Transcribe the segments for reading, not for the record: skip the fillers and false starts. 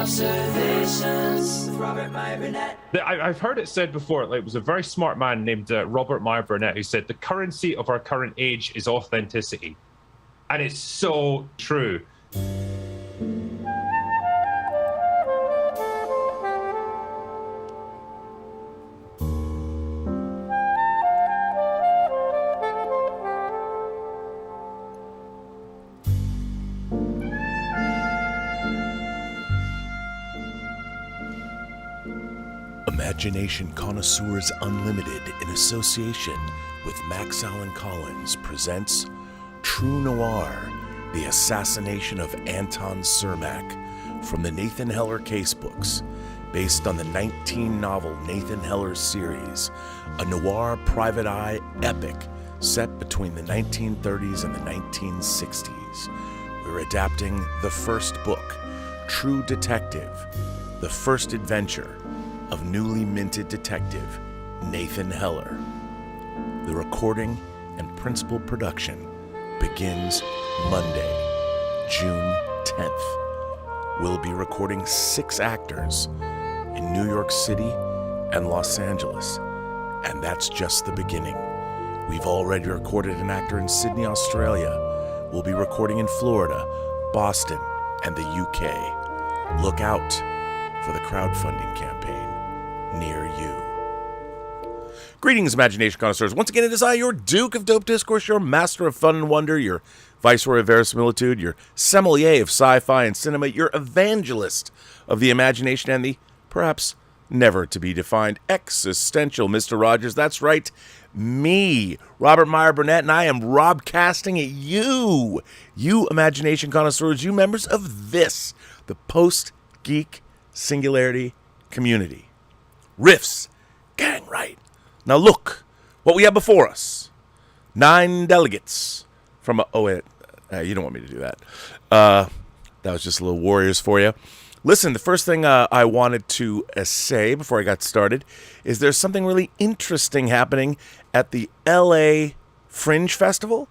Observations with Robert Meyer Burnett. I've heard it said before, like, it was a very smart man named Robert Meyer Burnett who said the currency of our current age is authenticity. And it's so true. Imagination Connoisseurs Unlimited, in association with Max Allan Collins, presents True Noir, The Assassination of Anton Cermak, from the Nathan Heller casebooks, based on the 19-novel Nathan Heller series, a noir private eye epic set between the 1930s and the 1960s. We're adapting the first book, True Detective, the first adventure of newly minted detective Nathan Heller. The recording and principal production begins Monday, June 10th. We'll be recording 6 actors in New York City and Los Angeles, and that's just the beginning. We've already recorded an actor in Sydney, Australia. We'll be recording in Florida, Boston, and the UK. Look out for the crowdfunding campaign near you. Greetings, Imagination Connoisseurs. Once again, it is I, your Duke of Dope Discourse, your master of fun and wonder, your viceroy of verisimilitude, your sommelier of sci-fi and cinema, your evangelist of the imagination and the, perhaps, never-to-be-defined existential Mr. Rogers. That's right, me, Robert Meyer Burnett, and I am robcasting at you, you Imagination Connoisseurs, you members of this, the Post-Geek Singularity community. Riffs, gang right. Now look what we have before us. 9 delegates from a... Oh, wait. You don't want me to do that. That was just a little Warriors for you. Listen, the first thing I wanted to say before I got started is there's something really interesting happening at the LA Fringe Festival,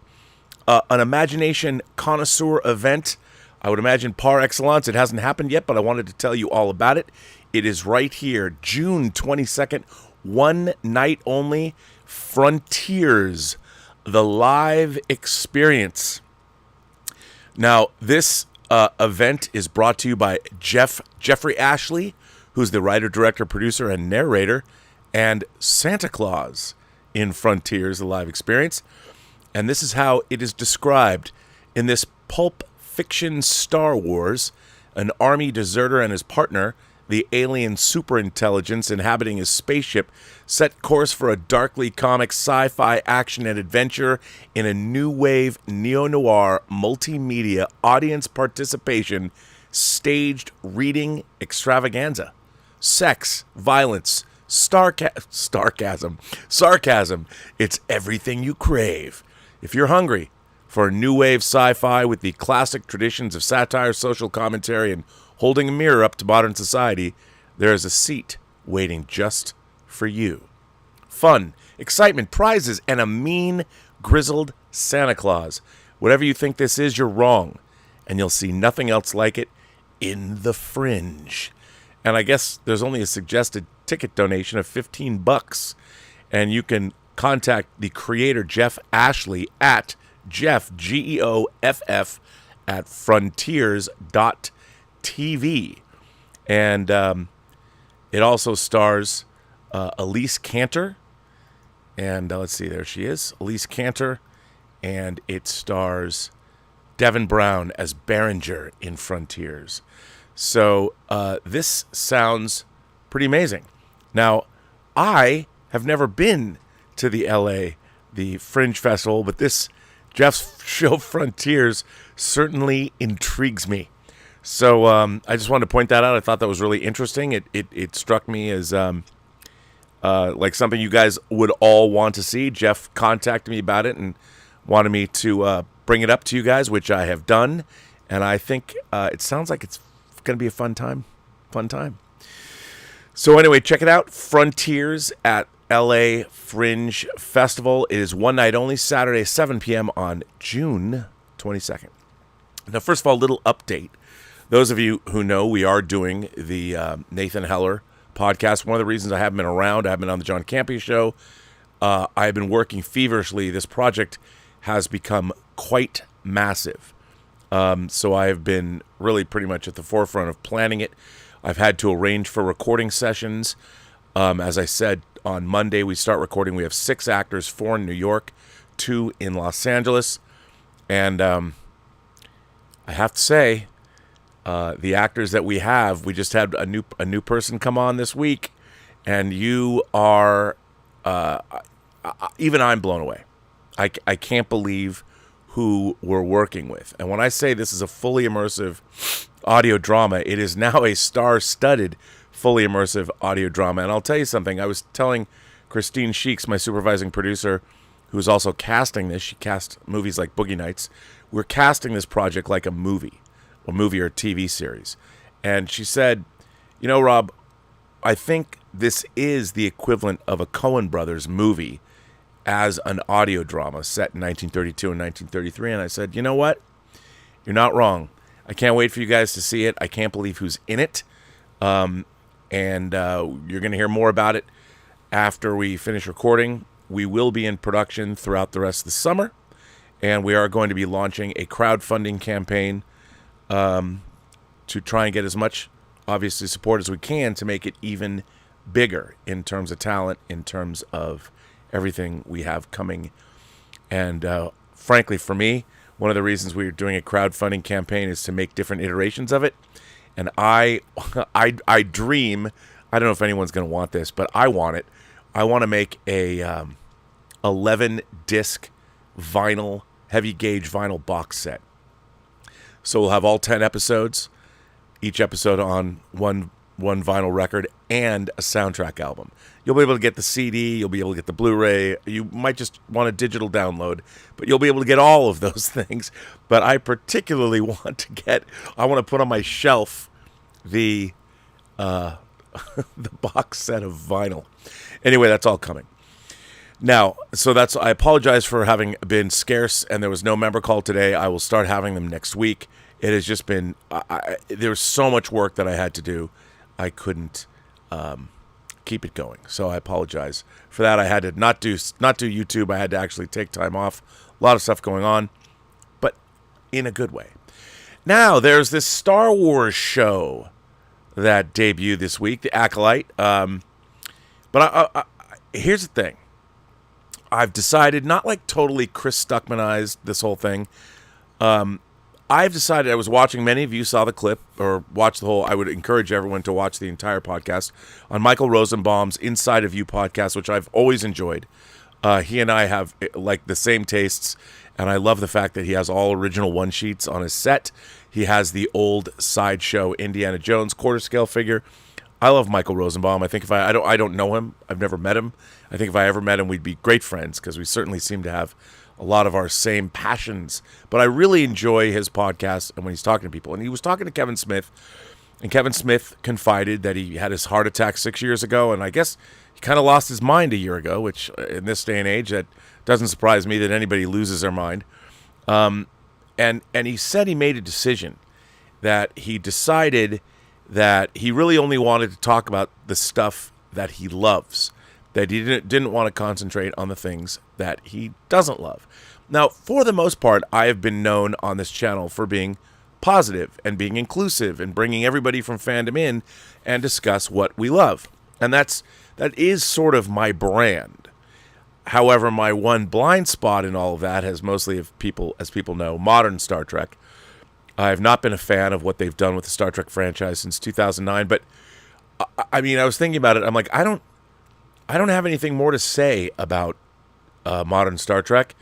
an imagination connoisseur event. I would imagine par excellence. It hasn't happened yet, but I wanted to tell you all about it. It is right here, June 22nd, one night only, Frontiers, the live experience. Now, this event is brought to you by Jeffrey Ashley, who's the writer, director, producer, and narrator, and Santa Claus in Frontiers, the live experience. And this is how it is described in this pulp fiction Star Wars. An army deserter and his partner, the alien superintelligence inhabiting his spaceship, set course for a darkly comic sci-fi action and adventure in a new wave neo-noir multimedia audience participation staged reading extravaganza. Sex, violence, sarcasm. It's everything you crave. If you're hungry for a new wave sci-fi with the classic traditions of satire, social commentary, and holding a mirror up to modern society, there is a seat waiting just for you. Fun, excitement, prizes, and a mean, grizzled Santa Claus. Whatever you think this is, you're wrong. And you'll see nothing else like it in the Fringe. And I guess there's only a suggested ticket donation of $15. And you can contact the creator, Jeff Ashley, at Jeff, Geoff, at frontiers.tv. And it also stars Elise Cantor. And let's see, there she is, Elise Cantor. And it stars Devin Brown as Behringer in Frontiers. So this sounds pretty amazing. Now, I have never been to the Fringe Festival, but this Jeff's show Frontiers certainly intrigues me. So I just wanted to point that out. I thought that was really interesting. It struck me as like something you guys would all want to see. Jeff contacted me about it and wanted me to bring it up to you guys, which I have done. And I think it sounds like it's going to be a fun time. So anyway, check it out. Frontiers at LA Fringe Festival. It is one night only, Saturday, 7 p.m. on June 22nd. Now, first of all, a little update. Those of you who know, we are doing the Nathan Heller podcast. One of the reasons I haven't been around, I haven't been on the John Campea show. I've been working feverishly. This project has become quite massive. So I have been really pretty much at the forefront of planning it. I've had to arrange for recording sessions. As I said, on Monday we start recording. We have 6 actors, 4 in New York, 2 in Los Angeles. And I have to say, the actors that we have, we just had a new person come on this week. And you are, even I'm blown away. I can't believe who we're working with. And when I say this is a fully immersive audio drama, it is now a star-studded fully immersive audio drama. And I'll tell you something. I was telling Christine Sheeks, my supervising producer, who's also casting this. She cast movies like Boogie Nights. We're casting this project like a movie or TV series. And she said, you know, Rob, I think this is the equivalent of a Coen Brothers movie as an audio drama set in 1932 and 1933. And I said, you know what? You're not wrong. I can't wait for you guys to see it. I can't believe who's in it. And you're going to hear more about it after we finish recording. We will be in production throughout the rest of the summer. And we are going to be launching a crowdfunding campaign to try and get as much, obviously, support as we can to make it even bigger in terms of talent, in terms of everything we have coming. And frankly, for me, one of the reasons we're doing a crowdfunding campaign is to make different iterations of it. And I dream, I don't know if anyone's going to want this, but I want it. I want to make a 11-disc vinyl, heavy gauge vinyl box set. So we'll have all 10 episodes, each episode on one vinyl record and a soundtrack album. You'll be able to get the CD, you'll be able to get the Blu-ray, you might just want a digital download, but you'll be able to get all of those things. But I particularly want I want to put on my shelf the the box set of vinyl. Anyway, that's all coming. Now, I apologize for having been scarce and there was no member call today. I will start having them next week. It has just been, there's so much work that I had to do. I couldn't keep it going. So I apologize for that. I had to not do YouTube. I had to actually take time off. A lot of stuff going on, but in a good way. Now, there's this Star Wars show that debuted this week, The Acolyte. But here's the thing. I've decided, not like totally Chris Stuckmanized this whole thing. I've decided, I was watching, many of you saw the clip or watched the whole, I would encourage everyone to watch the entire podcast on Michael Rosenbaum's Inside of You podcast, which I've always enjoyed. He and I have like the same tastes, and I love the fact that he has all original one-sheets on his set. He has the old Sideshow Indiana Jones quarter-scale figure. I love Michael Rosenbaum. I think if I don't know him, I've never met him. I think if I ever met him, we'd be great friends because we certainly seem to have a lot of our same passions. But I really enjoy his podcast and when he's talking to people. And he was talking to Kevin Smith, and Kevin Smith confided that he had his heart attack 6 years ago, and I guess he kind of lost his mind a year ago, which in this day and age, that doesn't surprise me that anybody loses their mind. And he said he made a decision, that he decided that he really only wanted to talk about the stuff that he loves, that he didn't want to concentrate on the things that he doesn't love. Now, for the most part, I have been known on this channel for being positive and being inclusive and bringing everybody from fandom in and discuss what we love. And that is sort of my brand. However, my one blind spot in all of that has mostly, as people know, modern Star Trek. I have not been a fan of what they've done with the Star Trek franchise since 2009, but I mean, I was thinking about it. I'm like, I don't have anything more to say about modern Star Trek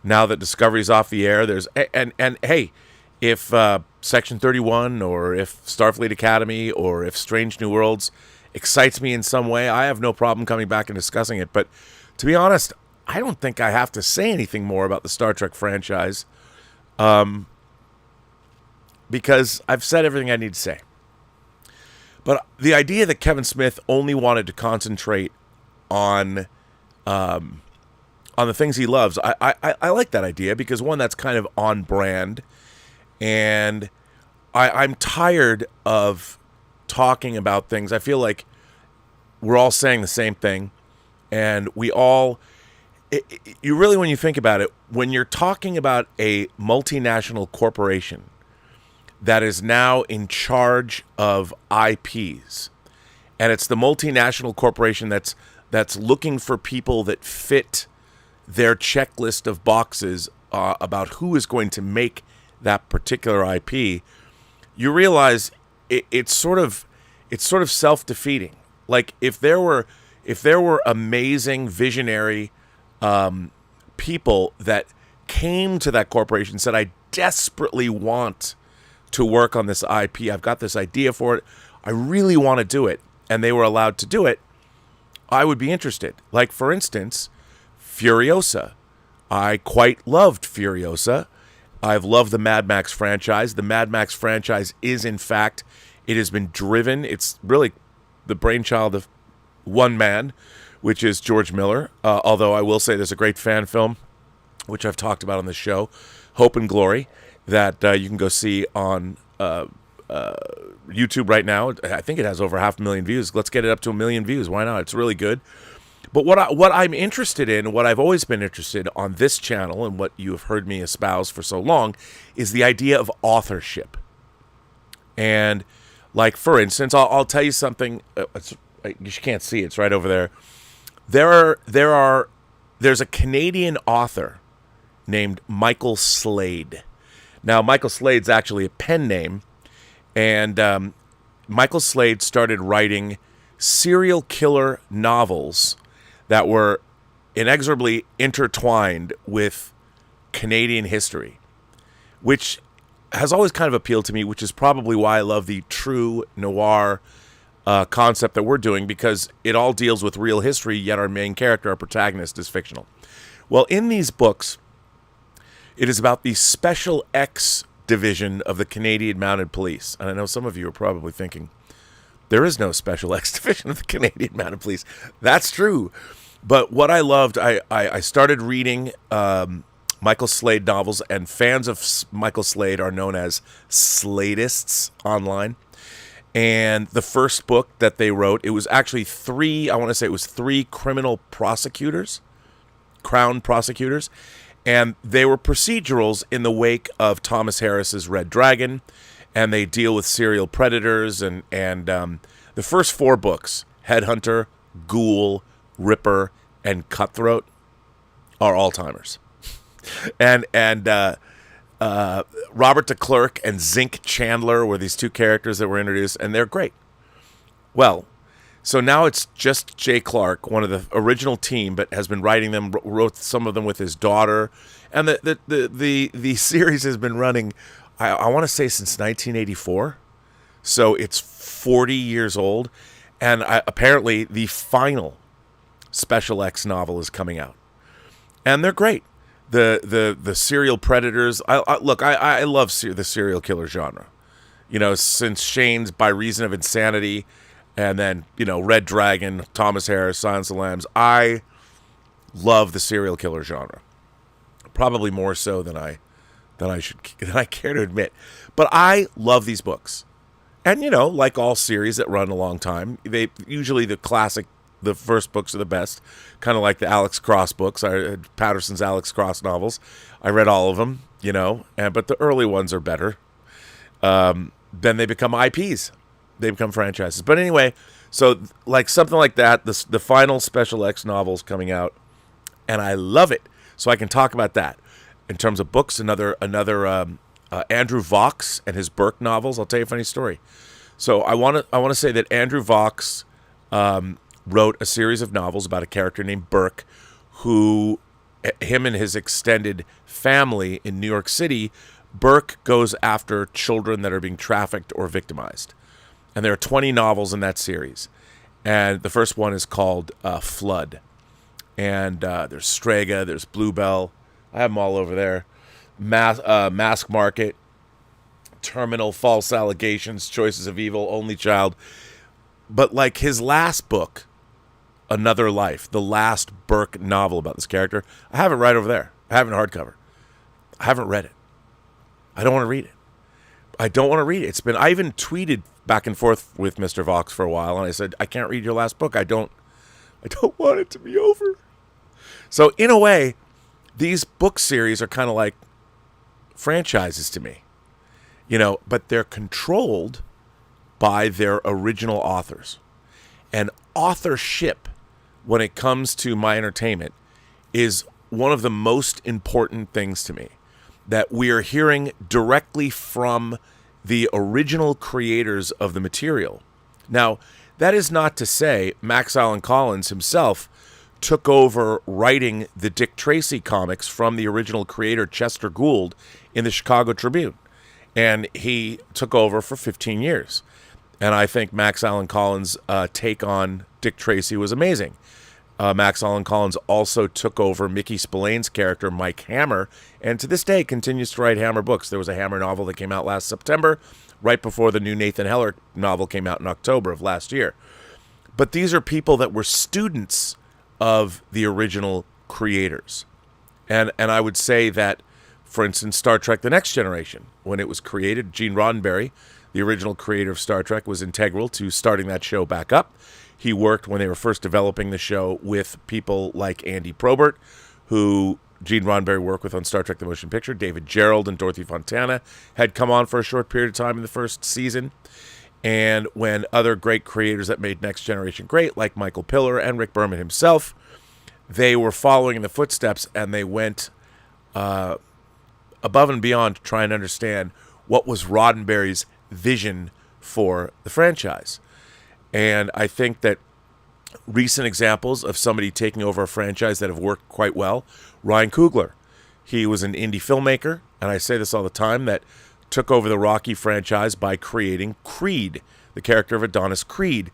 now that Discovery's off the air. And hey, if Section 31 or if Starfleet Academy or if Strange New Worlds excites me in some way, I have no problem coming back and discussing it. But to be honest, I don't think I have to say anything more about the Star Trek franchise because I've said everything I need to say. But the idea that Kevin Smith only wanted to concentrate on the things he loves, I like that idea because, one, that's kind of on brand, and I'm tired of talking about things. I feel like we're all saying the same thing, and you really, when you think about it, when you're talking about a multinational corporation that is now in charge of IPs, and it's the multinational corporation that's looking for people that fit their checklist of boxes about who is going to make that particular IP, you realize it's sort of self-defeating. Like if there were amazing visionary people that came to that corporation and said, I desperately want to work on this IP. I've got this idea for it. I really want to do it. And they were allowed to do it. I would be interested. Like, for instance, Furiosa. I quite loved Furiosa. I've loved the Mad Max franchise. The Mad Max franchise is, in fact, it has been driven. It's really the brainchild of one man, which is George Miller. Although I will say there's a great fan film, which I've talked about on the show, Hope and Glory, that you can go see on YouTube right now. I think it has over 500,000 views. Let's get it up to 1 million views. Why not? It's really good. But what I'm interested in, what I've always been interested on this channel, and what you have heard me espouse for so long, is the idea of authorship. And, like, for instance, I'll tell you something. You can't see it. It's right over there. There's a Canadian author named Michael Slade. Now, Michael Slade's actually a pen name, and Michael Slade started writing serial killer novels that were inexorably intertwined with Canadian history, which has always kind of appealed to me, which is probably why I love the true noir concept that we're doing, because it all deals with real history, yet our main character, our protagonist, is fictional. Well, in these books, it is about the Special X division of the Canadian Mounted Police. And I know some of you are probably thinking, there is no Special X division of the Canadian Mounted Police. That's true. But what I loved, I started reading Michael Slade novels, and fans of Michael Slade are known as Sladists online. And the first book that they wrote, it was actually three criminal prosecutors, crown prosecutors, and they were procedurals in the wake of Thomas Harris's Red Dragon, and they deal with serial predators, and the first 4 books, Headhunter, Ghoul, Ripper, and Cutthroat, are all-timers. And Robert DeClercq and Zink Chandler were these 2 characters that were introduced, and they're great. Well, so now it's just Jay Clark, one of the original team, but has been writing them, wrote some of them with his daughter, and the series has been running, I want to say, since 1984, so it's 40 years old, and apparently the final Special X novel is coming out, and they're great. The serial predators. I love the serial killer genre. You know, since Shane's By Reason of Insanity, and then, you know, Red Dragon, Thomas Harris, Silence of the Lambs. I love the serial killer genre, probably more so than I care to admit. But I love these books, and, you know, like all series that run a long time, they usually the first books are the best, kind of like the Alex Cross books, Patterson's Alex Cross novels. I read all of them, you know, but the early ones are better. Then they become IPs. They become franchises. But anyway, so like something like that, the final Special X novel is coming out, and I love it. So I can talk about that. In terms of books, another Andrew Vaux and his Burke novels. I'll tell you a funny story. So I want to say that Andrew Vaux wrote a series of novels about a character named Burke, who, him and his extended family in New York City, Burke goes after children that are being trafficked or victimized. And there are 20 novels in that series. And the first one is called Flood. And there's Strega, there's Bluebell. I have them all over there. Mask Market, Terminal, False Allegations, Choices of Evil, Only Child. But like his last book, Another Life, the last Burke novel about this character, I have it right over there. I have it in hardcover. I haven't read it. I don't want to read it. I don't want to read it. I even tweeted back and forth with Mr. Vox for a while, and I said, I can't read your last book. I don't want it to be over. So in a way, these book series are kind of like franchises to me, but they're controlled by their original authors. And authorship, when it comes to my entertainment, is one of the most important things to me. That we are hearing directly from the original creators of the material. Now, that is not to say Max Allan Collins himself took over writing the Dick Tracy comics from the original creator Chester Gould in the Chicago Tribune. And he took over for 15 years. And I think Max Allan Collins' take on Dick Tracy was amazing. Max Allan Collins also took over Mickey Spillane's character, Mike Hammer, and to this day continues to write Hammer books. There was a Hammer novel that came out last September, right before the new Nathan Heller novel came out in October of last year. But these are people that were students of the original creators. And I would say that, for instance, Star Trek The Next Generation, when it was created, Gene Roddenberry, the original creator of Star Trek, was integral to starting that show back up. He worked, when they were first developing the show, with people like Andy Probert, who Gene Roddenberry worked with on Star Trek The Motion Picture. David Gerrold and Dorothy Fontana had come on for a short period of time in the first season. And when other great creators that made Next Generation great, like Michael Piller and Rick Berman himself, they were following in the footsteps, and they went above and beyond to try and understand what was Roddenberry's vision for the franchise. And I think that recent examples of somebody taking over a franchise that have worked quite well, Ryan Coogler. He was an indie filmmaker, and I say this all the time, that took over the Rocky franchise by creating Creed, the character of Adonis Creed.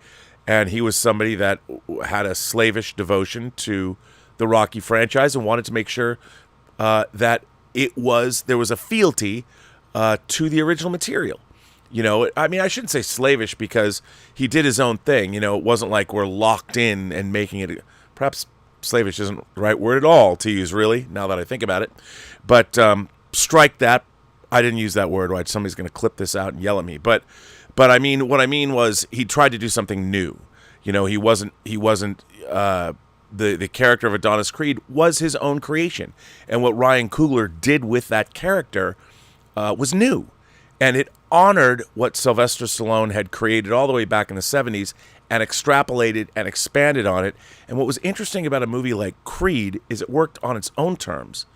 And he was somebody that had a slavish devotion to the Rocky franchise and wanted to make sure that there was a fealty to the original material. I shouldn't say slavish, because he did his own thing. It wasn't like we're locked in and making it. Perhaps slavish isn't the right word at all to use, really, now that I think about it. But strike that. I didn't use that word. Right? Somebody's going to clip this out and yell at me. But what I mean was he tried to do something new. He wasn't. The character of Adonis Creed was his own creation, and what Ryan Coogler did with that character was new. And it honored what Sylvester Stallone had created all the way back in the 70s and extrapolated and expanded on it. And what was interesting about a movie like Creed is it worked on its own terms.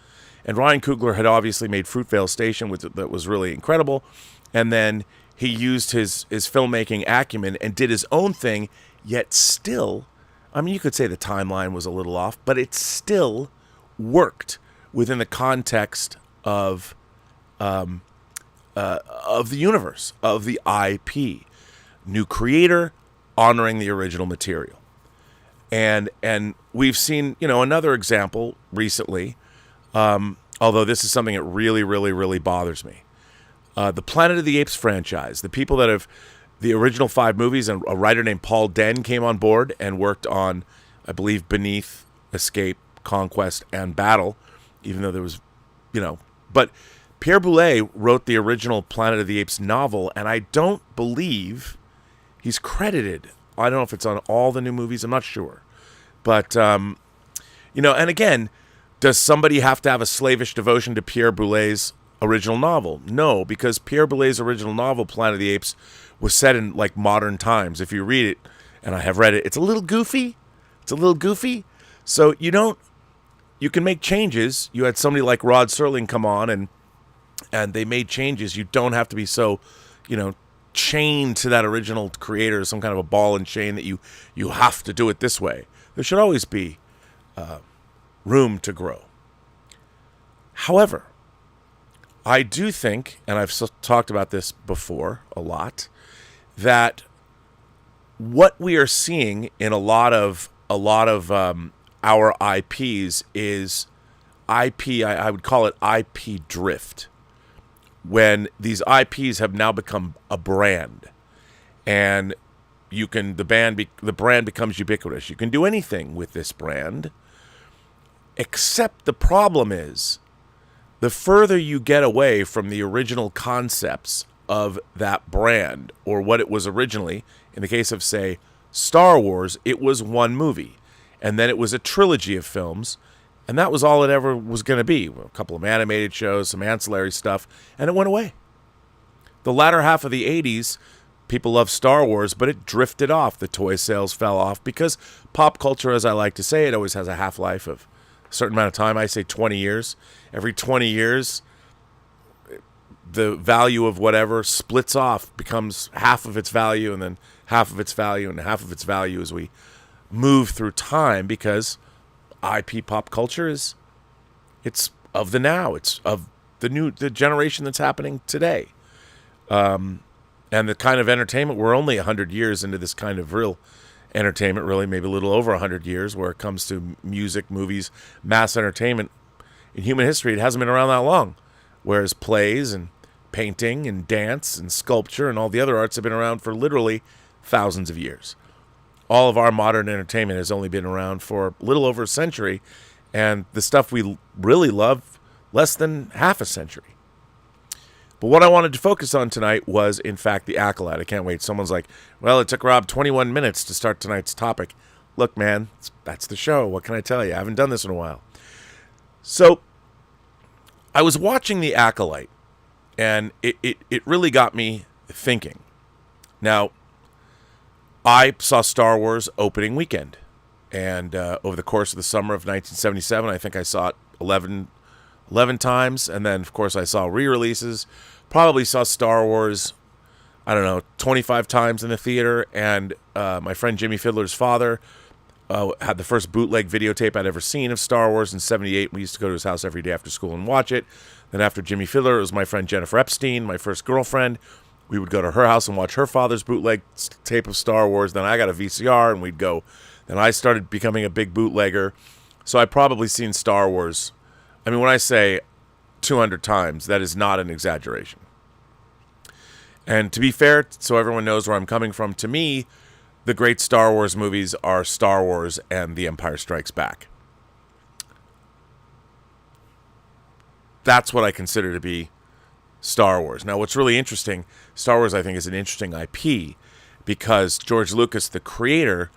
And Ryan Coogler had obviously made Fruitvale Station that was really incredible. And then he used his filmmaking acumen and did his own thing, yet still, you could say the timeline was a little off, but it still worked within the context of the universe, of the IP. New creator, honoring the original material. And we've seen, another example recently, although this is something that really, really, really bothers me. The Planet of the Apes franchise, the people that have the original 5 movies, and a writer named Paul Den came on board and worked on, I believe, Beneath, Escape, Conquest, and Battle, even though there was, but Pierre Boulez wrote the original Planet of the Apes novel, and I don't believe he's credited. I don't know if it's on all the new movies. I'm not sure. But, and again, does somebody have to have a slavish devotion to Pierre Boulez's original novel? No, because Pierre Boulez's original novel, Planet of the Apes, was set in, modern times. If you read it, and I have read it, it's a little goofy. So you can make changes. You had somebody like Rod Serling come on, and they made changes. You don't have to be so, chained to that original creator, some kind of a ball and chain that you have to do it this way. There should always be room to grow. However, I do think, and I've talked about this before a lot, that what we are seeing in a lot of our IPs is IP. I would call it IP drift. When these IPs have now become a brand, and the brand becomes ubiquitous. You can do anything with this brand, except the problem is, the further you get away from the original concepts of that brand, or what it was originally. In the case of, say, Star Wars, it was one movie. And then it was a trilogy of films, and that was all it ever was going to be. A couple of animated shows, some ancillary stuff, and it went away. The latter half of the 80s, people loved Star Wars, but it drifted off. The toy sales fell off because pop culture, as I like to say, it always has a half-life of a certain amount of time. I say 20 years. Every 20 years, the value of whatever splits off, becomes half of its value, and then half of its value, and half of its value as we move through time, because IP pop culture it's of the now. It's of the generation that's happening today. And the kind of entertainment, we're only 100 years into this kind of real entertainment, really, maybe a little over 100 years, where it comes to music, movies, mass entertainment. In human history, it hasn't been around that long, whereas plays and painting and dance and sculpture and all the other arts have been around for literally thousands of years. All of our modern entertainment has only been around for a little over a century, and the stuff we really love, less than half a century. But what I wanted to focus on tonight was, in fact, The Acolyte. I can't wait. Someone's like, well, it took Rob 21 minutes to start tonight's topic. Look, man, that's the show. What can I tell you? I haven't done this in a while. So I was watching The Acolyte, and it really got me thinking. Now, I saw Star Wars opening weekend, and over the course of the summer of 1977, I think I saw it 11 times, and then, of course, I saw re-releases. Probably saw Star Wars, 25 times in the theater, and my friend Jimmy Fiddler's father had the first bootleg videotape I'd ever seen of Star Wars in 78. We used to go to his house every day after school and watch it. Then after Jimmy Fiddler, it was my friend Jennifer Epstein, my first girlfriend. We would go to her house and watch her father's bootleg tape of Star Wars. Then I got a VCR, and we'd go. Then I started becoming a big bootlegger. So I've probably seen Star Wars. I mean, when I say 200 times, that is not an exaggeration. And to be fair, so everyone knows where I'm coming from, to me, the great Star Wars movies are Star Wars and The Empire Strikes Back. That's what I consider to be Star Wars. Now, what's really interesting, Star Wars, I think, is an interesting IP, because George Lucas, the creator,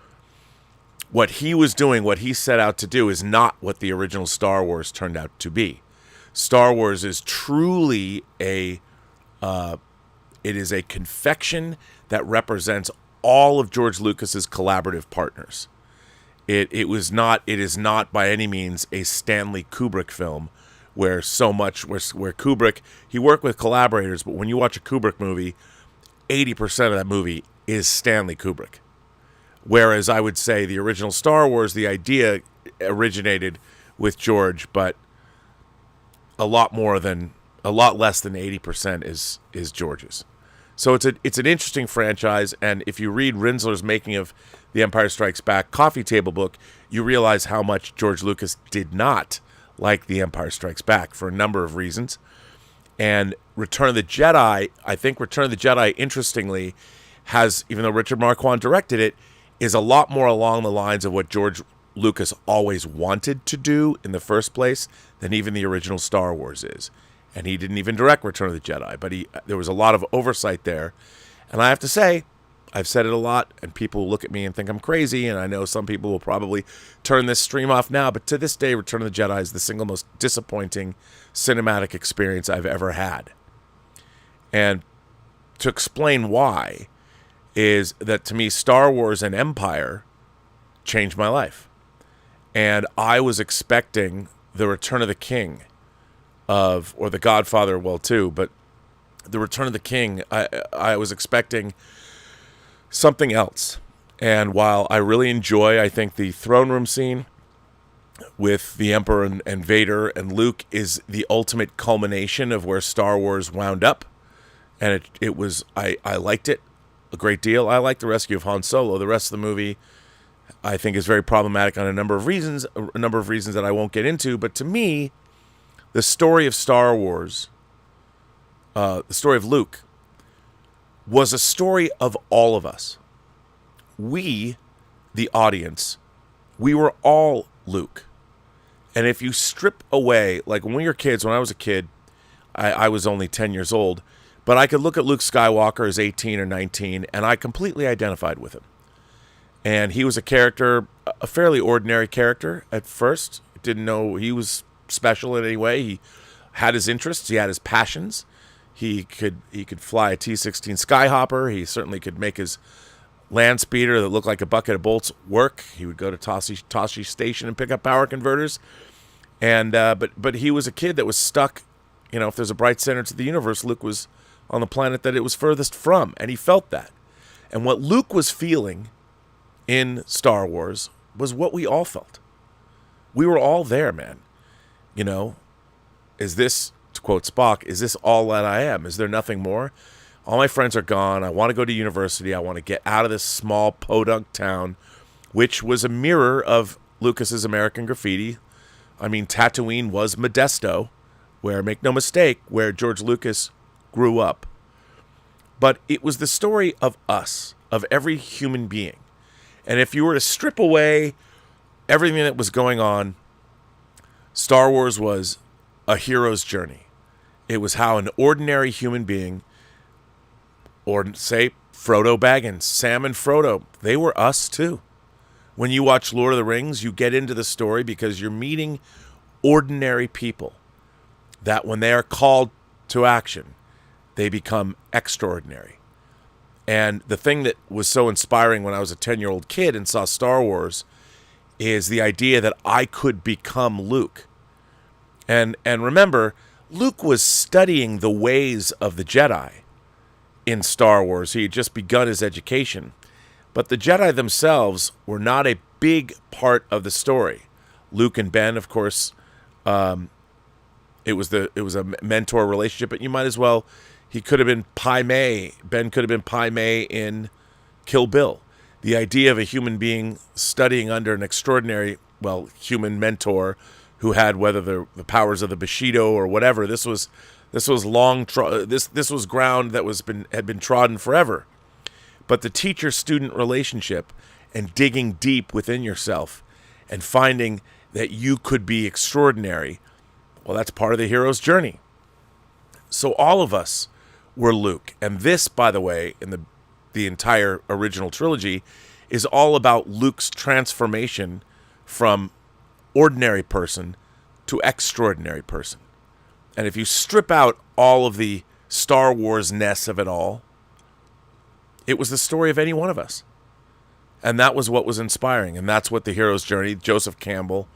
what he was doing, what he set out to do, is not what the original Star Wars turned out to be. Star Wars is truly it is a confection that represents all of George Lucas's collaborative partners. It is not by any means a Stanley Kubrick film, where Kubrick, he worked with collaborators, but when you watch a Kubrick movie, 80% of that movie is Stanley Kubrick. Whereas I would say the original Star Wars, the idea originated with George, but a lot less than 80% is George's. So it's an interesting franchise, and if you read Rinsler's making of The Empire Strikes Back coffee table book, you realize how much George Lucas did not like The Empire Strikes Back for a number of reasons. And Return of the Jedi, I think Return of the Jedi, interestingly, has, even though Richard Marquand directed it, is a lot more along the lines of what George Lucas always wanted to do in the first place than even the original Star Wars is. And he didn't even direct Return of the Jedi, but there was a lot of oversight there. And I have to say, I've said it a lot, and people look at me and think I'm crazy, and I know some people will probably turn this stream off now, but to this day, Return of the Jedi is the single most disappointing cinematic experience I've ever had. And to explain why is that, to me, Star Wars and Empire changed my life. And I was expecting the Return of the King or the Godfather, well, too, but the Return of the King, I was expecting something else. And while I really enjoy, I think, the throne room scene with the Emperor and Vader and Luke is the ultimate culmination of where Star Wars wound up. And I liked it a great deal. I like the rescue of Han Solo. The rest of the movie, I think, is very problematic on a number of reasons that I won't get into. But to me, the story of Star Wars, the story of Luke, was a story of all of us. We, the audience, we were all Luke. And if you strip away, like when we were kids, when I was a kid, I was only 10 years old, But I could look at Luke Skywalker as 18 or 19, and I completely identified with him. And he was a character, a fairly ordinary character at first. Didn't know he was special in any way. He had his interests. He had his passions. He could fly a T-16 Skyhopper. He certainly could make his land speeder that looked like a bucket of bolts work. He would go to Toshi Station and pick up power converters. And but he was a kid that was stuck. You know, if there's a bright center to the universe, Luke was on the planet that it was furthest from, and he felt that. And what Luke was feeling in Star Wars was what we all felt. We were all there, man. You know, is this, to quote Spock, is this all that I am? Is there nothing more? All my friends are gone. I want to go to university. I want to get out of this small podunk town, which was a mirror of Lucas's American Graffiti. I mean, Tatooine was Modesto, where, make no mistake, where George Lucas grew up. But it was the story of us, of every human being. And if you were to strip away everything that was going on, Star Wars was a hero's journey. It was how an ordinary human being, or say Frodo Baggins, Sam and Frodo, they were us too. When you watch Lord of the Rings, you get into the story because you're meeting ordinary people that when they are called to action, they become extraordinary. And the thing that was so inspiring when I was a 10-year-old kid and saw Star Wars is the idea that I could become Luke. And remember, Luke was studying the ways of the Jedi in Star Wars. He had just begun his education. But the Jedi themselves were not a big part of the story. Luke and Ben, of course, it was a mentor relationship, but you might as well, he could have been Pai Mei. Ben could have been Pai Mei in Kill Bill. The idea of a human being studying under an extraordinary, well, human mentor who had whether the powers of the Bushido or whatever. This was long. This was ground that had been trodden forever. But the teacher-student relationship and digging deep within yourself and finding that you could be extraordinary, well, that's part of the hero's journey. So all of us were Luke. And this, by the way, in the entire original trilogy, is all about Luke's transformation from ordinary person to extraordinary person. And if you strip out all of the Star Wars-ness of it all, it was the story of any one of us. And that was what was inspiring. And that's what the hero's journey, Joseph Campbell,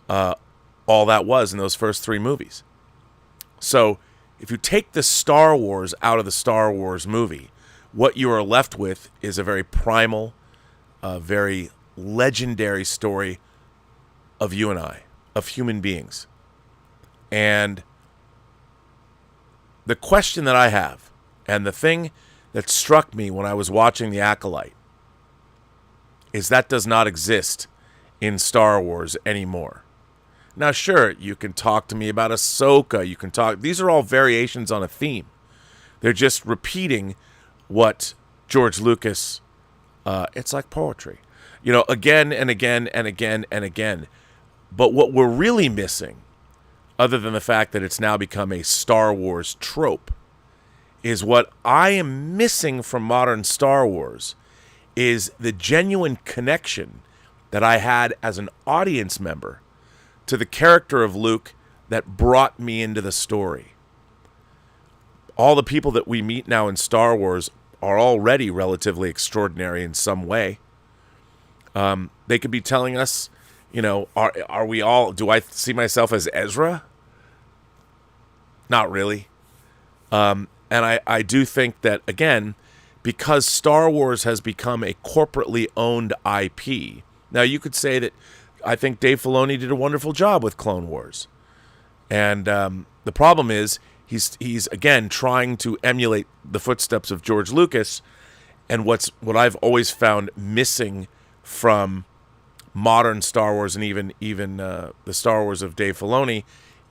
all that was in those first 3 movies. So if you take the Star Wars out of the Star Wars movie, what you are left with is a very primal, very legendary story of you and I, of human beings. And the question that I have, and the thing that struck me when I was watching The Acolyte, is that does not exist in Star Wars anymore. Now, sure, you can talk to me about Ahsoka. You can talk. These are all variations on a theme. They're just repeating what George Lucas. It's like poetry, again and again and again and again. But what we're really missing, other than the fact that it's now become a Star Wars trope, is what I am missing from modern Star Wars is the genuine connection that I had as an audience member to the character of Luke that brought me into the story. All the people that we meet now in Star Wars are already relatively extraordinary in some way. They could be telling us, are we all, do I see myself as Ezra? Not really. And I do think that, again, because Star Wars has become a corporately owned IP. Now, you could say that I think Dave Filoni did a wonderful job with Clone Wars. And the problem is he's again trying to emulate the footsteps of George Lucas. And what I've always found missing from modern Star Wars and even the Star Wars of Dave Filoni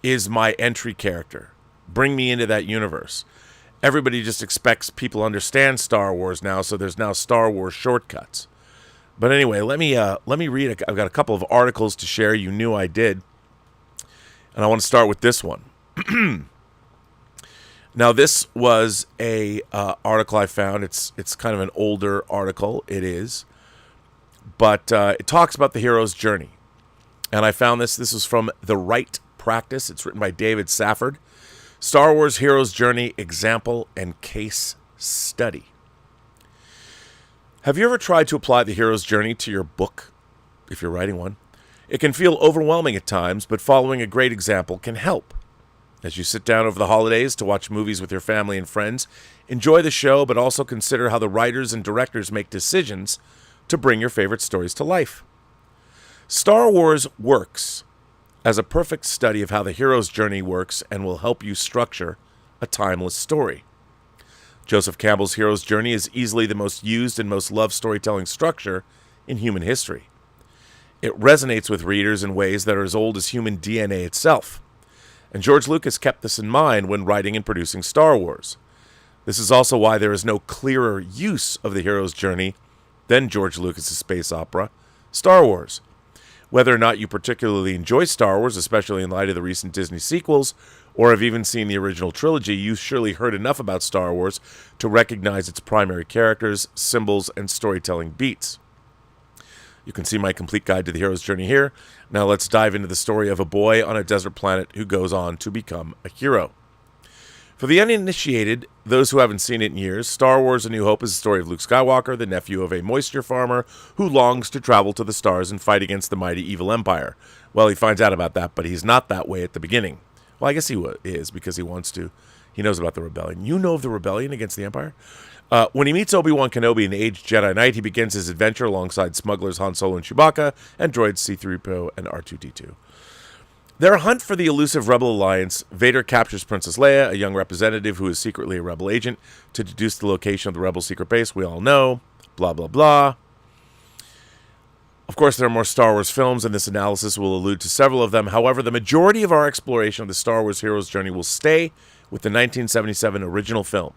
is my entry character. Bring me into that universe. Everybody just expects people to understand Star Wars now, so there's now Star Wars shortcuts. But anyway, let me read. I've got a couple of articles to share. You knew I did. And I want to start with this one. Now, this was a article I found. It's kind of an older article. It is. But it talks about the hero's journey. And I found this. This was from The Right Practice. It's written by David Safford. Star Wars Hero's Journey, Example and Case Study. Have you ever tried to apply the hero's journey to your book, if you're writing one? It can feel overwhelming at times, but following a great example can help. As you sit down over the holidays to watch movies with your family and friends, enjoy the show, but also consider how the writers and directors make decisions to bring your favorite stories to life. Star Wars works as a perfect study of how the hero's journey works and will help you structure a timeless story. Joseph Campbell's hero's journey is easily the most used and most loved storytelling structure in human history. It resonates with readers in ways that are as old as human DNA itself. And George Lucas kept this in mind when writing and producing Star Wars. This is also why there is no clearer use of the hero's journey than George Lucas's space opera, Star Wars. Whether or not you particularly enjoy Star Wars, especially in light of the recent Disney sequels, or have even seen the original trilogy, you've surely heard enough about Star Wars to recognize its primary characters, symbols, and storytelling beats. You can see my complete guide to the hero's journey here. Now let's dive into the story of a boy on a desert planet who goes on to become a hero. For the uninitiated, those who haven't seen it in years, Star Wars A New Hope is the story of Luke Skywalker, the nephew of a moisture farmer who longs to travel to the stars and fight against the mighty evil Empire. Well, he finds out about that, but he's not that way at the beginning. Well, I guess he is, because he wants to. He knows about the rebellion. You know of the rebellion against the Empire? When he meets Obi-Wan Kenobi, an aged Jedi Knight, he begins his adventure alongside smugglers Han Solo and Chewbacca, and droids C-3PO and R2-D2. Their hunt for the elusive Rebel Alliance, Vader captures Princess Leia, a young representative who is secretly a Rebel agent, to deduce the location of the Rebel secret base. We all know. Blah, blah, blah. Of course, there are more Star Wars films, and this analysis will allude to several of them. However, the majority of our exploration of the Star Wars hero's journey will stay with the 1977 original film.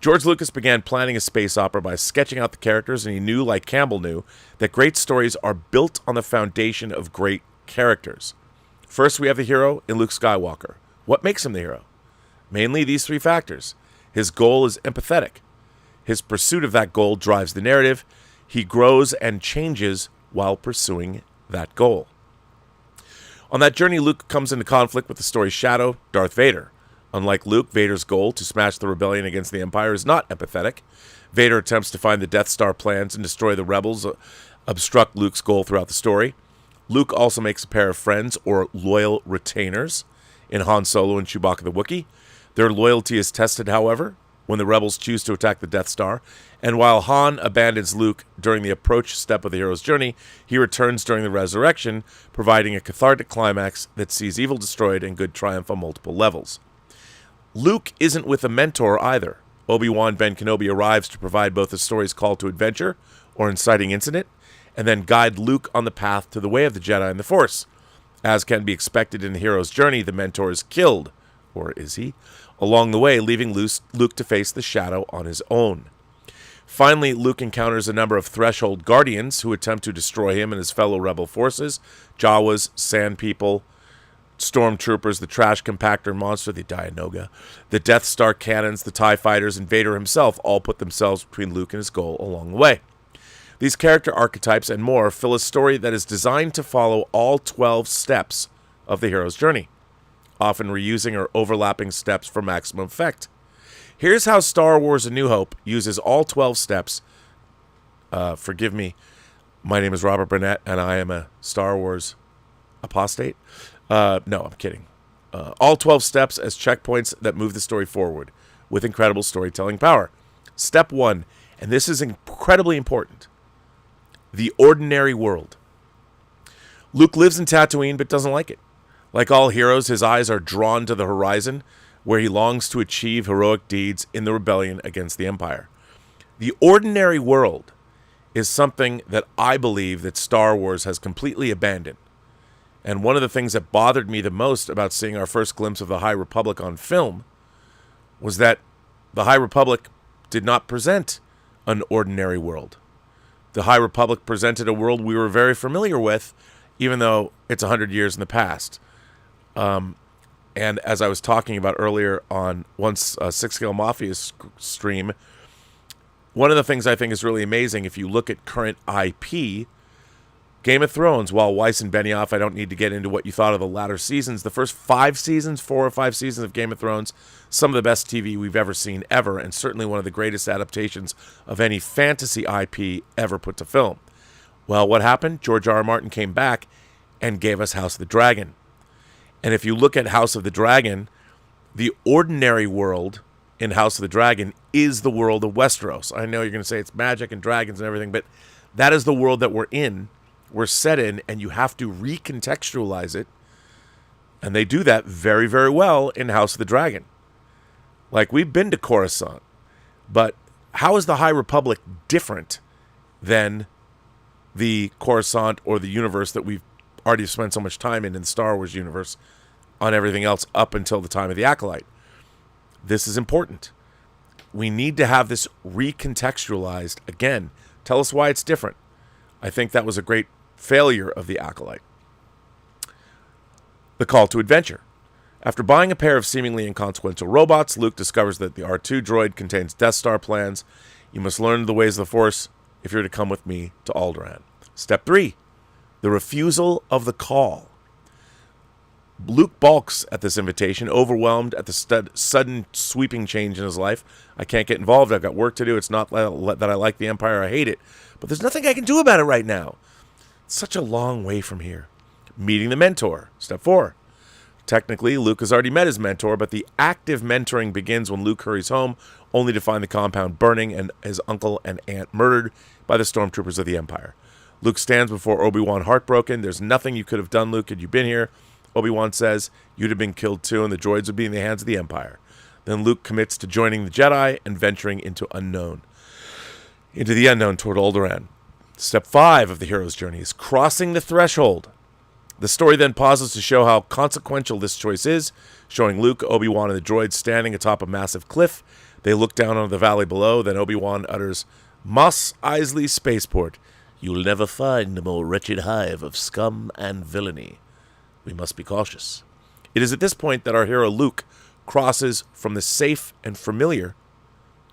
George Lucas began planning a space opera by sketching out the characters, and he knew, like Campbell knew, that great stories are built on the foundation of great characters. First, we have the hero in Luke Skywalker. What makes him the hero? Mainly these three factors. His goal is empathetic. His pursuit of that goal drives the narrative. He grows and changes while pursuing that goal. On that journey, Luke comes into conflict with the story's shadow, Darth Vader. Unlike Luke, Vader's goal to smash the rebellion against the Empire is not empathetic. Vader attempts to find the Death Star plans and destroy the rebels, obstruct Luke's goal throughout the story. Luke also makes a pair of friends, or loyal retainers, in Han Solo and Chewbacca the Wookiee. Their loyalty is tested, however, when the rebels choose to attack the Death Star. And while Han abandons Luke during the approach step of the hero's journey, he returns during the resurrection, providing a cathartic climax that sees evil destroyed and good triumph on multiple levels. Luke isn't with a mentor either. Obi-Wan Ben Kenobi arrives to provide both the story's call to adventure, or inciting incident, and then guide Luke on the path to the way of the Jedi and the Force. As can be expected in the hero's journey, the mentor is killed, or is he, along the way, leaving Luke to face the shadow on his own. Finally, Luke encounters a number of Threshold Guardians who attempt to destroy him and his fellow rebel forces, Jawas, Sand People, Stormtroopers, the Trash Compactor Monster, the Dianoga, the Death Star Cannons, the TIE Fighters, and Vader himself all put themselves between Luke and his goal along the way. These character archetypes and more fill a story that is designed to follow all 12 steps of the hero's journey, often reusing or overlapping steps for maximum effect. Here's how Star Wars A New Hope uses all 12 steps. Forgive me, my name is Robert Burnett, and I am a Star Wars apostate. No, I'm kidding. All 12 steps as checkpoints that move the story forward with incredible storytelling power. Step 1, and this is incredibly important, the ordinary world. Luke lives in Tatooine but doesn't like it. Like all heroes, his eyes are drawn to the horizon, where he longs to achieve heroic deeds in the rebellion against the Empire. The ordinary world is something that I believe that Star Wars has completely abandoned. And one of the things that bothered me the most about seeing our first glimpse of the High Republic on film was that the High Republic did not present an ordinary world. The High Republic presented a world we were very familiar with, even though it's 100 years in the past. And as I was talking about earlier on once Six Scale Mafia stream, one of the things I think is really amazing, if you look at current IP, Game of Thrones, while Weiss and Benioff, I don't need to get into what you thought of the latter seasons. The first 4 or 5 seasons of Game of Thrones, some of the best TV we've ever seen ever, and certainly one of the greatest adaptations of any fantasy IP ever put to film. Well, what happened? George R. R. Martin came back and gave us House of the Dragon. And if you look at House of the Dragon, the ordinary world in House of the Dragon is the world of Westeros. I know you're going to say it's magic and dragons and everything, but that is the world that we're set in, and you have to recontextualize it. And they do that very, very well in House of the Dragon. Like, we've been to Coruscant, but how is the High Republic different than the Coruscant or the universe that we've already spent so much time in the Star Wars universe on everything else up until the time of the Acolyte? This is important. We need to have this recontextualized again. Tell us why it's different. I think that was a great failure of the Acolyte. The call to adventure. After buying a pair of seemingly inconsequential robots, Luke discovers that the R2 droid contains Death Star plans. You must learn the ways of the Force if you're to come with me to Alderaan. Step 3. The refusal of the call. Luke balks at this invitation, overwhelmed at the sudden sweeping change in his life. I can't get involved. I've got work to do. It's not that I like the Empire. I hate it. But there's nothing I can do about it right now. It's such a long way from here. Meeting the mentor. Step 4. Technically, Luke has already met his mentor, but the active mentoring begins when Luke hurries home, only to find the compound burning and his uncle and aunt murdered by the stormtroopers of the Empire. Luke stands before Obi-Wan heartbroken. There's nothing you could have done, Luke, had you been here. Obi-Wan says, you'd have been killed too, and the droids would be in the hands of the Empire. Then Luke commits to joining the Jedi and venturing into the unknown toward Alderaan. Step 5 of the hero's journey is crossing the threshold. The story then pauses to show how consequential this choice is, showing Luke, Obi-Wan, and the droids standing atop a massive cliff. They look down on the valley below, then Obi-Wan utters, Mos Eisley Spaceport, you'll never find a more wretched hive of scum and villainy. We must be cautious. It is at this point that our hero Luke crosses from the safe and familiar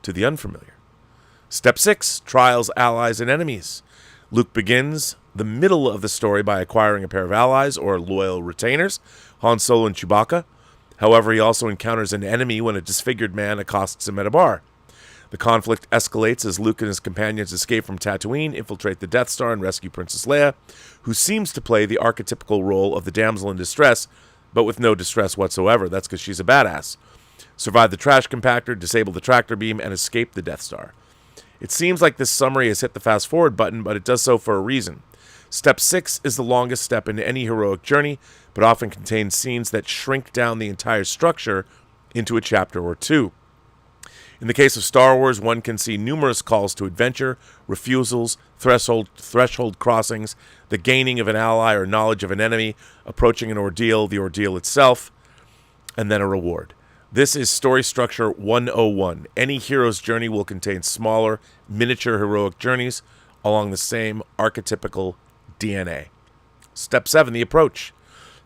to the unfamiliar. Step 6, trials, allies, and enemies. Luke begins the middle of the story by acquiring a pair of allies, or loyal retainers, Han Solo and Chewbacca. However, he also encounters an enemy when a disfigured man accosts him at a bar. The conflict escalates as Luke and his companions escape from Tatooine, infiltrate the Death Star, and rescue Princess Leia, who seems to play the archetypical role of the damsel in distress, but with no distress whatsoever. That's because she's a badass. Survive the trash compactor, disable the tractor beam, and escape the Death Star. It seems like this summary has hit the fast-forward button, but it does so for a reason. Step 6 is the longest step in any heroic journey, but often contains scenes that shrink down the entire structure into a chapter or two. In the case of Star Wars, one can see numerous calls to adventure, refusals, threshold crossings, the gaining of an ally or knowledge of an enemy, approaching an ordeal, the ordeal itself, and then a reward. This is Story Structure 101. Any hero's journey will contain smaller, miniature heroic journeys along the same archetypical DNA. Step 7, the approach.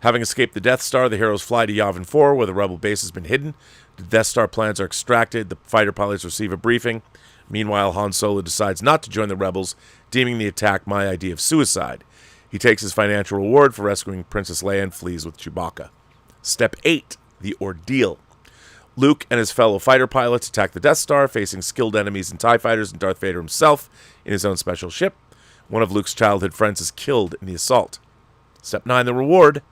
Having escaped the Death Star, the heroes fly to Yavin 4, where the rebel base has been hidden. The Death Star plans are extracted. The fighter pilots receive a briefing. Meanwhile, Han Solo decides not to join the rebels, deeming the attack my idea of suicide. He takes his financial reward for rescuing Princess Leia and flees with Chewbacca. Step 8, the ordeal. Luke and his fellow fighter pilots attack the Death Star, facing skilled enemies and TIE fighters and Darth Vader himself in his own special ship. One of Luke's childhood friends is killed in the assault. Step 9, the reward,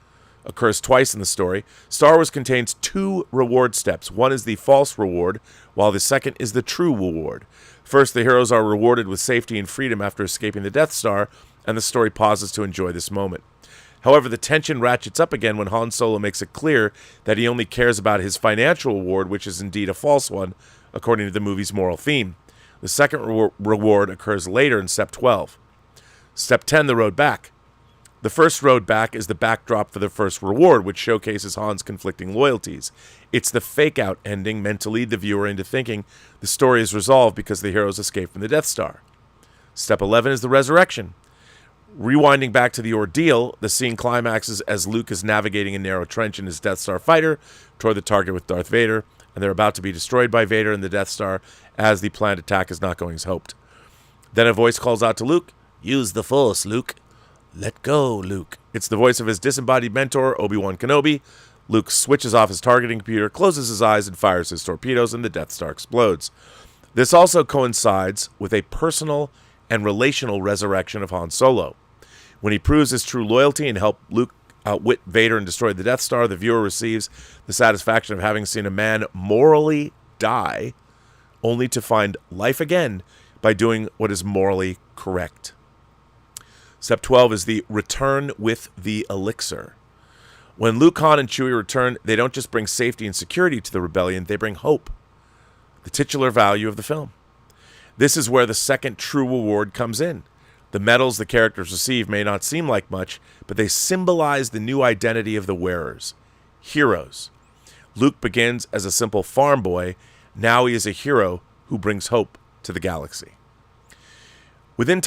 occurs twice in the story. Star Wars contains 2 reward steps. One is the false reward, while the second is the true reward. First, the heroes are rewarded with safety and freedom after escaping the Death Star, and the story pauses to enjoy this moment. However, the tension ratchets up again when Han Solo makes it clear that he only cares about his financial reward, which is indeed a false one, according to the movie's moral theme. The second reward occurs later in Step 12. Step 10, the road back. The first road back is the backdrop for the first reward, which showcases Han's conflicting loyalties. It's the fake-out ending meant to lead the viewer into thinking the story is resolved because the heroes escape from the Death Star. Step 11 is the resurrection. Rewinding back to the ordeal, the scene climaxes as Luke is navigating a narrow trench in his Death Star fighter toward the target with Darth Vader, and they're about to be destroyed by Vader and the Death Star as the planned attack is not going as hoped. Then a voice calls out to Luke, "Use the Force, Luke." "Let go, Luke." It's the voice of his disembodied mentor, Obi-Wan Kenobi. Luke switches off his targeting computer, closes his eyes, and fires his torpedoes, and the Death Star explodes. This also coincides with a personal and relational resurrection of Han Solo. When he proves his true loyalty and helps Luke outwit Vader and destroy the Death Star, the viewer receives the satisfaction of having seen a man morally die, only to find life again by doing what is morally correct. Step 12 is the return with the elixir. When Luke, Han, and Chewie return, they don't just bring safety and security to the rebellion, they bring hope, the titular value of the film. This is where the second true reward comes in. The medals the characters receive may not seem like much, but they symbolize the new identity of the wearers, heroes. Luke begins as a simple farm boy. Now he is a hero who brings hope to the galaxy. Within its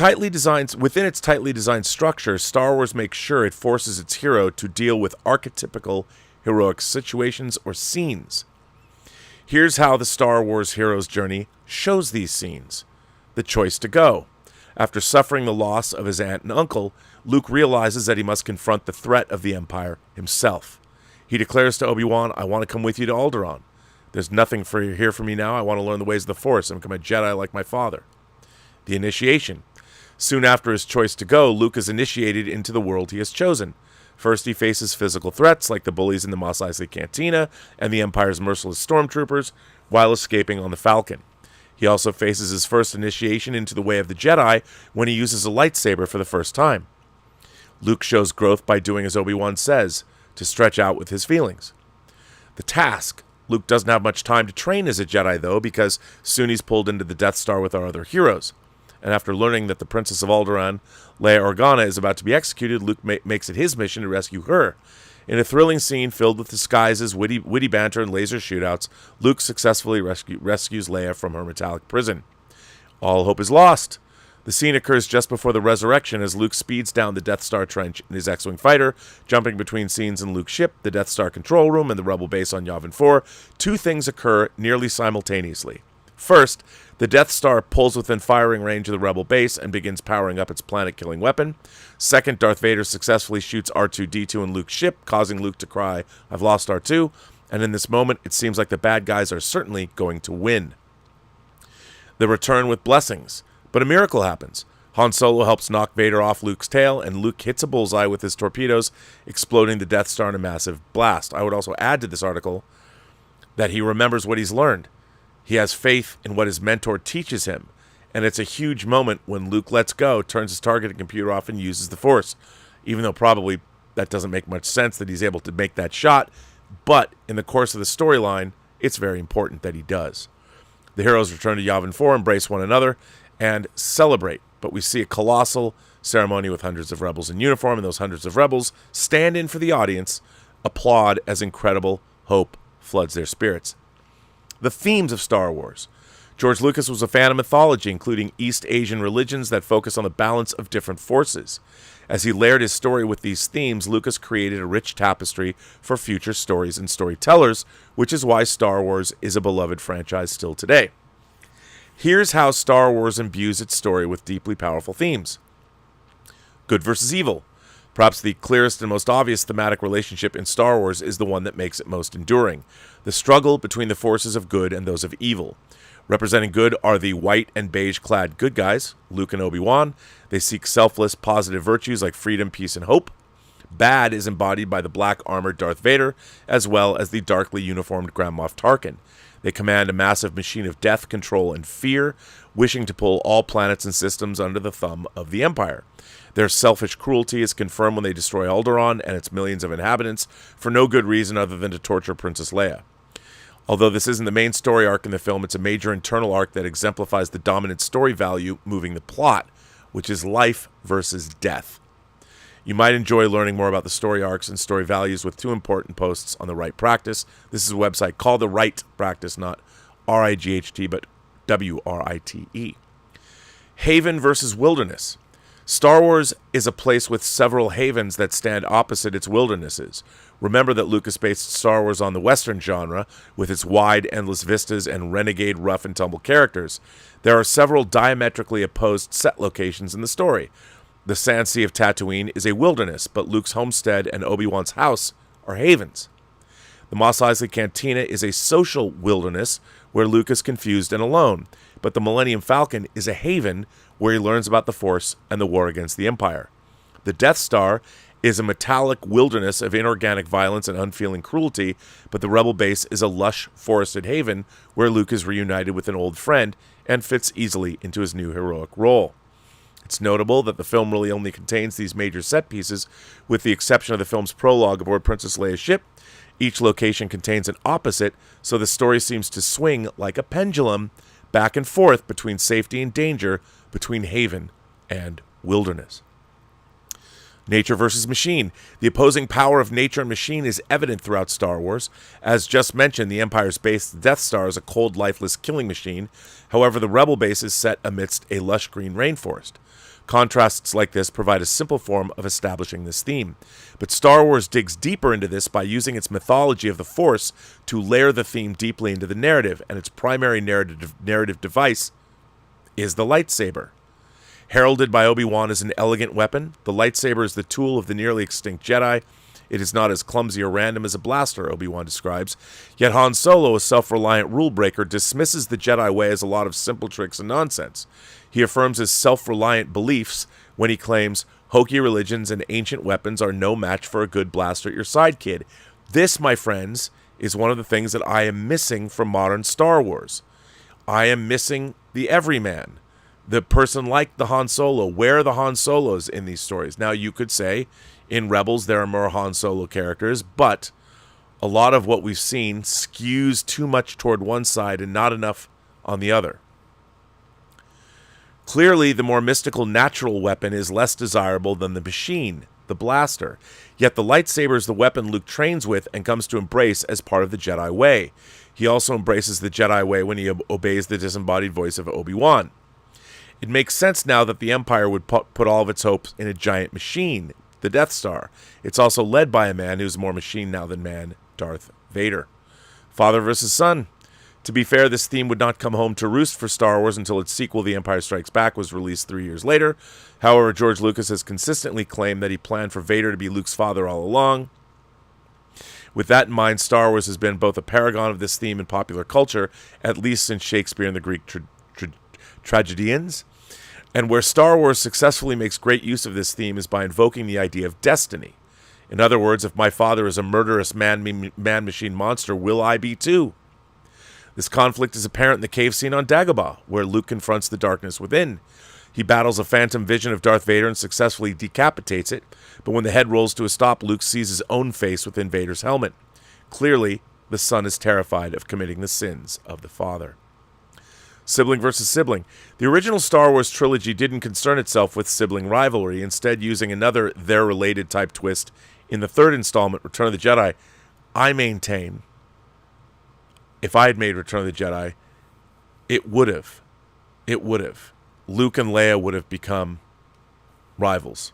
tightly designed structure, Star Wars makes sure it forces its hero to deal with archetypical heroic situations or scenes. Here's how the Star Wars hero's journey shows these scenes. The choice to go. After suffering the loss of his aunt and uncle, Luke realizes that he must confront the threat of the Empire himself. He declares to Obi-Wan, "I want to come with you to Alderaan. There's nothing here for me now. I want to learn the ways of the Force and become a Jedi like my father." The initiation. Soon after his choice to go, Luke is initiated into the world he has chosen. First, he faces physical threats like the bullies in the Mos Eisley Cantina and the Empire's merciless stormtroopers while escaping on the Falcon. He also faces his first initiation into the way of the Jedi when he uses a lightsaber for the first time. Luke shows growth by doing as Obi-Wan says, to stretch out with his feelings. The task. Luke doesn't have much time to train as a Jedi, though, because soon he's pulled into the Death Star with our other heroes. And after learning that the Princess of Alderaan, Leia Organa, is about to be executed, Luke makes it his mission to rescue her. In a thrilling scene filled with disguises, witty banter, and laser shootouts, Luke successfully rescues Leia from her metallic prison. All hope is lost. The scene occurs just before the resurrection as Luke speeds down the Death Star trench in his X-Wing fighter, jumping between scenes in Luke's ship, the Death Star control room, and the Rebel base on Yavin 4. Two things occur nearly simultaneously. First, the Death Star pulls within firing range of the Rebel base and begins powering up its planet-killing weapon. Second, Darth Vader successfully shoots R2-D2 in Luke's ship, causing Luke to cry, "I've lost R2," and in this moment, it seems like the bad guys are certainly going to win. The return with blessings, but a miracle happens. Han Solo helps knock Vader off Luke's tail, and Luke hits a bullseye with his torpedoes, exploding the Death Star in a massive blast. I would also add to this article that he remembers what he's learned. He has faith in what his mentor teaches him, and it's a huge moment when Luke lets go, turns his targeting computer off, and uses the Force, even though probably that doesn't make much sense that he's able to make that shot, but in the course of the storyline, it's very important that he does. The heroes return to Yavin 4, embrace one another, and celebrate, but we see a colossal ceremony with hundreds of rebels in uniform, and those hundreds of rebels stand in for the audience, applaud as incredible hope floods their spirits. The themes of Star Wars. George Lucas was a fan of mythology, including East Asian religions that focus on the balance of different forces. As he layered his story with these themes, Lucas created a rich tapestry for future stories and storytellers, which is why Star Wars is a beloved franchise still today. Here's how Star Wars imbues its story with deeply powerful themes. Good versus evil. Perhaps the clearest and most obvious thematic relationship in Star Wars is the one that makes it most enduring. The struggle between the forces of good and those of evil. Representing good are the white and beige-clad good guys, Luke and Obi-Wan. They seek selfless, positive virtues like freedom, peace, and hope. Bad is embodied by the black-armored Darth Vader, as well as the darkly uniformed Grand Moff Tarkin. They command a massive machine of death, control, and fear, wishing to pull all planets and systems under the thumb of the Empire. Their selfish cruelty is confirmed when they destroy Alderaan and its millions of inhabitants for no good reason other than to torture Princess Leia. Although this isn't the main story arc in the film, it's a major internal arc that exemplifies the dominant story value moving the plot, which is life versus death. You might enjoy learning more about the story arcs and story values with two important posts on The Right Practice. This is a website called The Right Practice, not R-I-G-H-T, but W-R-I-T-E. Haven versus wilderness. Star Wars is a place with several havens that stand opposite its wildernesses. Remember that Lucas based Star Wars on the Western genre, with its wide, endless vistas and renegade, rough and tumble characters. There are several diametrically opposed set locations in the story. The Sand Sea of Tatooine is a wilderness, but Luke's homestead and Obi-Wan's house are havens. The Mos Eisley Cantina is a social wilderness where Luke is confused and alone, but the Millennium Falcon is a haven where he learns about the Force and the war against the Empire. The Death Star is a metallic wilderness of inorganic violence and unfeeling cruelty, but the Rebel base is a lush, forested haven where Luke is reunited with an old friend and fits easily into his new heroic role. It's notable that the film really only contains these major set pieces, with the exception of the film's prologue aboard Princess Leia's ship. Each location contains an opposite, so the story seems to swing like a pendulum back and forth between safety and danger, between haven and wilderness. Nature versus machine. The opposing power of nature and machine is evident throughout Star Wars. As just mentioned, the Empire's base, the Death Star, is a cold, lifeless killing machine. However, the Rebel base is set amidst a lush green rainforest. Contrasts like this provide a simple form of establishing this theme. But Star Wars digs deeper into this by using its mythology of the Force to layer the theme deeply into the narrative, and its primary narrative device is the lightsaber. Heralded by Obi-Wan as an elegant weapon, the lightsaber is the tool of the nearly extinct Jedi. It is not as clumsy or random as a blaster, Obi-Wan describes. Yet Han Solo, a self-reliant rule-breaker, dismisses the Jedi way as a lot of simple tricks and nonsense. He affirms his self-reliant beliefs when he claims hokey religions and ancient weapons are no match for a good blaster at your side, kid. This, my friends, is one of the things that I am missing from modern Star Wars. I am missing the everyman. The person like the Han Solo. Where are the Han Solos in these stories? Now, you could say in Rebels there are more Han Solo characters, but a lot of what we've seen skews too much toward one side and not enough on the other. Clearly, the more mystical natural weapon is less desirable than the machine, the blaster. Yet the lightsaber is the weapon Luke trains with and comes to embrace as part of the Jedi way. He also embraces the Jedi way when he obeys the disembodied voice of Obi-Wan. It makes sense now that the Empire would put all of its hopes in a giant machine, the Death Star. It's also led by a man who's more machine now than man, Darth Vader. Father versus son. To be fair, this theme would not come home to roost for Star Wars until its sequel, The Empire Strikes Back, was released 3 years later. However, George Lucas has consistently claimed that he planned for Vader to be Luke's father all along. With that in mind, Star Wars has been both a paragon of this theme in popular culture, at least since Shakespeare and the Greek tragedians. And where Star Wars successfully makes great use of this theme is by invoking the idea of destiny. In other words, if my father is a murderous man-machine monster, will I be too? This conflict is apparent in the cave scene on Dagobah, where Luke confronts the darkness within. He battles a phantom vision of Darth Vader and successfully decapitates it, but when the head rolls to a stop, Luke sees his own face within Vader's helmet. Clearly, the son is terrified of committing the sins of the father. Sibling versus sibling. The original Star Wars trilogy didn't concern itself with sibling rivalry, instead using another they're-related type twist in the third installment, Return of the Jedi. I maintain, if I had made Return of the Jedi, it would have. Luke and Leia would have become rivals.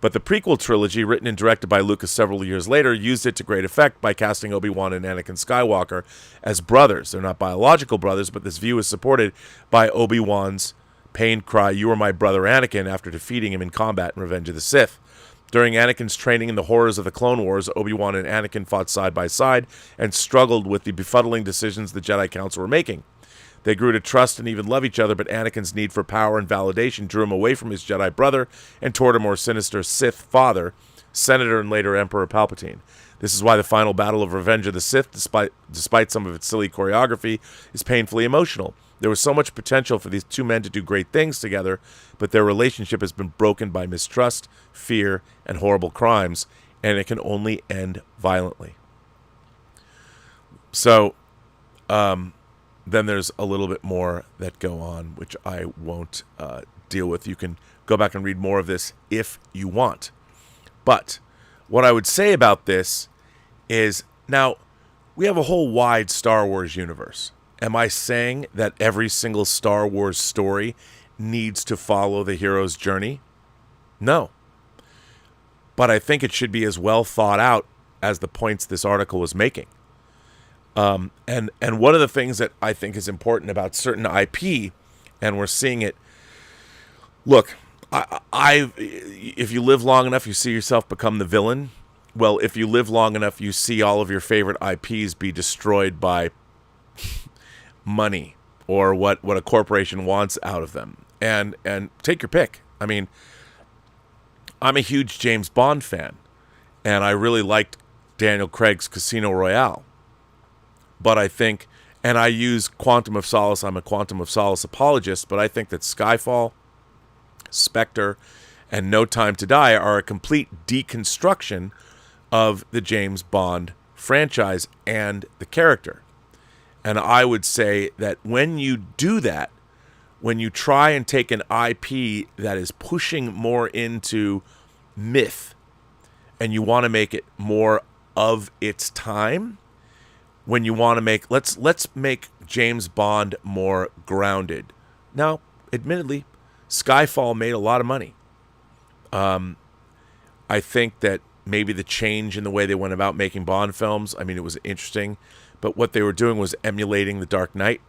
But the prequel trilogy, written and directed by Lucas several years later, used it to great effect by casting Obi-Wan and Anakin Skywalker as brothers. They're not biological brothers, but this view is supported by Obi-Wan's pained cry, "You are my brother Anakin," after defeating him in combat in Revenge of the Sith. During Anakin's training in the horrors of the Clone Wars, Obi-Wan and Anakin fought side by side and struggled with the befuddling decisions the Jedi Council were making. They grew to trust and even love each other, but Anakin's need for power and validation drew him away from his Jedi brother and toward a more sinister Sith father, Senator and later Emperor Palpatine. This is why the final battle of Revenge of the Sith, despite some of its silly choreography, is painfully emotional. There was so much potential for these two men to do great things together, but their relationship has been broken by mistrust, fear, and horrible crimes, and it can only end violently. So, then there's a little bit more that go on, which I won't deal with. You can go back and read more of this if you want. But what I would say about this is, now, we have a whole wide Star Wars universe. Am I saying that every single Star Wars story needs to follow the hero's journey? No. But I think it should be as well thought out as the points this article was making. And one of the things that I think is important about certain IP, and we're seeing it. Look, if you live long enough, you see yourself become the villain. Well, if you live long enough, you see all of your favorite IPs be destroyed by money or what a corporation wants out of them. And take your pick. I mean, I'm a huge James Bond fan, and I really liked Daniel Craig's Casino Royale. But I think, and I use Quantum of Solace, I'm a Quantum of Solace apologist, but I think that Skyfall, Spectre, and No Time to Die are a complete deconstruction of the James Bond franchise and the character. And I would say that when you do that, when you try and take an IP that is pushing more into myth and you want to make it more of its time, when you want to make, let's make James Bond more grounded. Now, admittedly, Skyfall made a lot of money. I think that maybe the change in the way they went about making Bond films, I mean, it was interesting, but what they were doing was emulating The Dark Knight.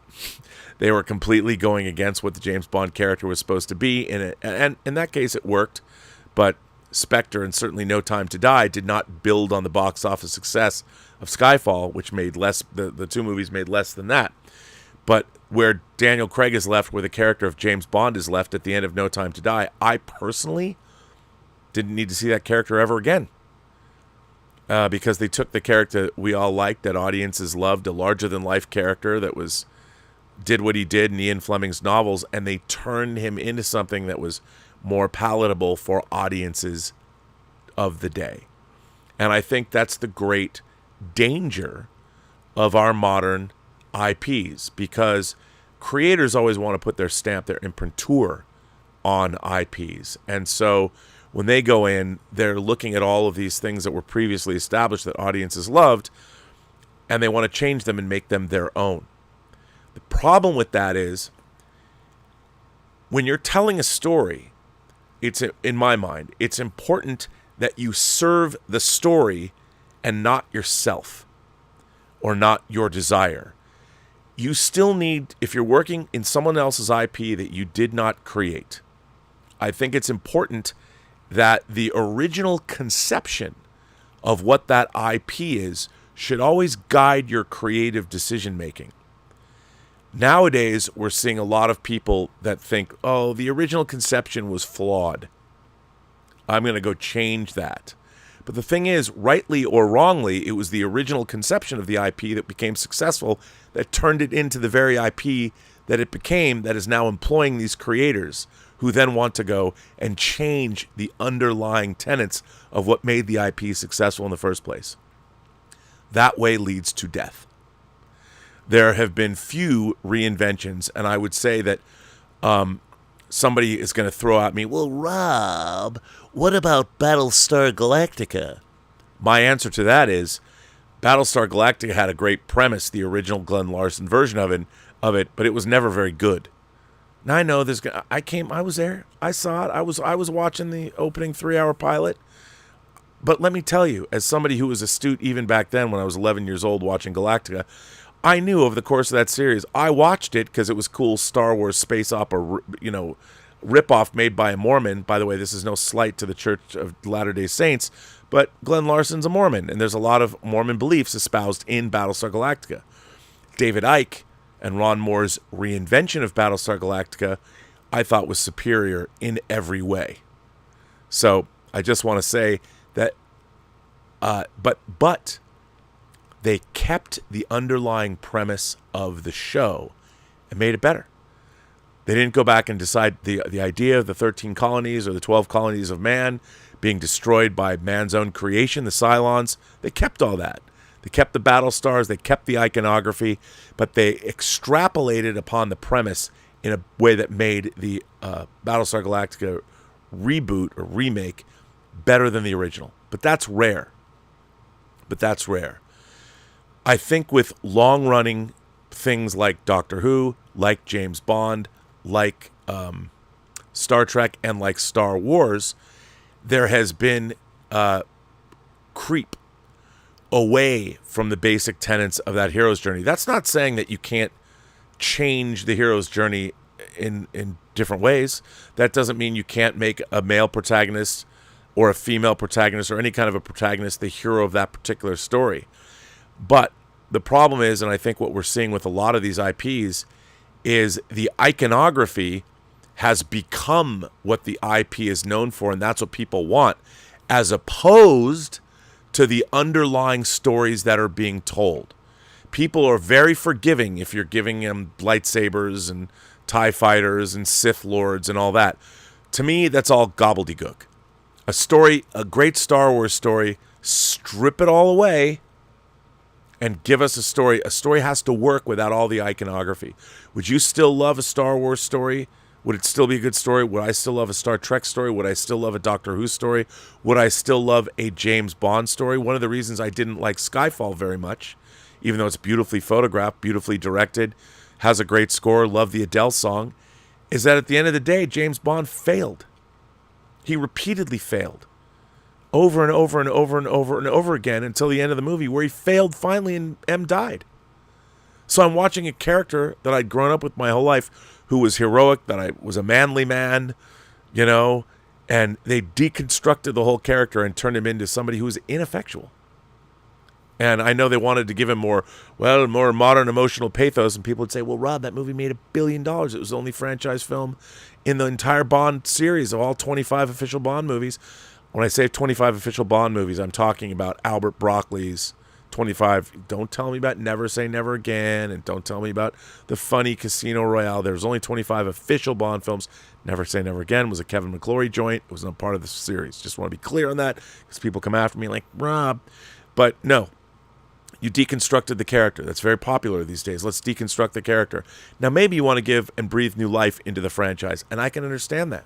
They were completely going against what the James Bond character was supposed to be, and in that case it worked, but Spectre and certainly No Time to Die did not build on the box office success of Skyfall, which made less, the two movies made less than that. But where Daniel Craig is left, where the character of James Bond is left at the end of No Time to Die, I personally didn't need to see that character ever again. Because they took the character we all liked, that audiences loved, a larger-than-life character that did what he did in Ian Fleming's novels, and they turned him into something that was more palatable for audiences of the day. And I think that's the great danger of our modern IPs, because creators always want to put their stamp, their imprimatur on IPs. And so when they go in, they're looking at all of these things that were previously established that audiences loved, and they want to change them and make them their own. The problem with that is, when you're telling a story, it's, in my mind, it's important that you serve the story and not yourself or not your desire. You still need, if you're working in someone else's IP that you did not create, I think it's important that the original conception of what that IP is should always guide your creative decision making. Nowadays, we're seeing a lot of people that think, oh, the original conception was flawed. I'm going to go change that. But the thing is, rightly or wrongly, it was the original conception of the IP that became successful that turned it into the very IP that it became, that is now employing these creators who then want to go and change the underlying tenets of what made the IP successful in the first place. That way leads to death. There have been few reinventions, and I would say that somebody is going to throw at me, well, Rob, what about Battlestar Galactica? My answer to that is, Battlestar Galactica had a great premise, the original Glenn Larson version of it, but it was never very good. Now I know this. I was there. I saw it. I was watching the opening 3-hour pilot. But let me tell you, as somebody who was astute even back then, when I was 11 years old watching Galactica, I knew over the course of that series, I watched it because it was cool Star Wars space opera, ripoff made by a Mormon. By the way, this is no slight to the Church of Latter-day Saints, but Glenn Larson's a Mormon, and there's a lot of Mormon beliefs espoused in Battlestar Galactica. David Icke and Ron Moore's reinvention of Battlestar Galactica, I thought was superior in every way. So I just want to say that, but they kept the underlying premise of the show and made it better. They didn't go back and decide the idea of the 13 colonies or the 12 colonies of man being destroyed by man's own creation, the Cylons. They kept all that. They kept the battle stars, they kept the iconography, but they extrapolated upon the premise in a way that made the Battlestar Galactica reboot or remake better than the original. But that's rare. I think with long-running things like Doctor Who, like James Bond, like Star Trek, and like Star Wars, there has been creep away from the basic tenets of that hero's journey. That's not saying that you can't change the hero's journey in different ways. That doesn't mean you can't make a male protagonist or a female protagonist or any kind of a protagonist the hero of that particular story. But the problem is, and I think what we're seeing with a lot of these IPs, is the iconography has become what the IP is known for, and that's what people want, as opposed to the underlying stories that are being told. People are very forgiving if you're giving them lightsabers and TIE fighters and Sith Lords and all that. To me, that's all gobbledygook. A story, a great Star Wars story, strip it all away and give us a story. A story has to work without all the iconography. Would you still love a Star Wars story? Would it still be a good story? Would I still love a Star Trek story? Would I still love a Doctor Who story? Would I still love a James Bond story? One of the reasons I didn't like Skyfall very much, even though it's beautifully photographed, beautifully directed, has a great score, love the Adele song, is that at the end of the day, James Bond failed. He repeatedly failed. Over and over and over and over and over again until the end of the movie, where he failed finally and M died. So I'm watching a character that I'd grown up with my whole life, who was heroic, that I was a manly man, you know, and they deconstructed the whole character and turned him into somebody who was ineffectual. And I know they wanted to give him more modern emotional pathos, and people would say, well, Rob, that movie made $1 billion. It was the only franchise film in the entire Bond series of all 25 official Bond movies. When I say 25 official Bond movies, I'm talking about Albert Broccoli's 25. Don't tell me about Never Say Never Again, and don't tell me about the funny Casino Royale. There's only 25 official Bond films. Never Say Never Again was a Kevin McClory joint. It was not part of the series. Just want to be clear on that, because people come after me like, Rob. But no, you deconstructed the character. That's very popular these days. Let's deconstruct the character. Now, maybe you want to give and breathe new life into the franchise, and I can understand that.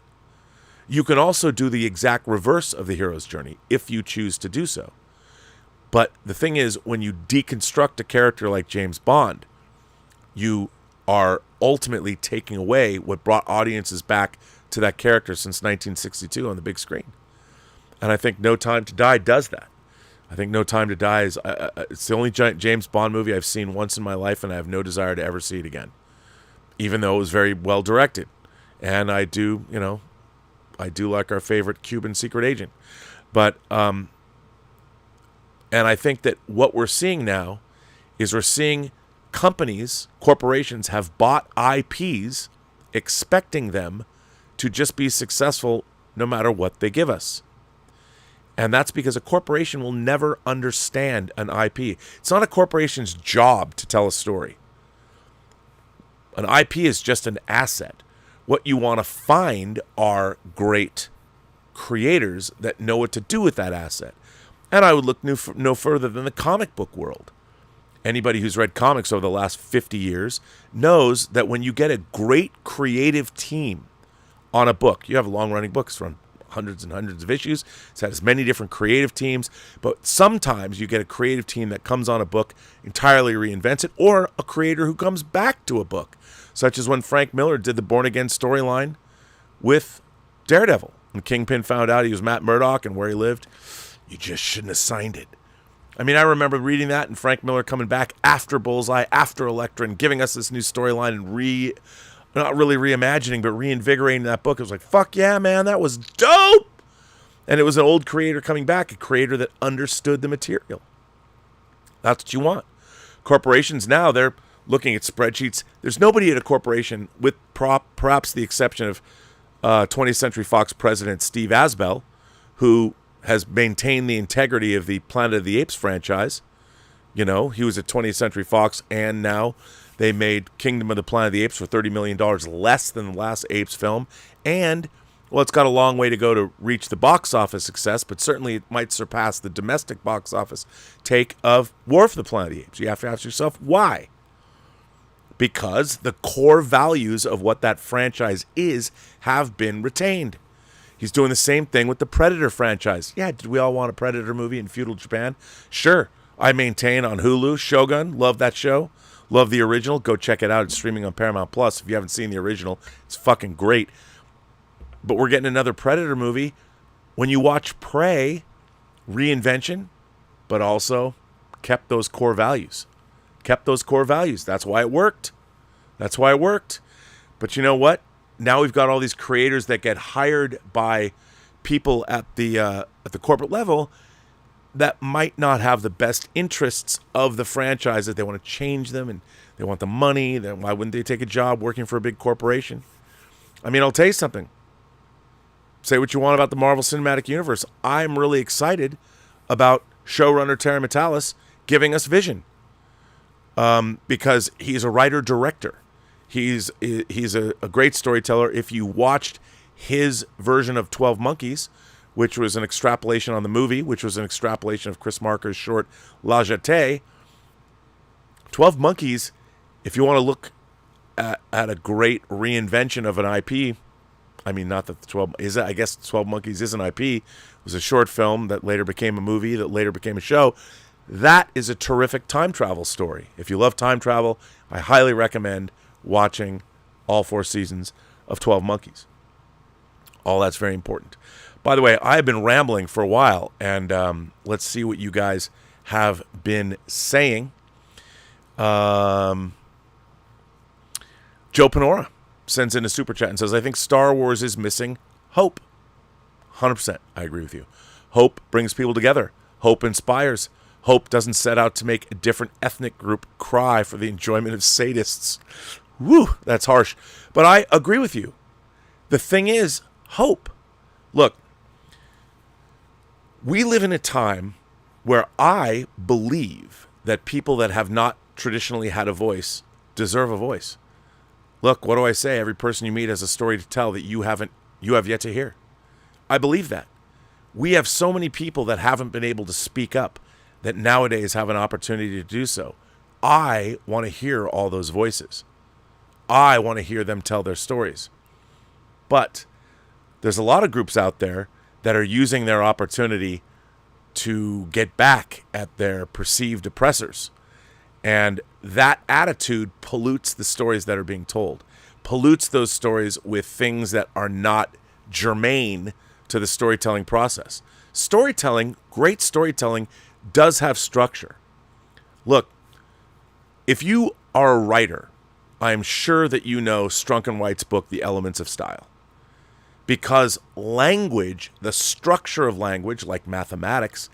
You can also do the exact reverse of the hero's journey if you choose to do so. But the thing is, when you deconstruct a character like James Bond, you are ultimately taking away what brought audiences back to that character since 1962 on the big screen. And I think No Time to Die does that. I think No Time to Die is it's the only James Bond movie I've seen once in my life, and I have no desire to ever see it again, even though it was very well directed. And I do like our favorite Cuban secret agent. But and I think that what we're seeing now is we're seeing corporations have bought IPs expecting them to just be successful no matter what they give us. And that's because a corporation will never understand an IP. It's not a corporation's job to tell a story. An IP is just an asset. What you want to find are great creators that know what to do with that asset. And I would look no further than the comic book world. Anybody who's read comics over the last 50 years knows that when you get a great creative team on a book, you have long-running books from hundreds and hundreds of issues. It's had as many different creative teams, but sometimes you get a creative team that comes on a book, entirely reinvents it, or a creator who comes back to a book, such as when Frank Miller did the Born Again storyline with Daredevil. When Kingpin found out he was Matt Murdock and where he lived, you just shouldn't have signed it. I mean, I remember reading that and Frank Miller coming back after Bullseye, after Elektra, and giving us this new storyline and not really reimagining, but reinvigorating that book. It was like, fuck yeah, man, that was dope! And it was an old creator coming back, a creator that understood the material. That's what you want. Corporations now, they're looking at spreadsheets. There's nobody at a corporation, with perhaps the exception of 20th Century Fox president Steve Asbell, who has maintained the integrity of the Planet of the Apes franchise. You know, he was at 20th Century Fox, and now they made Kingdom of the Planet of the Apes for $30 million less than the last Apes film. And, well, it's got a long way to go to reach the box office success, but certainly it might surpass the domestic box office take of War for the Planet of the Apes. You have to ask yourself, why? Because the core values of what that franchise is have been retained. He's doing the same thing with the Predator franchise. Yeah, did we all want a Predator movie in feudal Japan? Sure. I maintain on Hulu, Shogun, love that show. Love the original. Go check it out. It's streaming on Paramount Plus. If you haven't seen the original, it's fucking great. But we're getting another Predator movie When you watch Prey, reinvention, but also kept those core values. That's why it worked. But you know what? Now we've got all these creators that get hired by people at the corporate level that might not have the best interests of the franchises. They want to change them, and they want the money. Then why wouldn't they take a job working for a big corporation? I mean, I'll tell you something. Say what you want about the Marvel Cinematic Universe. I'm really excited about showrunner Terry Matalas giving us vision, because he's a writer-director. He's a great storyteller. If you watched his version of 12 Monkeys, which was an extrapolation on the movie, which was an extrapolation of Chris Marker's short La Jetée, 12 Monkeys, if you want to look at a great reinvention of an IP, I mean, not that the 12 is, I guess 12 Monkeys is an IP. It was a short film that later became a movie, that later became a show. That is a terrific time travel story. If you love time travel, I highly recommend watching all 4 seasons of 12 Monkeys. All that's very important. By the way, I've been rambling for a while, and let's see what you guys have been saying. Joe Panora sends in a super chat and says, I think Star Wars is missing hope. 100%. I agree with you. Hope brings people together. Hope inspires. Hope doesn't set out to make a different ethnic group cry for the enjoyment of sadists. Woo, that's harsh. But I agree with you. The thing is, hope. Look, we live in a time where I believe that people that have not traditionally had a voice deserve a voice. Look, what do I say? Every person you meet has a story to tell that you have yet to hear. I believe that. We have so many people that haven't been able to speak up that nowadays have an opportunity to do so. I want to hear all those voices. I want to hear them tell their stories. But there's a lot of groups out there that are using their opportunity to get back at their perceived oppressors. And that attitude pollutes the stories that are being told, pollutes those stories with things that are not germane to the storytelling process. Storytelling, great storytelling, does have structure. Look, if you are a writer, I am sure that you know Strunk and White's book, The Elements of Style. Because language, the structure of language, like mathematics,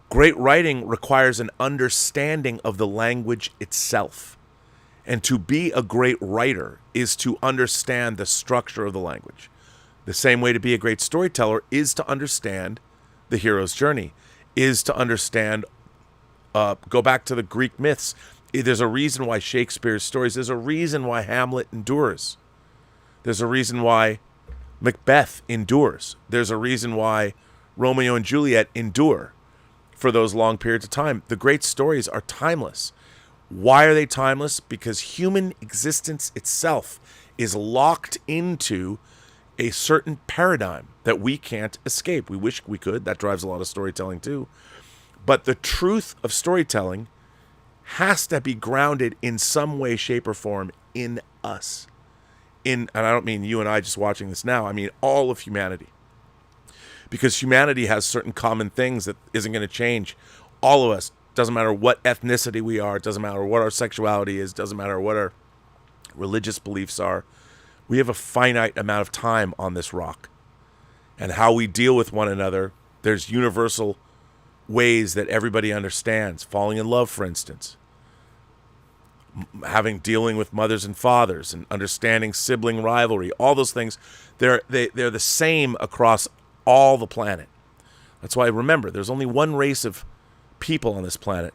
great writing requires an understanding of the language itself. And to be a great writer is to understand the structure of the language. The same way to be a great storyteller is to understand the hero's journey, is to understand, go back to the Greek myths. There's a reason why Shakespeare's stories, there's a reason why Hamlet endures. There's a reason why Macbeth endures. There's a reason why Romeo and Juliet endure for those long periods of time. The great stories are timeless. Why are they timeless? Because human existence itself is locked into a certain paradigm that we can't escape. We wish we could. That drives a lot of storytelling too. But the truth of storytelling has to be grounded in some way, shape, or form in us. And I don't mean you and I just watching this now. I mean all of humanity. Because humanity has certain common things that isn't going to change. All of us. Doesn't matter what ethnicity we are. It doesn't matter what our sexuality is. Doesn't matter what our religious beliefs are. We have a finite amount of time on this rock. And how we deal with one another, there's universal ways that everybody understands. Falling in love, for instance. Dealing with mothers and fathers and understanding sibling rivalry. All those things, they're the same across all the planet. That's why, remember, there's only one race of people on this planet.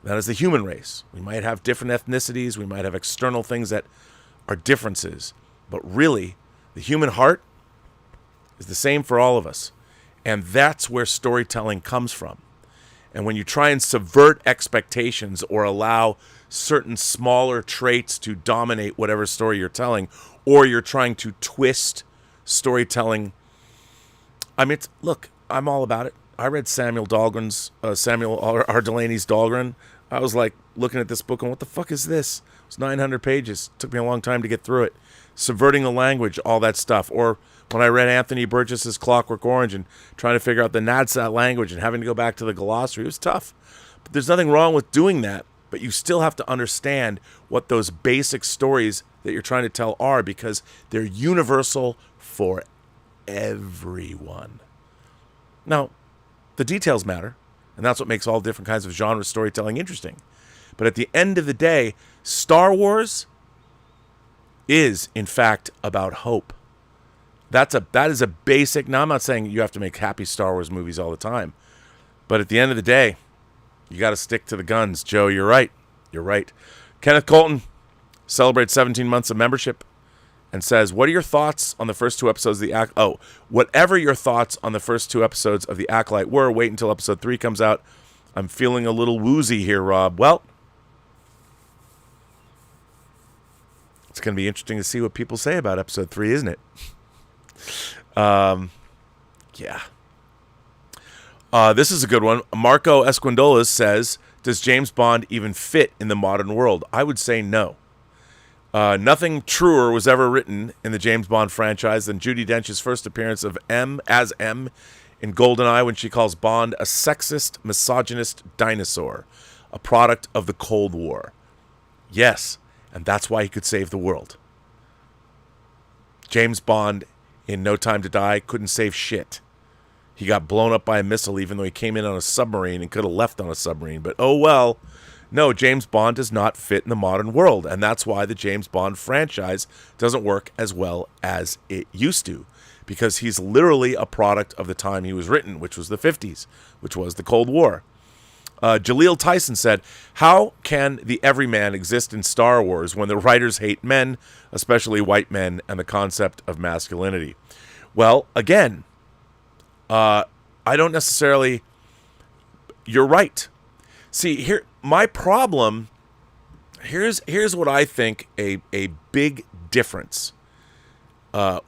That is the human race. We might have different ethnicities. We might have external things that are differences. But really, the human heart is the same for all of us. And that's where storytelling comes from. And when you try and subvert expectations or allow certain smaller traits to dominate whatever story you're telling, or you're trying to twist storytelling, look, I'm all about it. Samuel Dahlgren's Samuel R. Delaney's Dahlgren. I was like looking at this book and what the fuck is this? It's 900 pages. It took me a long time to get through it. Subverting the language, all that stuff. Or when I read Anthony Burgess's Clockwork Orange and trying to figure out the Nadsat language and having to go back to the glossary, it was tough. But there's nothing wrong with doing that. But you still have to understand what those basic stories that you're trying to tell are, because they're universal for everyone. Now, the details matter, and that's what makes all different kinds of genre storytelling interesting. But at the end of the day, Star Wars is, in fact, about hope. That is a basic... Now, I'm not saying you have to make happy Star Wars movies all the time, but at the end of the day, you got to stick to the guns. Joe, you're right. You're right. Kenneth Colton celebrates 17 months of membership and says, what are your thoughts on the first 2 episodes of the Acolyte? Oh, whatever your thoughts on the first 2 episodes of the Acolyte were, wait until episode 3 comes out. I'm feeling a little woozy here, Rob. Well, it's going to be interesting to see what people say about episode 3, isn't it? Yeah. This is a good one. Marco Esquindolas says, does James Bond even fit in the modern world? I would say no. Nothing truer was ever written in the James Bond franchise than Judi Dench's first appearance of M in GoldenEye, when she calls Bond a sexist, misogynist dinosaur, a product of the Cold War. Yes, and that's why he could save the world. James Bond, in No Time to Die, couldn't save shit. He got blown up by a missile even though he came in on a submarine and could have left on a submarine. But oh well. No, James Bond does not fit in the modern world. And that's why the James Bond franchise doesn't work as well as it used to. Because he's literally a product of the time he was written, which was the 50s, which was the Cold War. Jaleel Tyson said, how can the everyman exist in Star Wars when the writers hate men, especially white men, and the concept of masculinity? Well, again... I don't necessarily... You're right. See, here, my problem... Here's what I think a big difference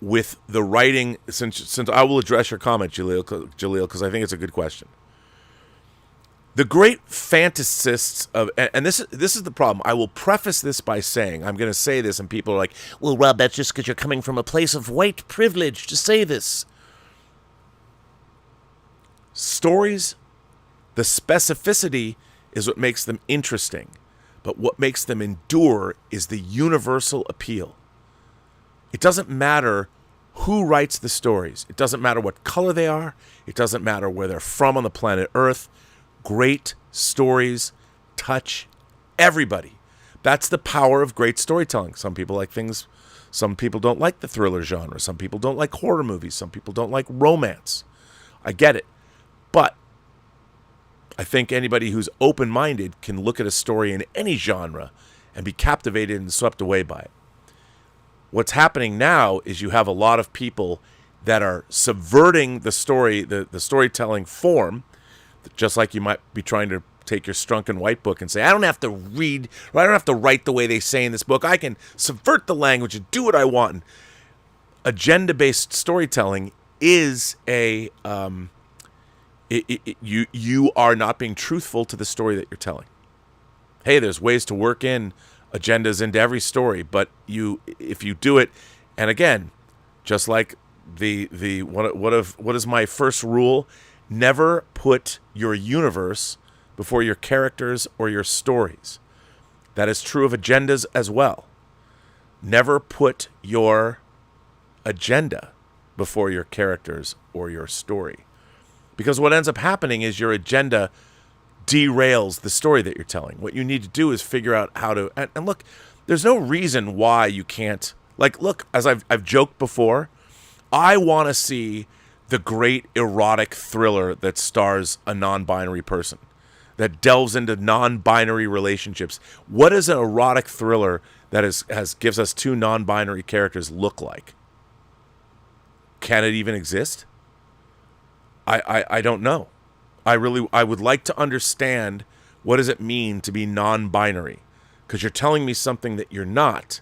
with the writing... Since I will address your comment, Jaleel, because I think it's a good question. The great fantasists of... And this is the problem. I will preface this by saying... I'm going to say this, and people are like, well, Rob, that's just because you're coming from a place of white privilege to say this. Stories, the specificity is what makes them interesting, but what makes them endure is the universal appeal. It doesn't matter who writes the stories. It doesn't matter what color they are. It doesn't matter where they're from on the planet Earth. Great stories touch everybody. That's the power of great storytelling. Some people like things, some people don't like the thriller genre. Some people don't like horror movies. Some people don't like romance. I get it. But I think anybody who's open-minded can look at a story in any genre and be captivated and swept away by it. What's happening now is you have a lot of people that are subverting the story, the storytelling form, just like you might be trying to take your Strunken White book and say, I don't have to read, or I don't have to write the way they say in this book. I can subvert the language and do what I want. And agenda-based storytelling is a... You are not being truthful to the story that you're telling. Hey, there's ways to work in agendas into every story, but if you do it, and again, just like what is my first rule? Never put your universe before your characters or your stories. That is true of agendas as well. Never put your agenda before your characters or your story. Because what ends up happening is your agenda derails the story that you're telling. What you need to do is figure out how to... And look, there's no reason why you can't... Like, look, as I've joked before, I want to see the great erotic thriller that stars a non-binary person, that delves into non-binary relationships. What does an erotic thriller that gives us 2 non-binary characters look like? Can it even exist? I don't know. I would like to understand, what does it mean to be non-binary? Because you're telling me something that you're not.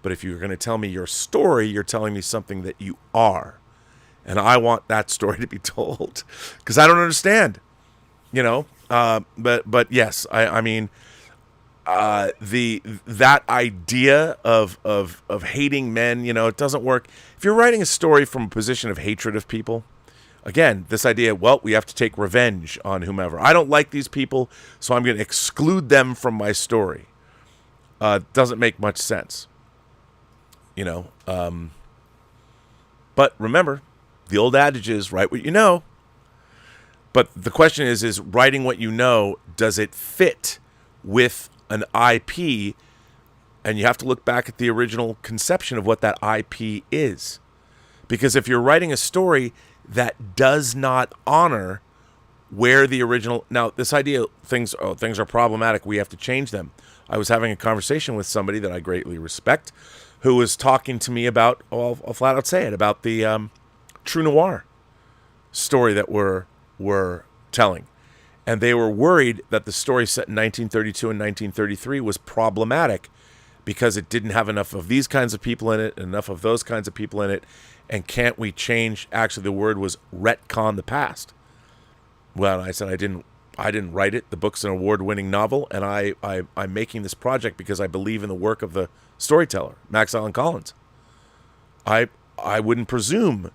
But if you're going to tell me your story, you're telling me something that you are. And I want that story to be told because I don't understand, you know. But yes, I mean, that idea of hating men, you know, it doesn't work. If you're writing a story from a position of hatred of people, again, this idea, well, we have to take revenge on whomever. I don't like these people, so I'm going to exclude them from my story. Doesn't make much sense, you know. But remember, the old adage is write what you know. But the question is writing what you know, does it fit with an IP? And you have to look back at the original conception of what that IP is. Because if you're writing a story that does not honor where the original... Now, this idea, things are problematic, we have to change them. I was having a conversation with somebody that I greatly respect who was talking to me about, I'll flat out say it, about the True Noir story that we're telling. And they were worried that the story set in 1932 and 1933 was problematic because it didn't have enough of these kinds of people in it, enough of those kinds of people in it, and can't we change, actually the word was retcon the past. Well, I said I didn't write it. The book's an award-winning novel, and I'm making this project because I believe in the work of the storyteller, Max Allan Collins. I wouldn't presume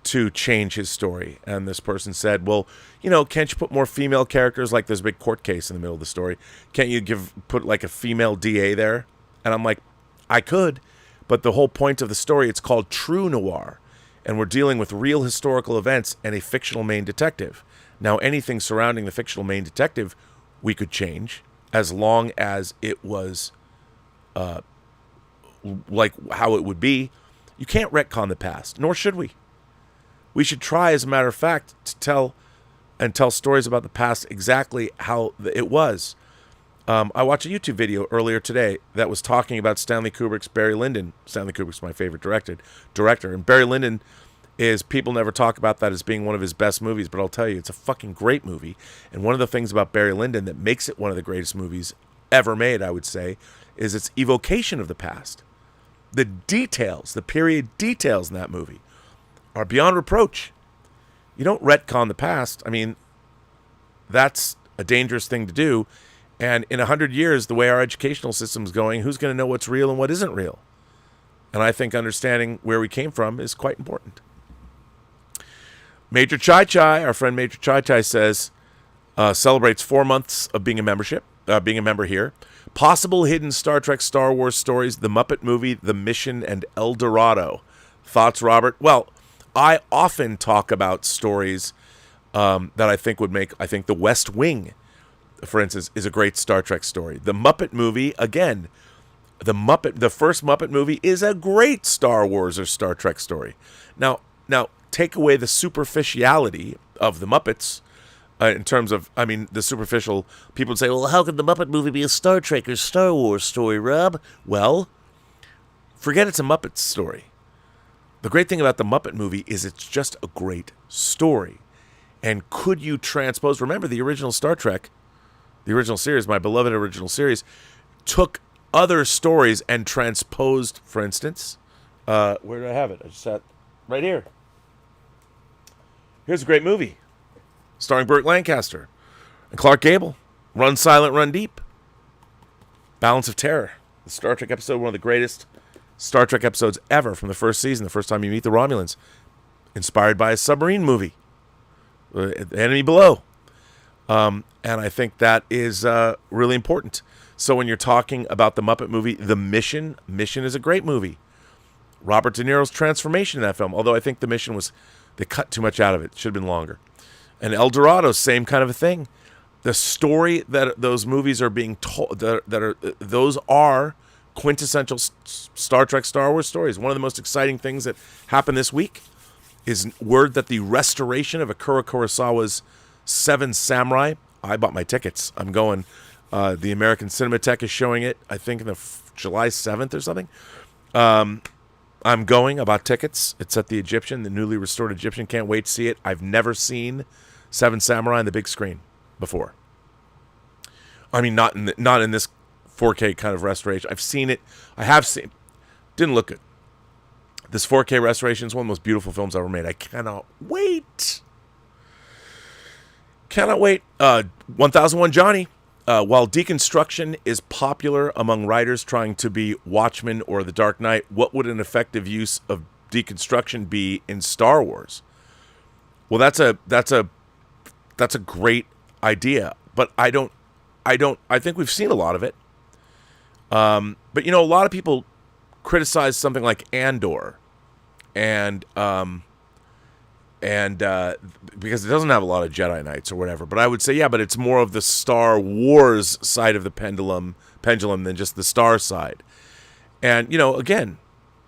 to change his story. And this person said, well, you know, can't you put more female characters? Like there's a big court case in the middle of the story. Can't you put like a female DA there? And I'm like, I could, but the whole point of the story, it's called True Noir, and we're dealing with real historical events and a fictional main detective. Now, anything surrounding the fictional main detective, we could change as long as it was like how it would be. You can't retcon the past, nor should we. We should try, as a matter of fact, to tell stories about the past exactly how it was. I watched a YouTube video earlier today that was talking about Stanley Kubrick's Barry Lyndon. Stanley Kubrick's my favorite director. And Barry Lyndon is, people never talk about that as being one of his best movies, but I'll tell you, it's a fucking great movie. And one of the things about Barry Lyndon that makes it one of the greatest movies ever made, I would say, is its evocation of the past. The details, the period details in that movie are beyond reproach. You don't retcon the past. I mean, that's a dangerous thing to do. And in 100 years, the way our educational system is going, who's going to know what's real and what isn't real? And I think understanding where we came from is quite important. Major Chai Chai, our friend Major Chai Chai says, celebrates 4 months of being a member here. Possible hidden Star Trek, Star Wars stories, The Muppet Movie, The Mission, and El Dorado. Thoughts, Robert? Well, I often talk about stories that I think would make, I think The West Wing, for instance, is a great Star Trek story. The Muppet Movie, again, the first Muppet movie is a great Star Wars or Star Trek story. Now, take away the superficiality of the Muppets in terms of, I mean, the superficial. People would say, well, how could the Muppet Movie be a Star Trek or Star Wars story, Rob? Well, forget it's a Muppet story. The great thing about the Muppet Movie is it's just a great story. And could you transpose, remember the original Star Trek, the original series, my beloved original series, took other stories and transposed, for instance, where do I have it? I just had right here. Here's a great movie starring Burt Lancaster and Clark Gable. Run Silent, Run Deep. Balance of Terror. The Star Trek episode, one of the greatest Star Trek episodes ever from the first season, the first time you meet the Romulans. Inspired by a submarine movie, Enemy Below. And I think that is really important. So when you're talking about the Muppet Movie, The Mission is a great movie. Robert De Niro's transformation in that film, although I think The Mission they cut too much out of it. It should have been longer. And El Dorado, same kind of a thing. The story that those movies are being told, those are quintessential Star Trek, Star Wars stories. One of the most exciting things that happened this week is word that the restoration of Akira Kurosawa's Seven Samurai, I bought my tickets. I'm going. The American Cinematheque is showing it, I think, in the July 7th or something. I'm going. I bought tickets. It's at the Egyptian, the newly restored Egyptian. Can't wait to see it. I've never seen Seven Samurai on the big screen before. I mean, not in this 4K kind of restoration. I've seen it. I have seen. Didn't look good. This 4K restoration is one of the most beautiful films ever made. I cannot wait. Cannot wait. 1001 Johnny. While deconstruction is popular among writers trying to be Watchmen or The Dark Knight, what would an effective use of deconstruction be in Star Wars? Well, that's a great idea, but I think we've seen a lot of it. But a lot of people criticize something like Andor, and because it doesn't have a lot of Jedi Knights or whatever. But I would say, yeah, but it's more of the Star Wars side of the pendulum than just the Star side. And again,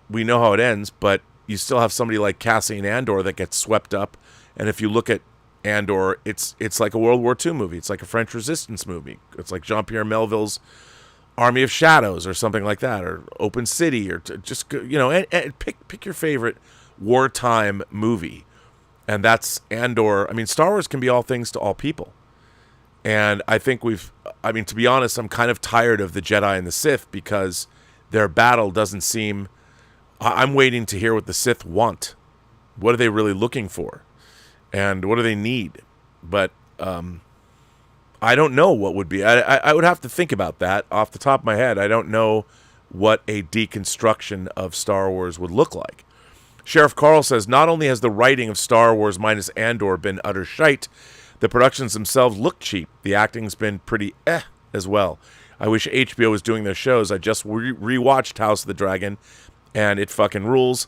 we know how it ends, but you still have somebody like Cassian Andor that gets swept up. And if you look at Andor, it's like a World War II movie. It's like a French Resistance movie. It's like Jean-Pierre Melville's Army of Shadows or something like that, or Open City, or just and pick your favorite wartime movie, and that's Andor. I mean, Star Wars can be all things to all people, and I think to be honest, I'm kind of tired of the Jedi and the Sith because their battle doesn't seem. I'm waiting to hear what the Sith want. What are they really looking for, and what do they need? But I don't know what would be. I would have to think about that off the top of my head. I don't know what a deconstruction of Star Wars would look like. Sheriff Carl says, not only has the writing of Star Wars minus Andor been utter shite, the productions themselves look cheap. The acting's been pretty as well. I wish HBO was doing their shows. I just rewatched House of the Dragon, and it fucking rules.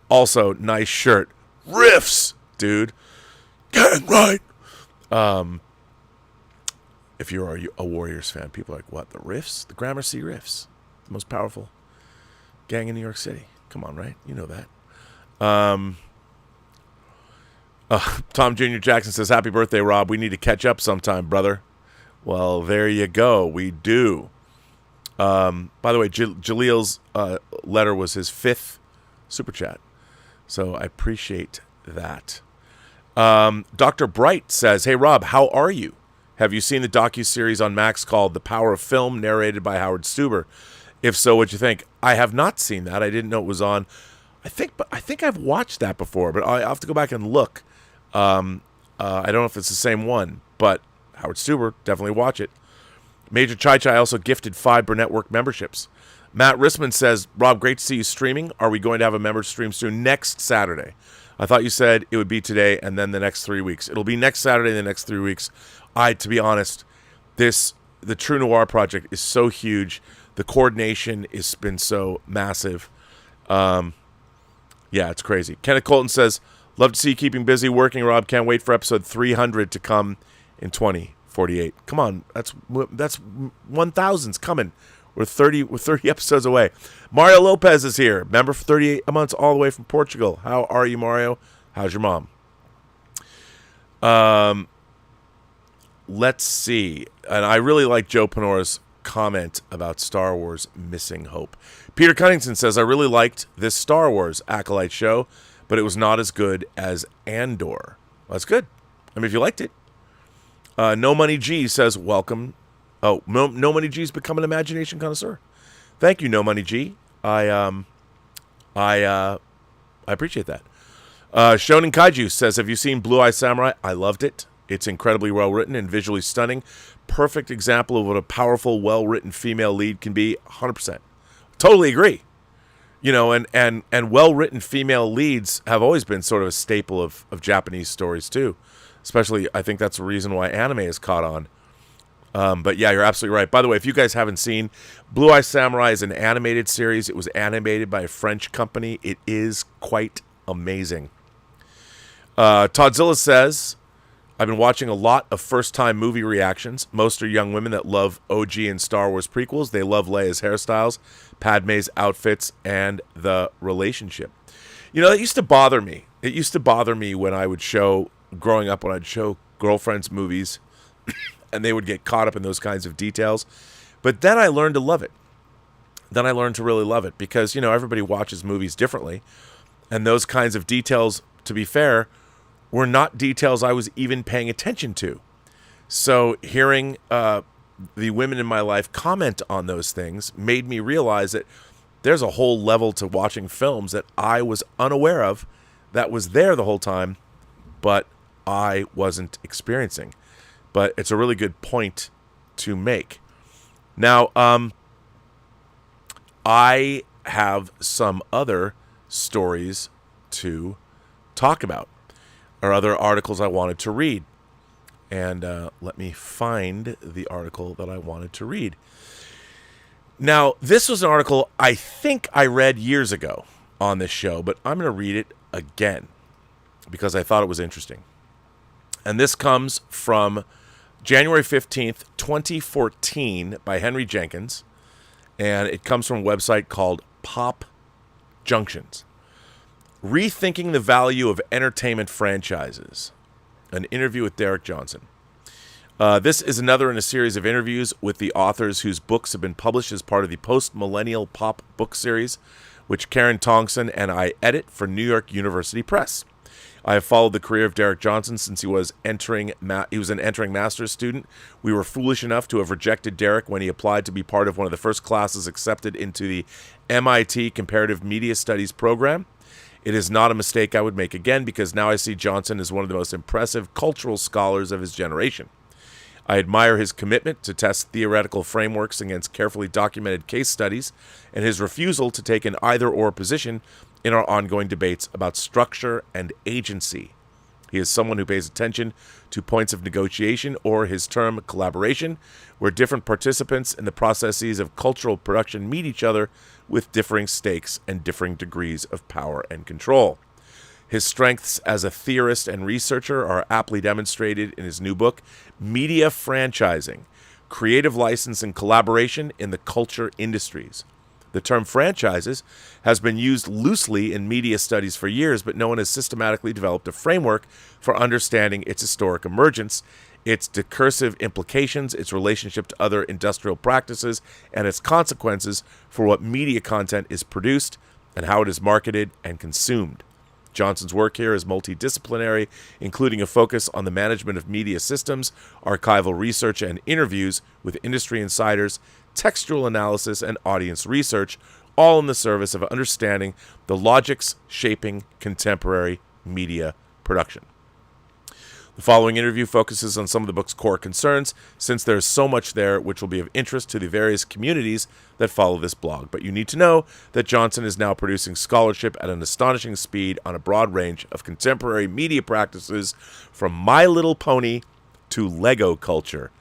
Also, nice shirt. Riffs, dude. Gang right. If you're a Warriors fan, people are like, what, the Riffs? The Gramercy Riffs. The most powerful gang in New York City. Come on, right? You know that. Tom Jr. Jackson says, happy birthday, Rob. We need to catch up sometime, brother. Well, there you go. We do. By the way, Jaleel's letter was his 5th super chat. So I appreciate that. Dr. Bright says, hey, Rob, how are you? Have you seen the docuseries on Max called The Power of Film, narrated by Howard Stuber? If so, what'd you think? I have not seen that. I didn't know it was on. I think I've watched that before, but I'll have to go back and look. I don't know if it's the same one, but Howard Stuber, definitely watch it. Major Chai Chai also gifted 5 Burnettwork memberships. Matt Rissman says, Rob, great to see you streaming. Are we going to have a member stream soon? Next Saturday. I thought you said it would be today and then the next 3 weeks. It'll be next Saturday and the next 3 weeks. To be honest, the True Noir project is so huge. The coordination has been so massive. Yeah, it's crazy. Kenneth Colton says, love to see you keeping busy working, Rob. Can't wait for episode 300 to come in 2048. Come on, that's 1,000's coming. We're 30 episodes away. Mario Lopez is here, member for 38 months, all the way from Portugal. How are you, Mario? How's your mom? Let's see. And I really like Joe Penora's comment about Star Wars missing hope. Peter Cunnington says, I really liked this Star Wars Acolyte show, but it was not as good as Andor. Well, that's good. I mean, if you liked it. No Money G says, welcome. Oh, No Money G's become an imagination connoisseur. Thank you, No Money G. I appreciate that. Shonen Kaiju says, have you seen Blue Eye Samurai? I loved it. It's incredibly well written and visually stunning. Perfect example of what a powerful, well-written female lead can be. 100%. Totally agree. And well-written female leads have always been sort of a staple of Japanese stories too. Especially, I think that's the reason why anime has caught on. But yeah, you're absolutely right. By the way, if you guys haven't seen, Blue Eye Samurai is an animated series. It was animated by a French company. It is quite amazing. Toddzilla says, I've been watching a lot of first-time movie reactions. Most are young women that love OG and Star Wars prequels. They love Leia's hairstyles, Padme's outfits, and the relationship. It used to bother me. It used to bother me when I would show, growing up, when I'd show girlfriends movies, and they would get caught up in those kinds of details. But then I learned to love it. Then I learned to really love it because, everybody watches movies differently. And those kinds of details, to be fair, were not details I was even paying attention to. So hearing the women in my life comment on those things made me realize that there's a whole level to watching films that I was unaware of that was there the whole time, but I wasn't experiencing. But it's a really good point to make. Now, I have some other stories to talk about, or other articles I wanted to read. And let me find the article that I wanted to read. Now, this was an article I think I read years ago on this show, but I'm going to read it again because I thought it was interesting. And this comes from January 15th, 2014 by Henry Jenkins. And it comes from a website called Pop Junctions. Rethinking the Value of Entertainment Franchises. An interview with Derek Johnson. This is another in a series of interviews with the authors whose books have been published as part of the Post-Millennial Pop book series, which Karen Tongson and I edit for New York University Press. I have followed the career of Derek Johnson since he was an entering master's student. We were foolish enough to have rejected Derek when he applied to be part of one of the first classes accepted into the MIT Comparative Media Studies program. It is not a mistake I would make again, because now I see Johnson as one of the most impressive cultural scholars of his generation. I admire his commitment to test theoretical frameworks against carefully documented case studies, and his refusal to take an either-or position in our ongoing debates about structure and agency. He is someone who pays attention to points of negotiation, or his term collaboration, where different participants in the processes of cultural production meet each other with differing stakes and differing degrees of power and control. His strengths as a theorist and researcher are aptly demonstrated in his new book, Media Franchising, Creative License and Collaboration in the Culture Industries. The term franchises has been used loosely in media studies for years, but no one has systematically developed a framework for understanding its historic emergence, its discursive implications, its relationship to other industrial practices, and its consequences for what media content is produced and how it is marketed and consumed. Johnson's work here is multidisciplinary, including a focus on the management of media systems, archival research and interviews with industry insiders, textual analysis, and audience research, all in the service of understanding the logics shaping contemporary media production. The following interview focuses on some of the book's core concerns, since there is so much there which will be of interest to the various communities that follow this blog. But you need to know that Johnson is now producing scholarship at an astonishing speed on a broad range of contemporary media practices, from My Little Pony to Lego culture,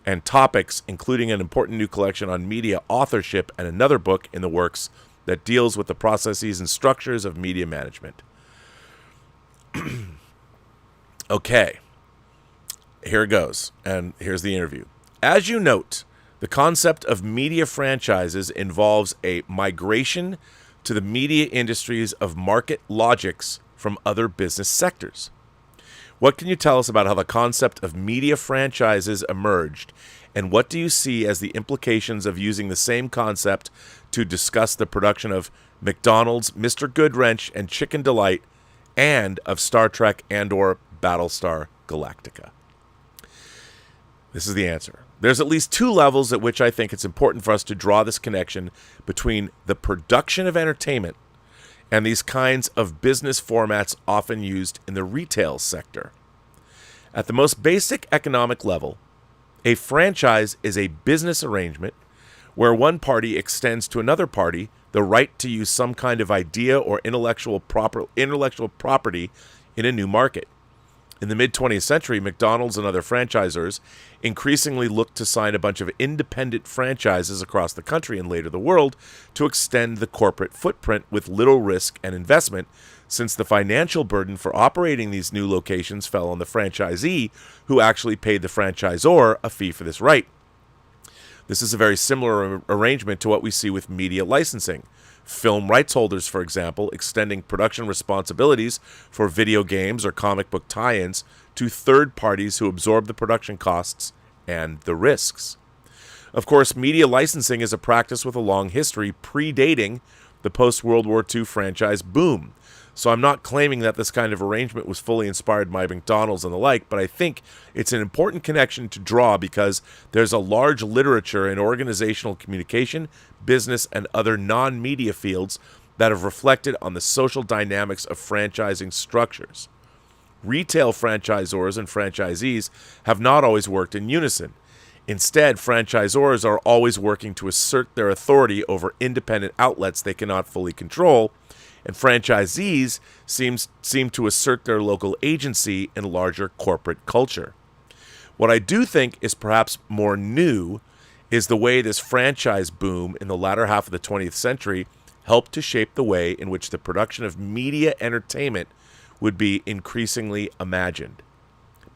and topics including an important new collection on media authorship and another book in the works that deals with the processes and structures of media management. Okay, here it goes, and here's the interview. As you note, the concept of media franchises involves a migration to the media industries of market logics from other business sectors. What can you tell us about how the concept of media franchises emerged, and what do you see as the implications of using the same concept to discuss the production of McDonald's, Mr. Goodwrench, and Chicken Delight, and of Star Trek and/or Battlestar Galactica? This is the answer. There's at least two levels at which I think it's important for us to draw this connection between the production of entertainment and these kinds of business formats often used in the retail sector. At the most basic economic level, a franchise is a business arrangement where one party extends to another party the right to use some kind of idea or intellectual property in a new market. In the mid-20th century, McDonald's and other franchisors increasingly looked to sign a bunch of independent franchises across the country and later the world to extend the corporate footprint with little risk and investment, since the financial burden for operating these new locations fell on the franchisee, who actually paid the franchisor a fee for this right. This is a very similar arrangement to what we see with media licensing. Film rights holders, for example, extending production responsibilities for video games or comic book tie-ins to third parties who absorb the production costs and the risks. Of course, media licensing is a practice with a long history predating the post-World War II franchise boom. So I'm not claiming that this kind of arrangement was fully inspired by McDonald's and the like, but I think it's an important connection to draw because there's a large literature in organizational communication, business, and other non-media fields that have reflected on the social dynamics of franchising structures. Retail franchisors and franchisees have not always worked in unison. Instead, franchisors are always working to assert their authority over independent outlets they cannot fully control, and franchisees seem to assert their local agency in larger corporate culture. What I do think is perhaps more new is the way this franchise boom in the latter half of the 20th century helped to shape the way in which the production of media entertainment would be increasingly imagined.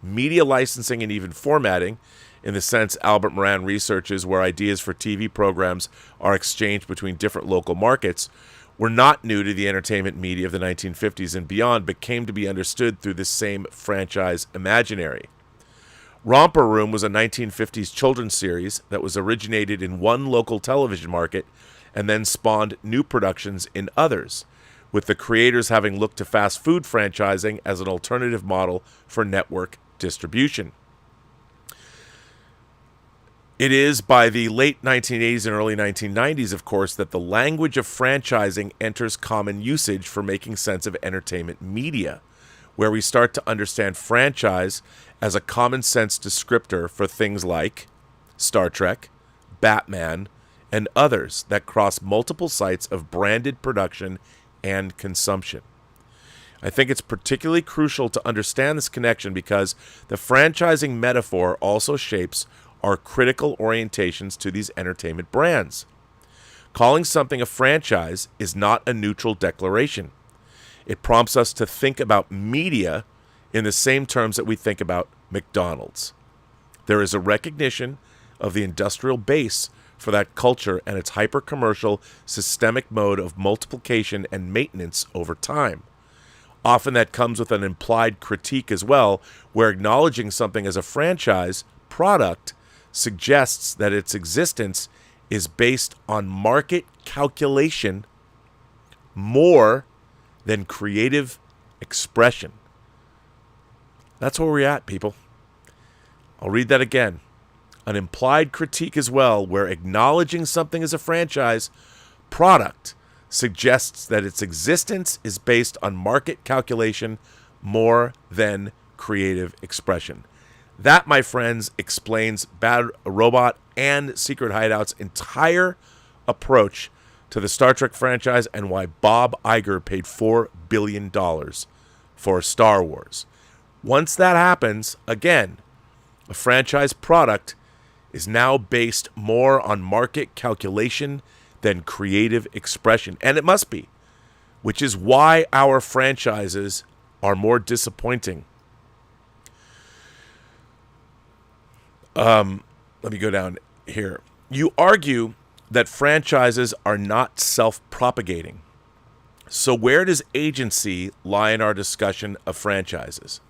Media licensing and even formatting, in the sense Albert Moran researches where ideas for TV programs are exchanged between different local markets, were not new to the entertainment media of the 1950s and beyond, but came to be understood through this same franchise imaginary. Romper Room was a 1950s children's series that was originated in one local television market and then spawned new productions in others, with the creators having looked to fast food franchising as an alternative model for network distribution. It is by the late 1980s and early 1990s, of course, that the language of franchising enters common usage for making sense of entertainment media, where we start to understand franchise as a common sense descriptor for things like Star Trek, Batman, and others that cross multiple sites of branded production and consumption. I think it's particularly crucial to understand this connection because the franchising metaphor also shapes our critical orientations to these entertainment brands. Calling something a franchise is not a neutral declaration. It prompts us to think about media in the same terms that we think about McDonald's. There is a recognition of the industrial base for that culture and its hyper-commercial, systemic mode of multiplication and maintenance over time. Often that comes with an implied critique as well, where acknowledging something as a franchise product suggests that its existence is based on market calculation more than creative expression. That's where we're at, people. I'll read that again. An implied critique as well, where acknowledging something as a franchise product suggests that its existence is based on market calculation more than creative expression. That, my friends, explains Bad Robot and Secret Hideout's entire approach to the Star Trek franchise and why Bob Iger paid $4 billion for Star Wars. Once that happens, again, a franchise product is now based more on market calculation than creative expression. And it must be, which is why our franchises are more disappointing. Let me go down here. You argue that franchises are not self-propagating. So where does agency lie in our discussion of franchises?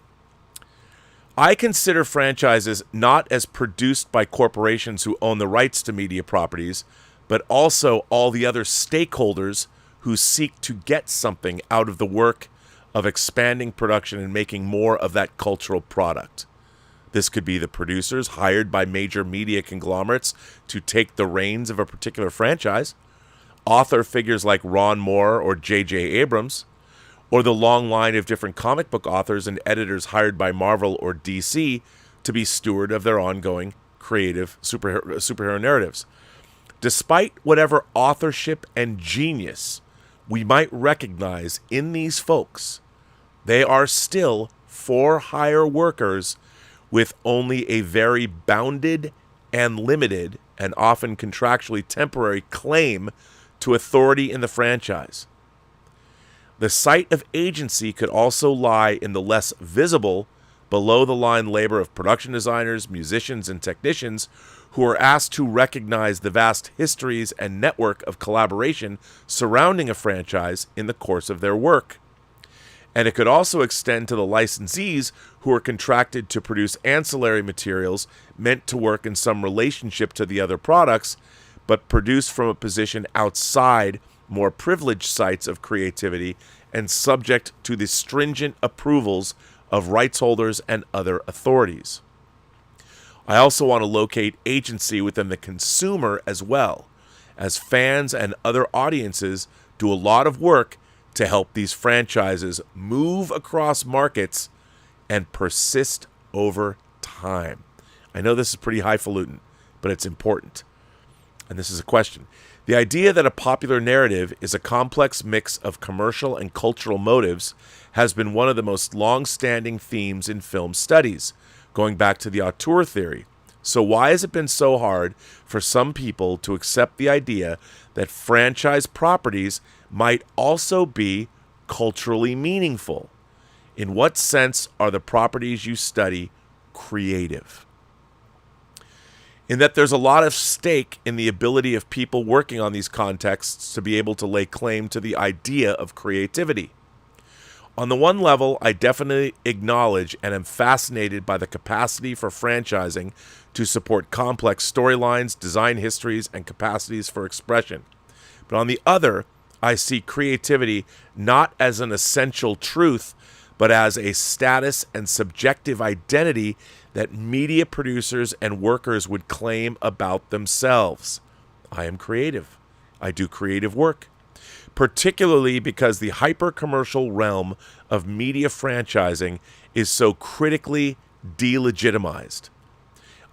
I consider franchises not as produced by corporations who own the rights to media properties, but also all the other stakeholders who seek to get something out of the work of expanding production and making more of that cultural product. This could be the producers hired by major media conglomerates to take the reins of a particular franchise, author figures like Ron Moore or J.J. Abrams, or the long line of different comic book authors and editors hired by Marvel or DC to be steward of their ongoing creative superhero narratives. Despite whatever authorship and genius we might recognize in these folks, they are still for-hire workers with only a very bounded and limited and often contractually temporary claim to authority in the franchise. The site of agency could also lie in the less visible, below-the-line labor of production designers, musicians, and technicians who are asked to recognize the vast histories and network of collaboration surrounding a franchise in the course of their work. And it could also extend to the licensees who are contracted to produce ancillary materials meant to work in some relationship to the other products, but produced from a position outside more privileged sites of creativity and subject to the stringent approvals of rights holders and other authorities. I also want to locate agency within the consumer as well, as fans and other audiences do a lot of work to help these franchises move across markets and persist over time. I know this is pretty highfalutin, but it's important. And this is a question. The idea that a popular narrative is a complex mix of commercial and cultural motives has been one of the most long-standing themes in film studies, going back to the auteur theory. So why has it been so hard for some people to accept the idea that franchise properties might also be culturally meaningful? In what sense are the properties you study creative? In that there's a lot of stake in the ability of people working on these contexts to be able to lay claim to the idea of creativity. On the one level, I definitely acknowledge and am fascinated by the capacity for franchising to support complex storylines, design histories, and capacities for expression. But on the other, I see creativity not as an essential truth, but as a status and subjective identity that media producers and workers would claim about themselves. I am creative. I do creative work. Particularly because the hyper-commercial realm of media franchising is so critically delegitimized.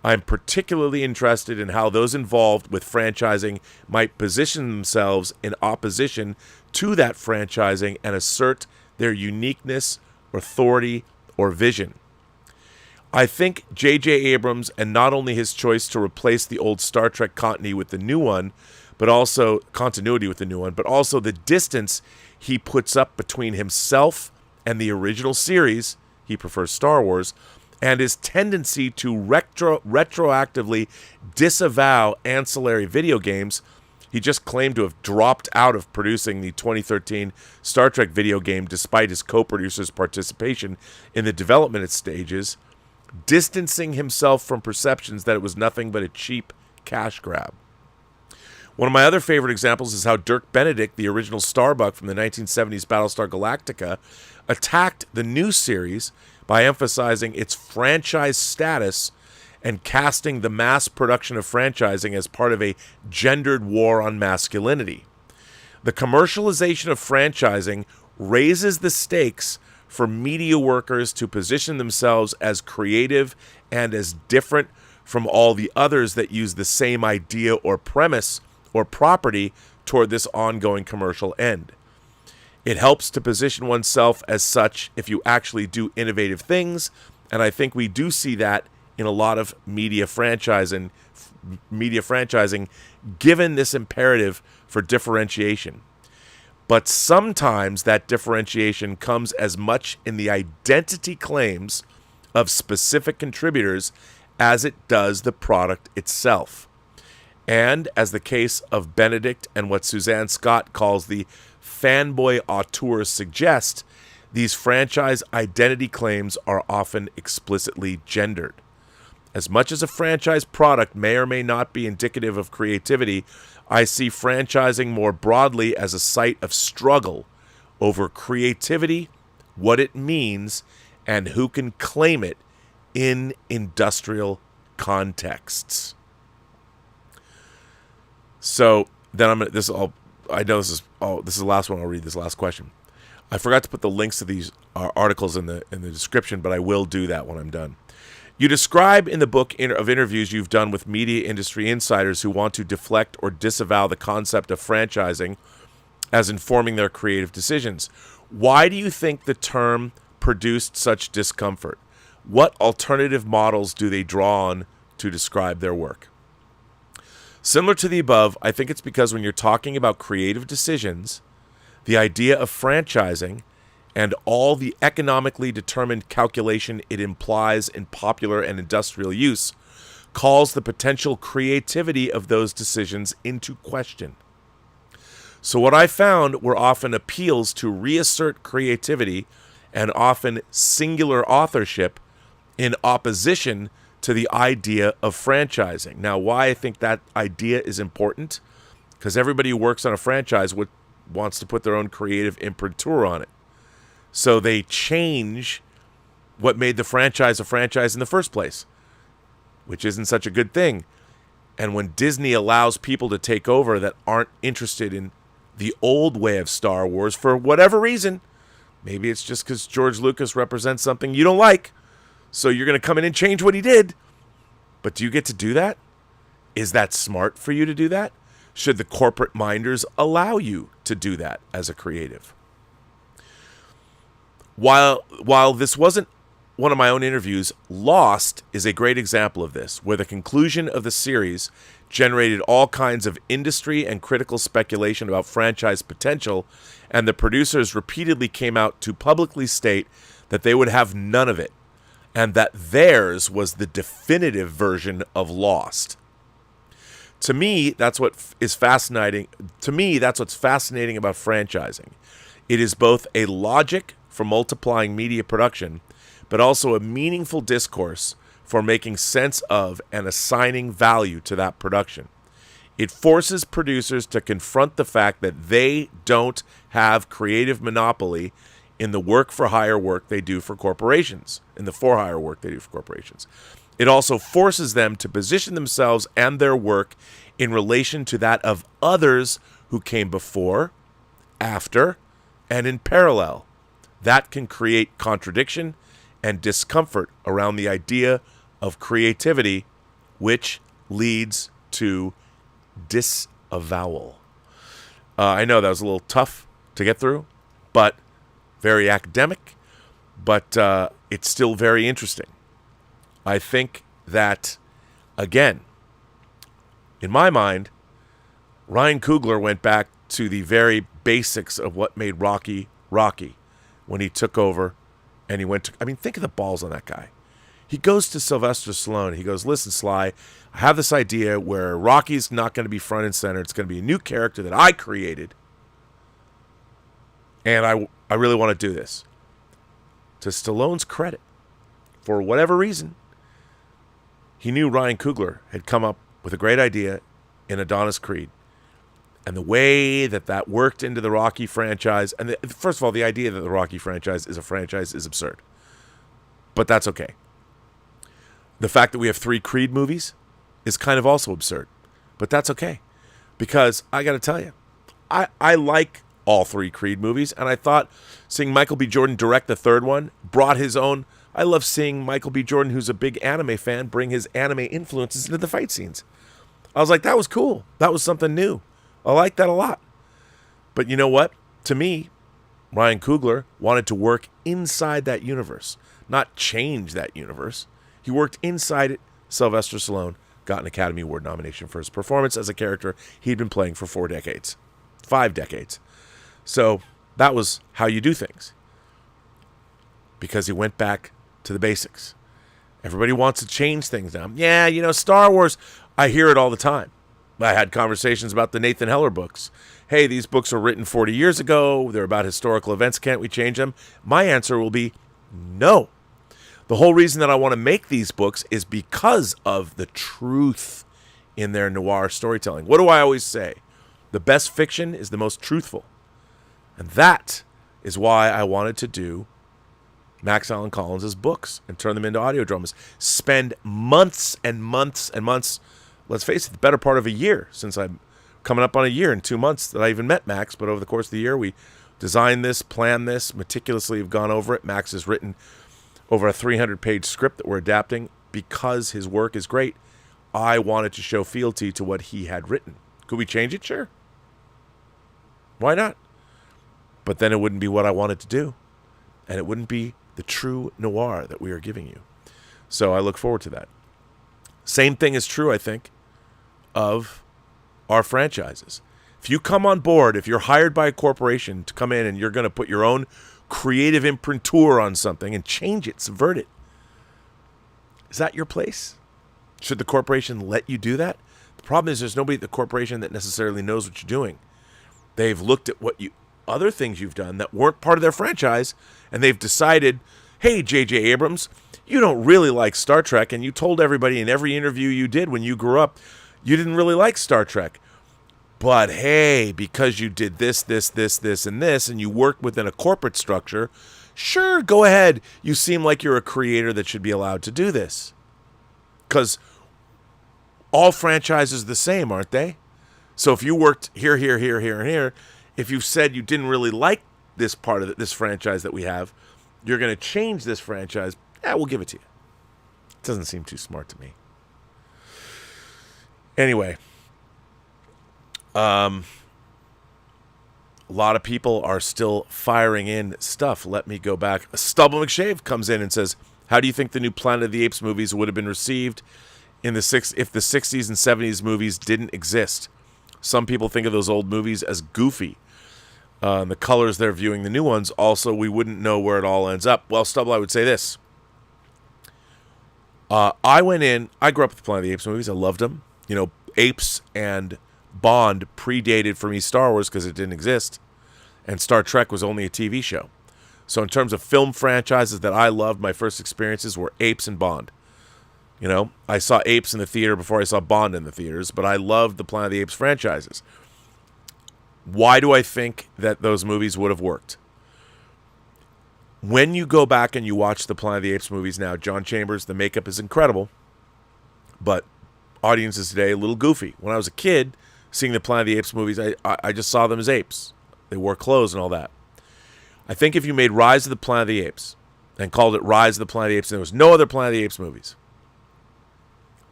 I'm particularly interested in how those involved with franchising might position themselves in opposition to that franchising and assert their uniqueness, authority, or vision. I think J.J. Abrams, and not only his choice to replace the old Star Trek continuity with the new one, but also the distance he puts up between himself and the original series, he prefers Star Wars, and his tendency to retroactively disavow ancillary video games. He just claimed to have dropped out of producing the 2013 Star Trek video game despite his co-producer's participation in the development stages, distancing himself from perceptions that it was nothing but a cheap cash grab. One of my other favorite examples is how Dirk Benedict, the original Starbuck from the 1970s Battlestar Galactica, attacked the new series by emphasizing its franchise status and casting the mass production of franchising as part of a gendered war on masculinity. The commercialization of franchising raises the stakes for media workers to position themselves as creative and as different from all the others that use the same idea or premise or property toward this ongoing commercial end. It helps to position oneself as such if you actually do innovative things, and I think we do see that in a lot of media franchising, given this imperative for differentiation. But sometimes that differentiation comes as much in the identity claims of specific contributors as it does the product itself. And as the case of Benedict and what Suzanne Scott calls the fanboy auteur suggest, these franchise identity claims are often explicitly gendered. As much as a franchise product may or may not be indicative of creativity, I see franchising more broadly as a site of struggle over creativity, what it means, and who can claim it in industrial contexts. So then this is the last one. I'll read this last question. I forgot to put the links to these articles in the description, but I will do that when I'm done. You describe in the book of interviews you've done with media industry insiders who want to deflect or disavow the concept of franchising as informing their creative decisions. Why do you think the term produced such discomfort? What alternative models do they draw on to describe their work? Similar to the above, I think it's because when you're talking about creative decisions, the idea of franchising and all the economically determined calculation it implies in popular and industrial use calls the potential creativity of those decisions into question. So what I found were often appeals to reassert creativity and often singular authorship in opposition to the idea of franchising. Now, why I think that idea is important? Because everybody who works on a franchise would wants to put their own creative imprimatur on it. So they change what made the franchise a franchise in the first place, which isn't such a good thing. And when Disney allows people to take over that aren't interested in the old way of Star Wars for whatever reason, maybe it's just because George Lucas represents something you don't like, so you're going to come in and change what he did. But do you get to do that? Is that smart for you to do that? Should the corporate minders allow you to do that as a creative? While this wasn't one of my own interviews, Lost is a great example of this, where the conclusion of the series generated all kinds of industry and critical speculation about franchise potential, and the producers repeatedly came out to publicly state that they would have none of it, and that theirs was the definitive version of Lost. To me, that's what is fascinating. To me, that's what's fascinating about franchising. It is both a logic for multiplying media production, but also a meaningful discourse for making sense of and assigning value to that production. It forces producers to confront the fact that they don't have creative monopoly in the work-for-hire work they do for corporations, in the for-hire work they do for corporations. It also forces them to position themselves and their work in relation to that of others who came before, after, and in parallel. That can create contradiction and discomfort around the idea of creativity, which leads to disavowal. I know that was a little tough to get through, but very academic, but it's still very interesting. I think that, again, in my mind, Ryan Coogler went back to the very basics of what made Rocky Rocky when he took over. And he went to, I mean, think of the balls on that guy. He goes to Sylvester Stallone. He goes, listen, Sly, I have this idea where Rocky's not going to be front and center. It's going to be a new character that I created. And I really want to do this. To Stallone's credit, for whatever reason, he knew Ryan Coogler had come up with a great idea in Adonis Creed. And the way that worked into the Rocky franchise, and first of all, the idea that the Rocky franchise is a franchise is absurd. But that's okay. The fact that we have 3 Creed movies is kind of also absurd. But that's okay. Because I got to tell you, I like all 3 Creed movies, and I thought seeing Michael B. Jordan direct the 3rd one brought his own. I love seeing Michael B. Jordan, who's a big anime fan, bring his anime influences into the fight scenes. I was like, that was cool. That was something new. I like that a lot. But you know what? To me, Ryan Coogler wanted to work inside that universe, not change that universe. He worked inside it. Sylvester Stallone got an Academy Award nomination for his performance as a character he'd been playing for 4 decades, 5 decades. So that was how you do things. Because he went back to the basics. Everybody wants to change things now. Yeah, you know, Star Wars, I hear it all the time. I had conversations about the Nathan Heller books. Hey, these books were written 40 years ago. They're about historical events. Can't we change them? My answer will be no. The whole reason that I want to make these books is because of the truth in their noir storytelling. What do I always say? The best fiction is the most truthful. And that is why I wanted to do Max Allan Collins' books and turn them into audio dramas. Spend months and months and months, let's face it, the better part of a year, since I'm coming up on a year in 2 months that I even met Max. But over the course of the year, we designed this, planned this, meticulously have gone over it. Max has written over a 300-page script that we're adapting. Because his work is great, I wanted to show fealty to what he had written. Could we change it? Sure. Why not? But then it wouldn't be what I wanted to do. And it wouldn't be the true noir that we are giving you. So I look forward to that. Same thing is true, I think, of our franchises. If you come on board, if you're hired by a corporation to come in and you're going to put your own creative imprimatur on something and change it, subvert it, is that your place? Should the corporation let you do that? The problem is there's nobody at the corporation that necessarily knows what you're doing. They've looked at what other things you've done that weren't part of their franchise, and they've decided, hey, J.J. Abrams, you don't really like Star Trek, and you told everybody in every interview you did when you grew up, you didn't really like Star Trek. But hey, because you did this, and this, and you work within a corporate structure, sure, go ahead. You seem like you're a creator that should be allowed to do this. Because all franchises are the same, aren't they? So if you worked here, and here, if you said you didn't really like this part of this franchise that we have, you're going to change this franchise, we'll give it to you. It doesn't seem too smart to me. Anyway, a lot of people are still firing in stuff. Let me go back. Stubble McShave comes in and says, how do you think the new Planet of the Apes movies would have been received if the 60s and 70s movies didn't exist? Some people think of those old movies as goofy. The colors they're viewing the new ones. Also, we wouldn't know where it all ends up. Well, Stubble, I would say this. I grew up with the Planet of the Apes movies. I loved them. You know, Apes and Bond predated for me Star Wars because it didn't exist. And Star Trek was only a TV show. So in terms of film franchises that I loved, my first experiences were Apes and Bond. You know, I saw Apes in the theater before I saw Bond in the theaters, but I loved the Planet of the Apes franchises. Why do I think that those movies would have worked? When you go back and you watch the Planet of the Apes movies now, John Chambers, the makeup is incredible, but audiences today a little goofy. When I was a kid, seeing the Planet of the Apes movies, I just saw them as apes. They wore clothes and all that. I think if you made Rise of the Planet of the Apes and called it Rise of the Planet of the Apes and there was no other Planet of the Apes movies,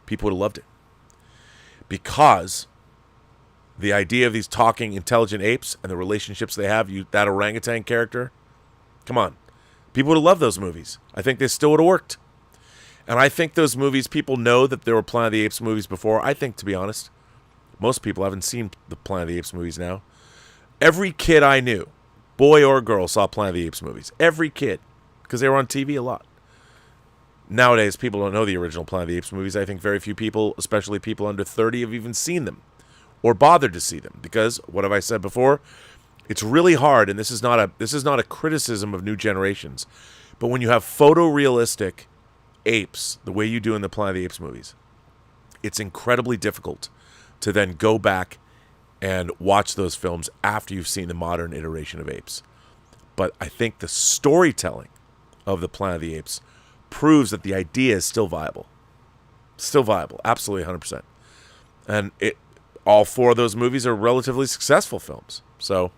people would have loved it. Because the idea of these talking, intelligent apes and the relationships they have, that orangutan character, come on. People would have loved those movies. I think they still would have worked. And I think those movies, people know that there were Planet of the Apes movies before. I think, to be honest, most people haven't seen the Planet of the Apes movies now. Every kid I knew, boy or girl, saw Planet of the Apes movies. Every kid. Because they were on TV a lot. Nowadays, people don't know the original Planet of the Apes movies. I think very few people, especially people under 30, have even seen them or bothered to see them. Because, what have I said before? It's really hard, and this is not a criticism of new generations, but when you have photorealistic apes, the way you do in the Planet of the Apes movies, it's incredibly difficult to then go back and watch those films after you've seen the modern iteration of apes. But I think the storytelling of the Planet of the Apes proves that the idea is still viable. Still viable, absolutely 100%. And all four of those movies are relatively successful films. So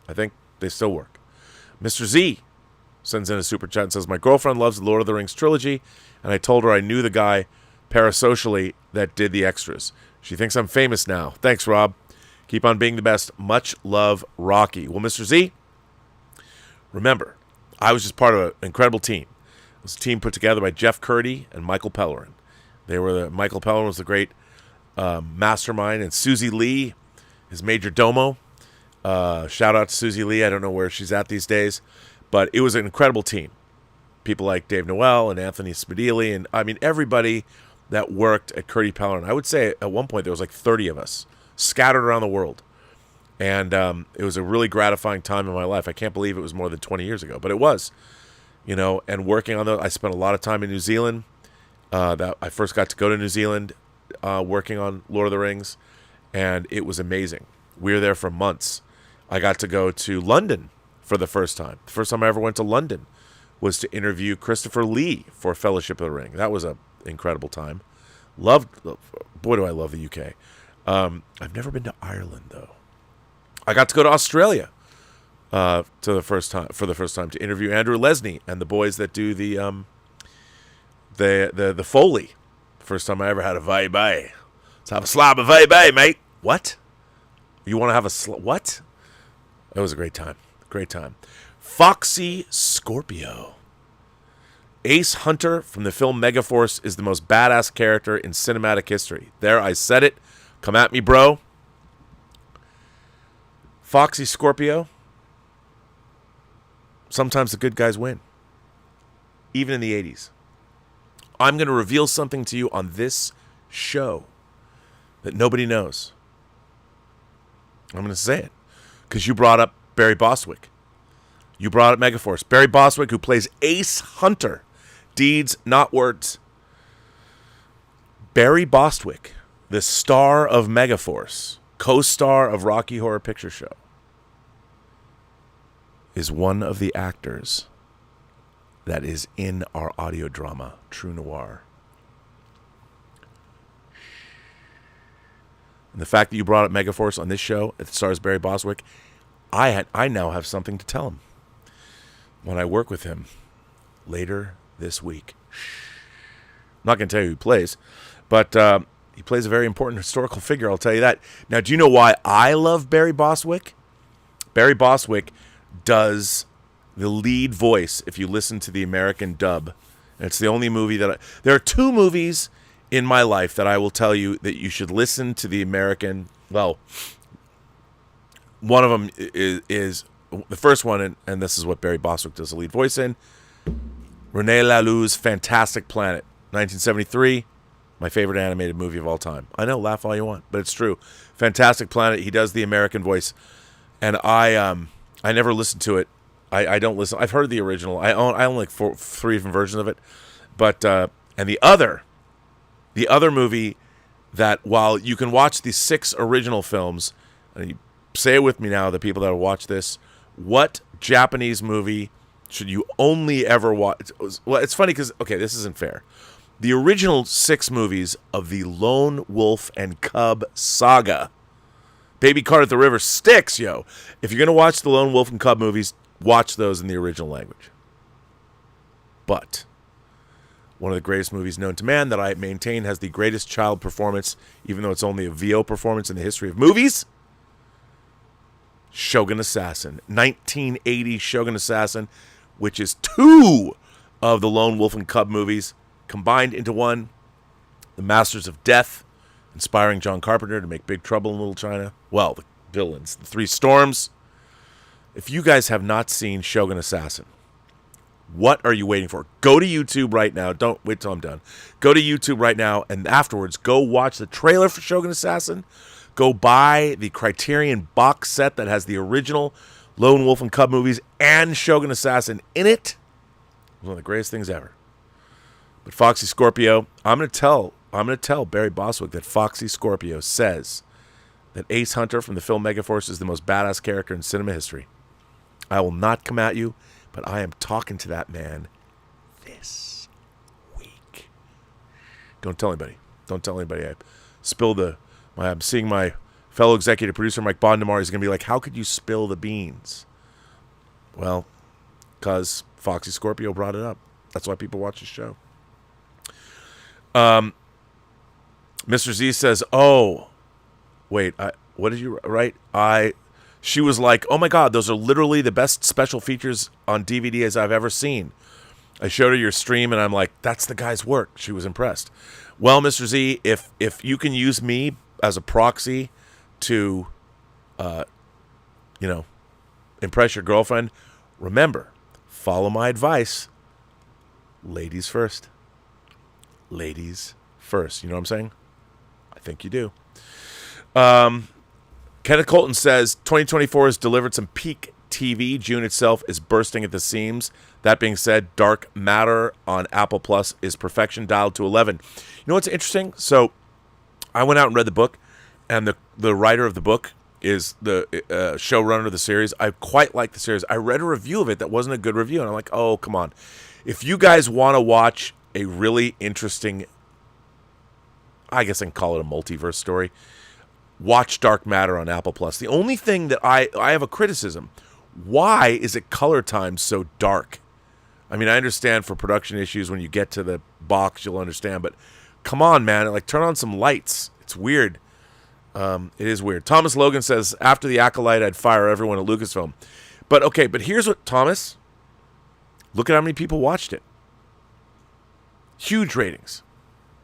I think they still work. Mr. Z sends in a super chat and says, my girlfriend loves the Lord of the Rings trilogy, and I told her I knew the guy parasocially that did the extras. She thinks I'm famous now. Thanks, Rob. Keep on being the best. Much love, Rocky. Well, Mr. Z, remember, I was just part of an incredible team. It was a team put together by Jeff Curdy and Michael Pellerin. Michael Pellerin was the great mastermind, and Susie Lee, his major domo. Shout out to Susie Lee. I don't know where she's at these days, but it was an incredible team. People like Dave Noel and Anthony Spadili, and I mean everybody that worked at Curdy Pellerin. I would say at one point there was like 30 of us scattered around the world, and it was a really gratifying time in my life. I can't believe it was more than 20 years ago, but it was. You know, and working on those, I spent a lot of time in New Zealand. That I first got to go to New Zealand, working on Lord of the Rings, and it was amazing. We were there for months. I got to go to London for the first time. The first time I ever went to London was to interview Christopher Lee for Fellowship of the Ring. That was an incredible time. Boy, do I love the UK. I've never been to Ireland, though. I got to go to Australia for the first time to interview Andrew Lesney and the boys that do the Foley. First time I ever had a vai-vai. Let's have a slab of vai-vai, mate. What? You want to have what? It was a great time. Great time. Foxy Scorpio. Ace Hunter from the film Megaforce is the most badass character in cinematic history. There, I said it. Come at me, bro. Foxy Scorpio. Sometimes the good guys win. Even in the 80s. I'm going to reveal something to you on this show that nobody knows. I'm going to say it. Because you brought up Barry Bostwick. You brought up Megaforce. Barry Bostwick, who plays Ace Hunter. Deeds, not words. Barry Bostwick, the star of Megaforce, co-star of Rocky Horror Picture Show, is one of the actors that is in our audio drama, True Noir. And the fact that you brought up Megaforce on this show, it stars Barry Bostwick, I now have something to tell him when I work with him later this week. I'm not going to tell you who he plays, but he plays a very important historical figure, I'll tell you that. Now, do you know why I love Barry Bostwick? Barry Bostwick does the lead voice if you listen to the American dub. And it's the only movie that there are two movies in my life that I will tell you that you should listen to the American. Well, one of them is the first one, and this is what Barry Bostwick does the lead voice in. René Laloux's Fantastic Planet, 1973, my favorite animated movie of all time. I know, laugh all you want, but it's true. Fantastic Planet, he does the American voice, and I never listened to it. I don't listen. I've heard the original. I own like three different versions of it, but and the other movie that, while you can watch the 6 original films, and you say it with me now, the people that will watch this, what Japanese movie should you only ever watch? Well, it's funny because, okay, this isn't fair. The original 6 movies of the Lone Wolf and Cub saga, Baby Cart at the River, sticks, yo. If you're going to watch the Lone Wolf and Cub movies, watch those in the original language. But one of the greatest movies known to man that I maintain has the greatest child performance, even though it's only a VO performance in the history of movies, Shogun Assassin. 1980 Shogun Assassin, which is 2 of the Lone Wolf and Cub movies combined into one. The Masters of Death, inspiring John Carpenter to make Big Trouble in Little China. Well, the villains, the 3 Storms. If you guys have not seen Shogun Assassin, what are you waiting for? Go to YouTube right now. Don't wait till I'm done. Go to YouTube right now, and afterwards, go watch the trailer for Shogun Assassin. Go buy the Criterion box set that has the original Lone Wolf and Cub movies and Shogun Assassin in it. It was one of the greatest things ever. But Foxy Scorpio, I'm going to tell Barry Bostwick that Foxy Scorpio says that Ace Hunter from the film Megaforce is the most badass character in cinema history. I will not come at you, but I am talking to that man this week. Don't tell anybody. Don't tell anybody. I'm seeing my fellow executive producer, Mike Bondemar. He's going to be like, how could you spill the beans? Well, because Foxy Scorpio brought it up. That's why people watch the show. Mr. Z says, oh, wait, what did you write? She was like, oh my God, those are literally the best special features on DVD as I've ever seen. I showed her your stream, and I'm like, that's the guy's work. She was impressed. Well, Mr. Z, if you can use me as a proxy to, impress your girlfriend, remember, follow my advice. Ladies first. Ladies first. You know what I'm saying? I think you do. Kenneth Colton says 2024 has delivered some peak TV. June itself is bursting at the seams. That being said, Dark Matter on Apple Plus is perfection dialed to 11. You know what's interesting? So I went out and read the book, and the writer of the book is the showrunner of the series. I quite like the series. I read a review of it that wasn't a good review, and I'm like, oh, come on. If you guys want to watch a really interesting, I guess I can call it a multiverse story, watch Dark Matter on Apple Plus. The only thing that I have a criticism, why is it color timed so dark? I mean, I understand for production issues, when you get to the box, you'll understand, but come on, man, like, turn on some lights. It's weird. It is weird. Thomas Logan says, after The Acolyte, I'd fire everyone at Lucasfilm. But here's what, Thomas, look at how many people watched it. Huge ratings.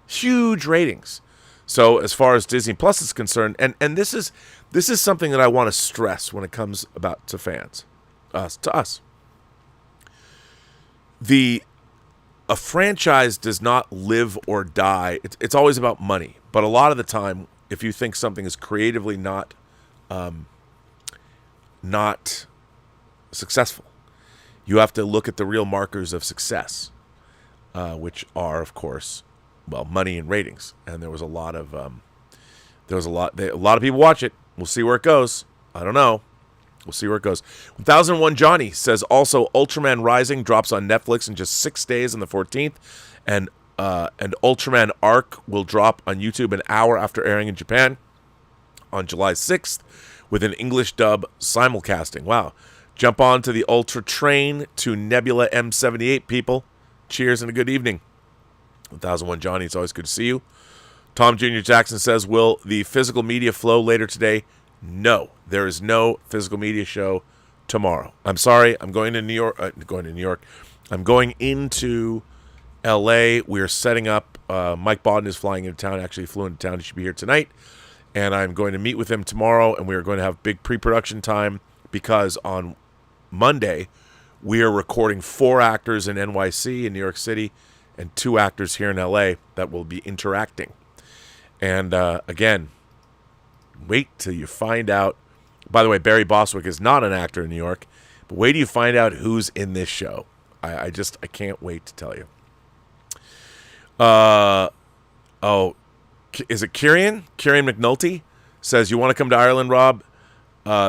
Huge ratings. So as far as Disney Plus is concerned, and this is something that I want to stress when it comes about to fans, to us. A franchise does not live or die. It's always about money. But a lot of the time, if you think something is creatively not successful, you have to look at the real markers of success, which are, of course, well, money and ratings. And there was a lot of people watch it. We'll see where it goes. I don't know. We'll see where it goes. 1001 Johnny says also Ultraman Rising drops on Netflix in just 6 days on the 14th. And Ultraman Arc will drop on YouTube an hour after airing in Japan on July 6th with an English dub simulcasting. Wow. Jump on to the Ultra train to Nebula M78, people. Cheers and a good evening. 1001 Johnny, it's always good to see you. Tom Jr. Jackson says, will the physical media flow later today? No, there is no physical media show tomorrow. I'm sorry, I'm going to New York. I'm going into L.A. We're setting up. Mike Bodden is flying into town. Actually, he flew into town. He should be here tonight. And I'm going to meet with him tomorrow, and we are going to have big pre-production time because on Monday, we are recording 4 actors in NYC in New York City and 2 actors here in L.A. that will be interacting. And again, wait till you find out. By the way, Barry Bostwick is not an actor in New York, but wait till you find out who's in this show. I can't wait to tell you. Is it Kieran? Kieran McNulty says, you want to come to Ireland, Rob?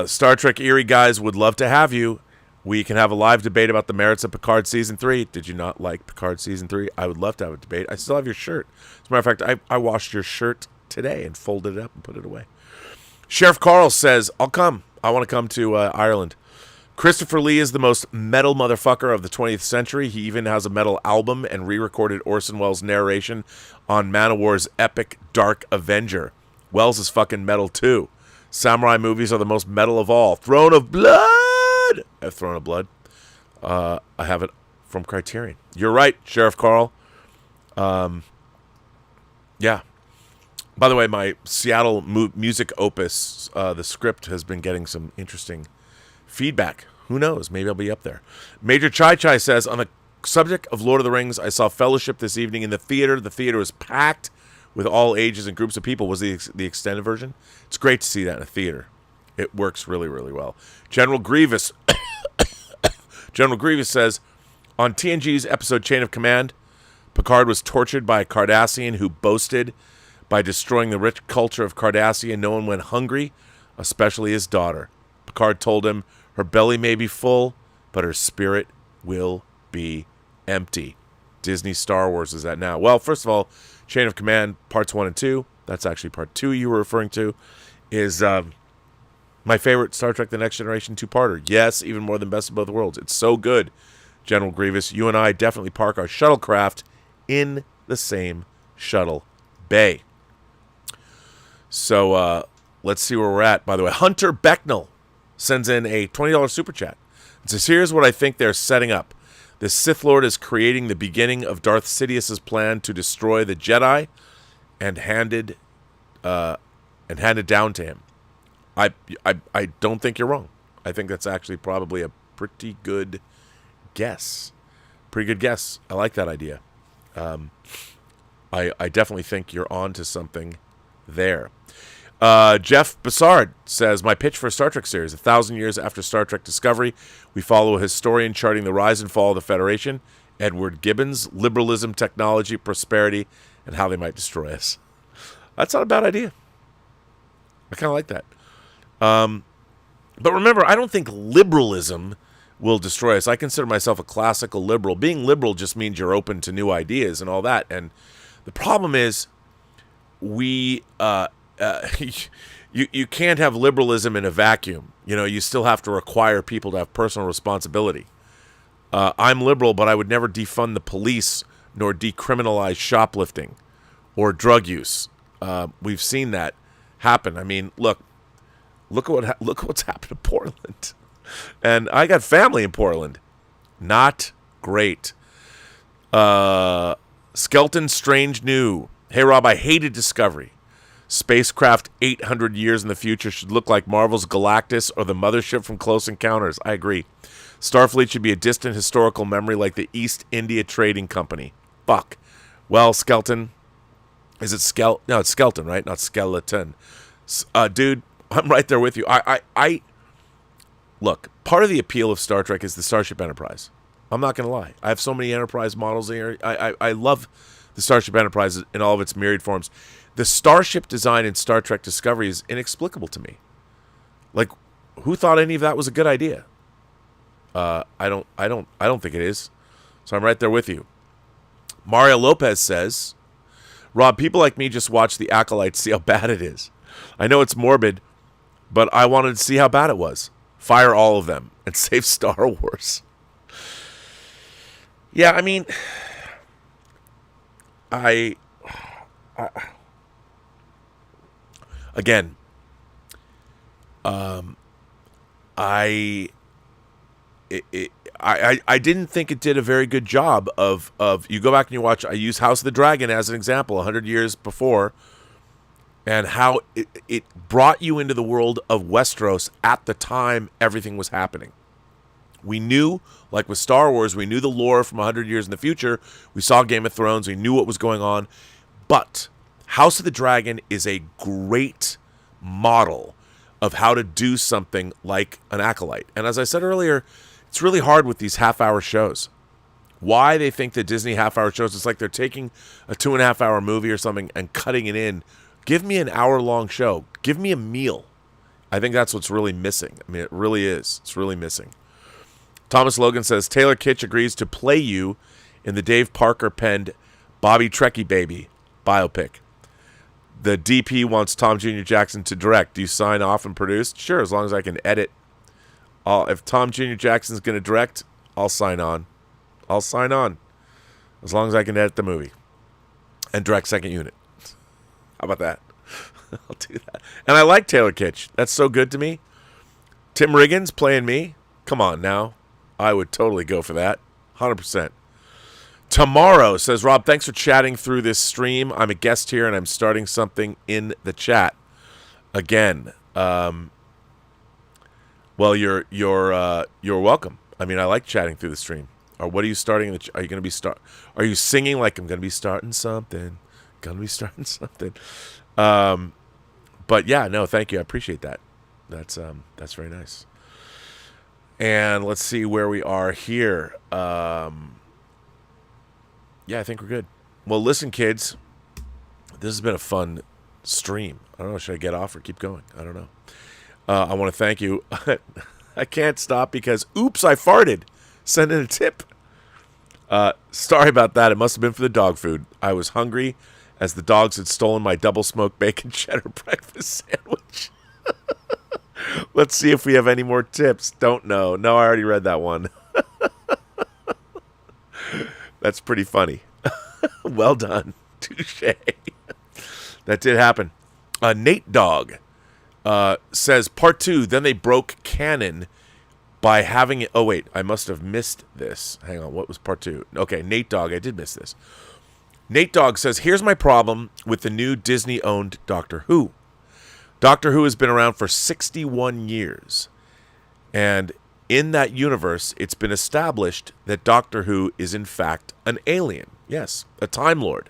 Star Trek Erie guys would love to have you. We can have a live debate about the merits of Picard Season 3. Did you not like Picard Season 3? I would love to have a debate. I still have your shirt. As a matter of fact, I washed your shirt today and folded it up and put it away. Sheriff Carl says, I'll come. I want to come to Ireland. Christopher Lee is the most metal motherfucker of the 20th century. He even has a metal album and re-recorded Orson Welles' narration on Manowar's epic Dark Avenger. Welles is fucking metal too. Samurai movies are the most metal of all. Throne of Blood! I have Throne of Blood. I have it from Criterion. You're right, Sheriff Carl. Yeah. By the way, my Seattle music opus, the script has been getting some interesting feedback. Who knows? Maybe I'll be up there. Major Chai Chai says, on the subject of Lord of the Rings, I saw Fellowship this evening in the theater. The theater was packed with all ages and groups of people. Was the extended version? It's great to see that in a theater. It works really, really well. General Grievous says, on TNG's episode Chain of Command, Picard was tortured by a Cardassian who boasted by destroying the rich culture of Cardassia, no one went hungry, especially his daughter. Picard told him, her belly may be full, but her spirit will be empty. Disney Star Wars is that now. Well, first of all, Chain of Command, parts 1 and 2, that's actually part 2 you were referring to, is my favorite Star Trek The Next Generation two-parter. Yes, even more than Best of Both Worlds. It's so good, General Grievous. You and I definitely park our shuttlecraft in the same shuttle bay. So let's see where we're at. By the way, Hunter Becknell sends in a $20 super chat. It says, here's what I think they're setting up. The Sith Lord is creating the beginning of Darth Sidious's plan to destroy the Jedi and handed down to him. I don't think you're wrong. I think that's actually probably a pretty good guess. Pretty good guess. I like that idea. I definitely think you're on to something there. Jeff Bassard says, my pitch for a Star Trek series. 1,000 years after Star Trek Discovery, we follow a historian charting the rise and fall of the Federation, Edward Gibbons, liberalism, technology, prosperity, and how they might destroy us. That's not a bad idea. I kind of like that. But remember, I don't think liberalism will destroy us. I consider myself a classical liberal. Being liberal just means you're open to new ideas and all that. And the problem is, you can't have liberalism in a vacuum. You know, you still have to require people to have personal responsibility. I'm liberal, but I would never defund the police nor decriminalize shoplifting or drug use. We've seen that happen. I mean, look at what's happened to Portland. And I got family in Portland. Not great. Skelton Strange New. Hey, Rob, I hated Discovery. Spacecraft 800 years in the future should look like Marvel's Galactus or the mothership from Close Encounters. I agree. Starfleet should be a distant historical memory like the East India Trading Company. Fuck. Well, Skelton. Is it No, it's Skelton, right? Not Skeleton. Dude, I'm right there with you. Look, part of the appeal of Star Trek is the Starship Enterprise. I'm not going to lie. I have so many Enterprise models here. I love the Starship Enterprise in all of its myriad forms. The starship design in Star Trek Discovery is inexplicable to me. Like, who thought any of that was a good idea? I don't think it is. So I'm right there with you. Mario Lopez says, Rob, people like me just watch The Acolyte to see how bad it is. I know it's morbid, but I wanted to see how bad it was. Fire all of them and save Star Wars. Yeah, I mean, again, I didn't think it did a very good job of you go back and you watch. I use House of the Dragon as an example, 100 years before, and how it brought you into the world of Westeros at the time everything was happening. We knew, like with Star Wars, we knew the lore from 100 years in the future. We saw Game of Thrones. We knew what was going on. But House of the Dragon is a great model of how to do something like an Acolyte. And as I said earlier, it's really hard with these half-hour shows. Why they think that Disney half-hour shows, it's like they're taking a 2.5-hour movie or something and cutting it in. Give me an hour-long show. Give me a meal. I think that's what's really missing. I mean, it really is. It's really missing. Thomas Logan says, Taylor Kitsch agrees to play you in the Dave Parker penned Bobby Trekkie Baby biopic. The DP wants Tom Jr. Jackson to direct. Do you sign off and produce? Sure, as long as I can edit. If Tom Jr. Jackson's going to direct, I'll sign on. I'll sign on. As long as I can edit the movie. And direct second unit. How about that? I'll do that. And I like Taylor Kitsch. That's so good to me. Tim Riggins playing me. Come on now. I would totally go for that. 100%. Tomorrow says, Rob, thanks for chatting through this stream. I'm a guest here and I'm starting something in the chat. Again, well, you're welcome. I mean, I like chatting through the stream. Or what are you starting? Are you going to be Are you singing like I'm going to be starting something? Going to be starting something. But yeah, no, thank you. I appreciate that. That's very nice. And let's see where we are here. Yeah, I think we're good. Well, listen, kids. This has been a fun stream. I don't know. Should I get off or keep going? I don't know. I want to thank you. I can't stop because, oops, I farted. Send in a tip. Sorry about that. It must have been for the dog food. I was hungry as the dogs had stolen my double smoked bacon cheddar breakfast sandwich. Let's see if we have any more tips. Don't know. No, I already read that one. That's pretty funny. Well done. Touche. That did happen. Nate Dog says, part 2, then they broke canon by having it. Oh, wait. I must have missed this. Hang on. What was part 2? Okay, Nate Dog. I did miss this. Nate Dog says, here's my problem with the new Disney-owned Doctor Who. Doctor Who has been around for 61 years. And in that universe, it's been established that Doctor Who is, in fact, an alien. Yes, a Time Lord.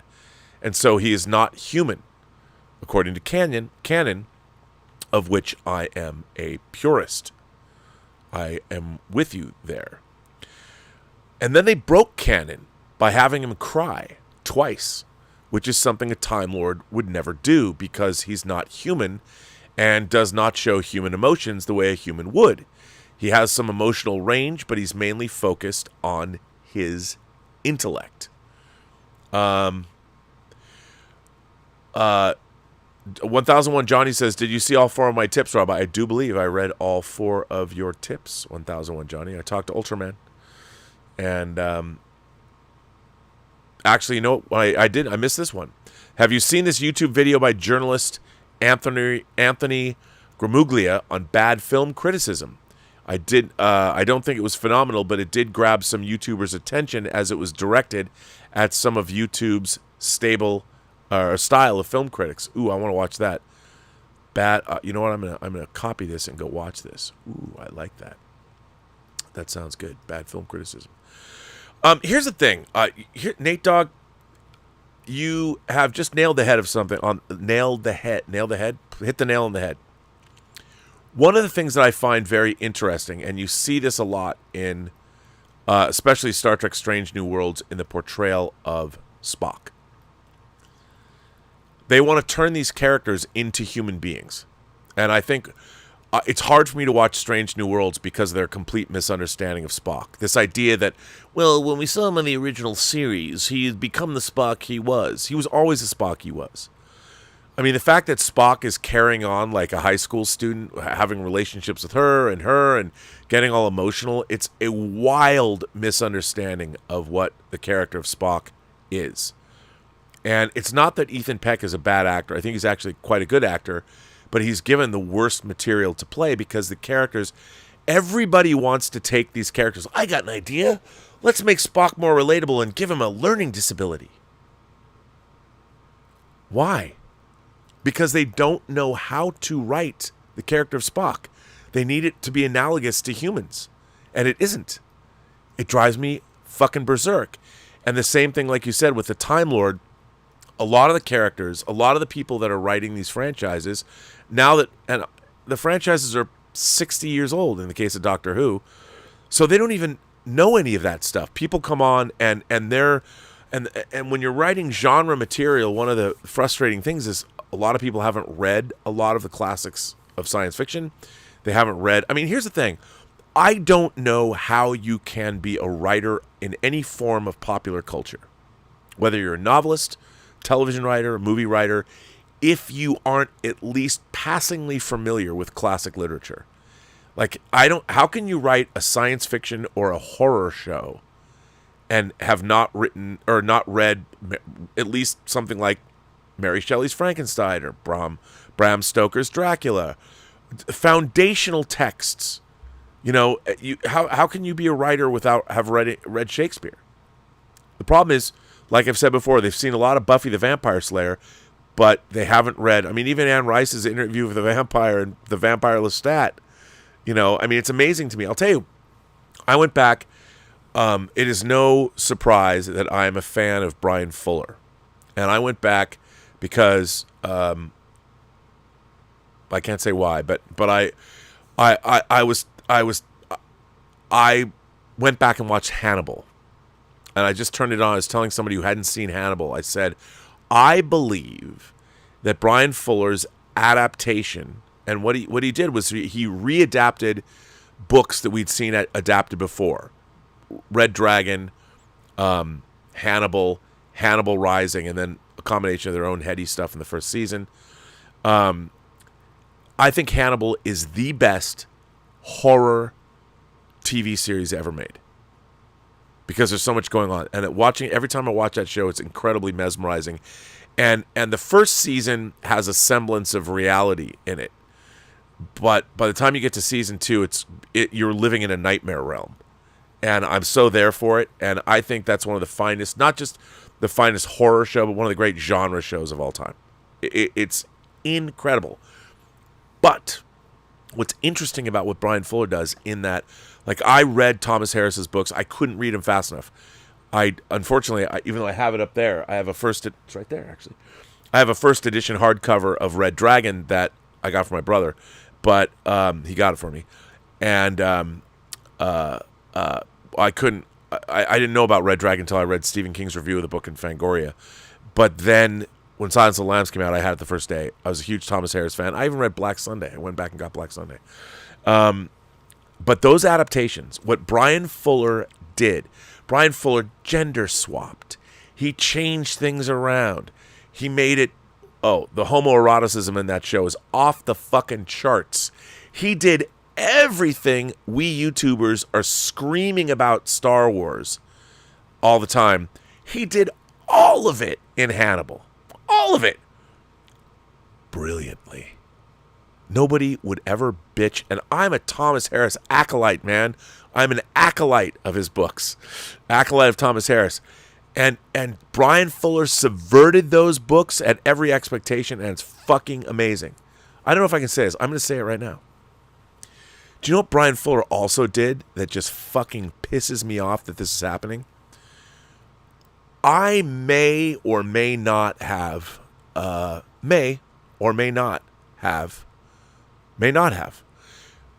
And so he is not human, according to canon, of which I am a purist. I am with you there. And then they broke canon by having him cry twice, which is something a Time Lord would never do because he's not human and does not show human emotions the way a human would. He has some emotional range, but he's mainly focused on his intellect. 1001 Johnny says, did you see all 4 of my tips, Rob? I do believe I read all 4 of your tips, 1001 Johnny. I talked to Ultraman. And actually, you know what? I missed this one. Have you seen this YouTube video by journalist Anthony Gramuglia on bad film criticism? I did. I don't think it was phenomenal, but it did grab some YouTubers' attention as it was directed at some of YouTube's style of film critics. Ooh, I want to watch that. Bad. You know what? I'm gonna copy this and go watch this. Ooh, I like that. That sounds good. Bad film criticism. Here's the thing. Nate Dogg, you have just nailed the head of something. Hit the nail on the head. One of the things that I find very interesting, and you see this a lot in, especially Star Trek Strange New Worlds, in the portrayal of Spock. They want to turn these characters into human beings. And I think it's hard for me to watch Strange New Worlds because of their complete misunderstanding of Spock. This idea that, well, when we saw him in the original series, he had become the Spock he was. He was always the Spock he was. I mean, the fact that Spock is carrying on like a high school student, having relationships with her and getting all emotional, it's a wild misunderstanding of what the character of Spock is. And it's not that Ethan Peck is a bad actor. I think he's actually quite a good actor, but he's given the worst material to play because the characters, everybody wants to take these characters. I got an idea. Let's make Spock more relatable and give him a learning disability. Why? Because they don't know how to write the character of Spock. They need it to be analogous to humans, and it isn't. It drives me fucking berserk. And the same thing, like you said, with the Time Lord, a lot of the characters, a lot of the people that are writing these franchises, now that, and the franchises are 60 years old in the case of Doctor Who, so they don't even know any of that stuff. People come on and when you're writing genre material, one of the frustrating things is a lot of people haven't read a lot of the classics of science fiction. They haven't read. I mean, here's the thing. I don't know how you can be a writer in any form of popular culture, whether you're a novelist, television writer, movie writer, if you aren't at least passingly familiar with classic literature. Like, how can you write a science fiction or a horror show and have not written or not read at least something like Mary Shelley's Frankenstein or Bram Stoker's Dracula? Foundational texts. You know, how can you be a writer without have read Shakespeare? The problem is, like I've said before, they've seen a lot of Buffy the Vampire Slayer, but they haven't read. I mean, even Anne Rice's interview with the vampire and the vampire Lestat. You know, I mean, it's amazing to me. I'll tell you, I went back. It is no surprise that I am a fan of Brian Fuller, and I went back because I can't say why, but I went back and watched Hannibal, and I just turned it on. I was telling somebody who hadn't seen Hannibal, I said, I believe that Brian Fuller's adaptation, and what he did was he readapted books that we'd seen adapted before. Red Dragon, Hannibal Rising, and then a combination of their own heady stuff in the first season. I think Hannibal is the best horror TV series ever made because there's so much going on. And every time I watch that show, it's incredibly mesmerizing. And the first season has a semblance of reality in it. But by the time you get to season 2, you're living in a nightmare realm. And I'm so there for it. And I think that's one of the finest, not just the finest horror show, but one of the great genre shows of all time. It's incredible. But what's interesting about what Brian Fuller does in that, like, I read Thomas Harris's books. I couldn't read them fast enough. Unfortunately, even though I have it up there, I have it's right there, actually. I have a first edition hardcover of Red Dragon that I got from my brother, but he got it for me. And I didn't know about Red Dragon until I read Stephen King's review of the book in Fangoria. But then when Silence of the Lambs came out, I had it the first day. I was a huge Thomas Harris fan. I even read Black Sunday. I went back and got Black Sunday. But those adaptations, what Brian Fuller did, Brian Fuller gender swapped. He changed things around. He made it, the homoeroticism in that show is off the fucking charts. He did everything we YouTubers are screaming about Star Wars all the time. He did all of it in Hannibal. All of it. Brilliantly. Nobody would ever bitch. And I'm a Thomas Harris acolyte, man. I'm an acolyte of his books. Acolyte of Thomas Harris. And Brian Fuller subverted those books at every expectation, and it's fucking amazing. I don't know if I can say this. I'm going to say it right now. Do you know what Brian Fuller also did that just fucking pisses me off that this is happening? I may or may not have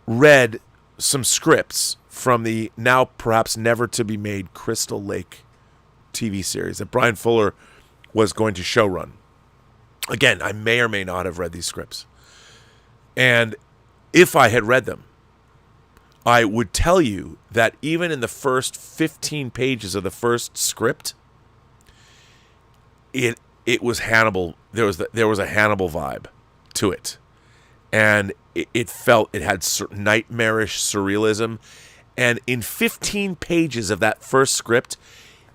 read some scripts from the now perhaps never to be made Crystal Lake TV series that Brian Fuller was going to showrun. Again, I may or may not have read these scripts. And if I had read them, I would tell you that even in the first 15 pages of the first script, it was Hannibal. There was a Hannibal vibe to it, and it had nightmarish surrealism. And in 15 pages of that first script,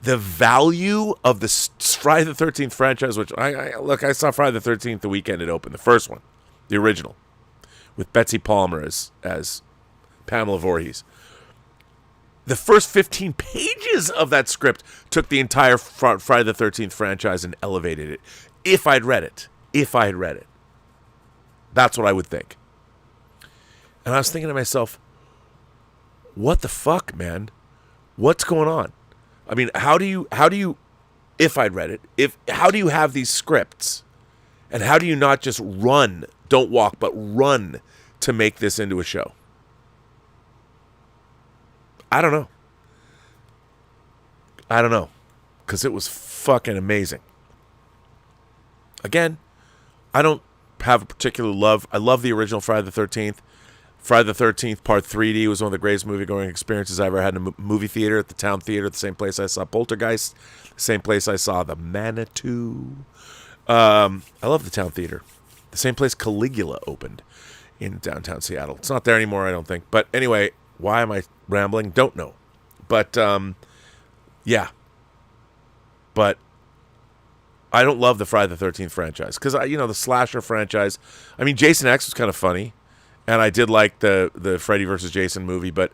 the value of the Friday the 13th franchise, which I saw Friday the 13th the weekend it opened, the first one, the original, with Betsy Palmer as Pamela Voorhees. The first 15 pages of that script took the entire Friday the 13th franchise and elevated it. If I had read it. That's what I would think. And I was thinking to myself, what the fuck, man? What's going on? I mean, how do you, if I'd read it, how do you have these scripts? And how do you not just run, don't walk, but run to make this into a show? I don't know. Because it was fucking amazing. Again, I don't have a particular love. I love the original Friday the 13th. Friday the 13th Part 3D was one of the greatest movie-going experiences I ever had in a movie theater, at the Town Theater, the same place I saw Poltergeist, the same place I saw the Manitou. I love the Town Theater. The same place Caligula opened in downtown Seattle. It's not there anymore, I don't think. But anyway, why am I rambling? Don't know. But, yeah. But I don't love the Friday the 13th franchise. Because, the slasher franchise, I mean, Jason X was kind of funny. And I did like the Freddy versus Jason movie, but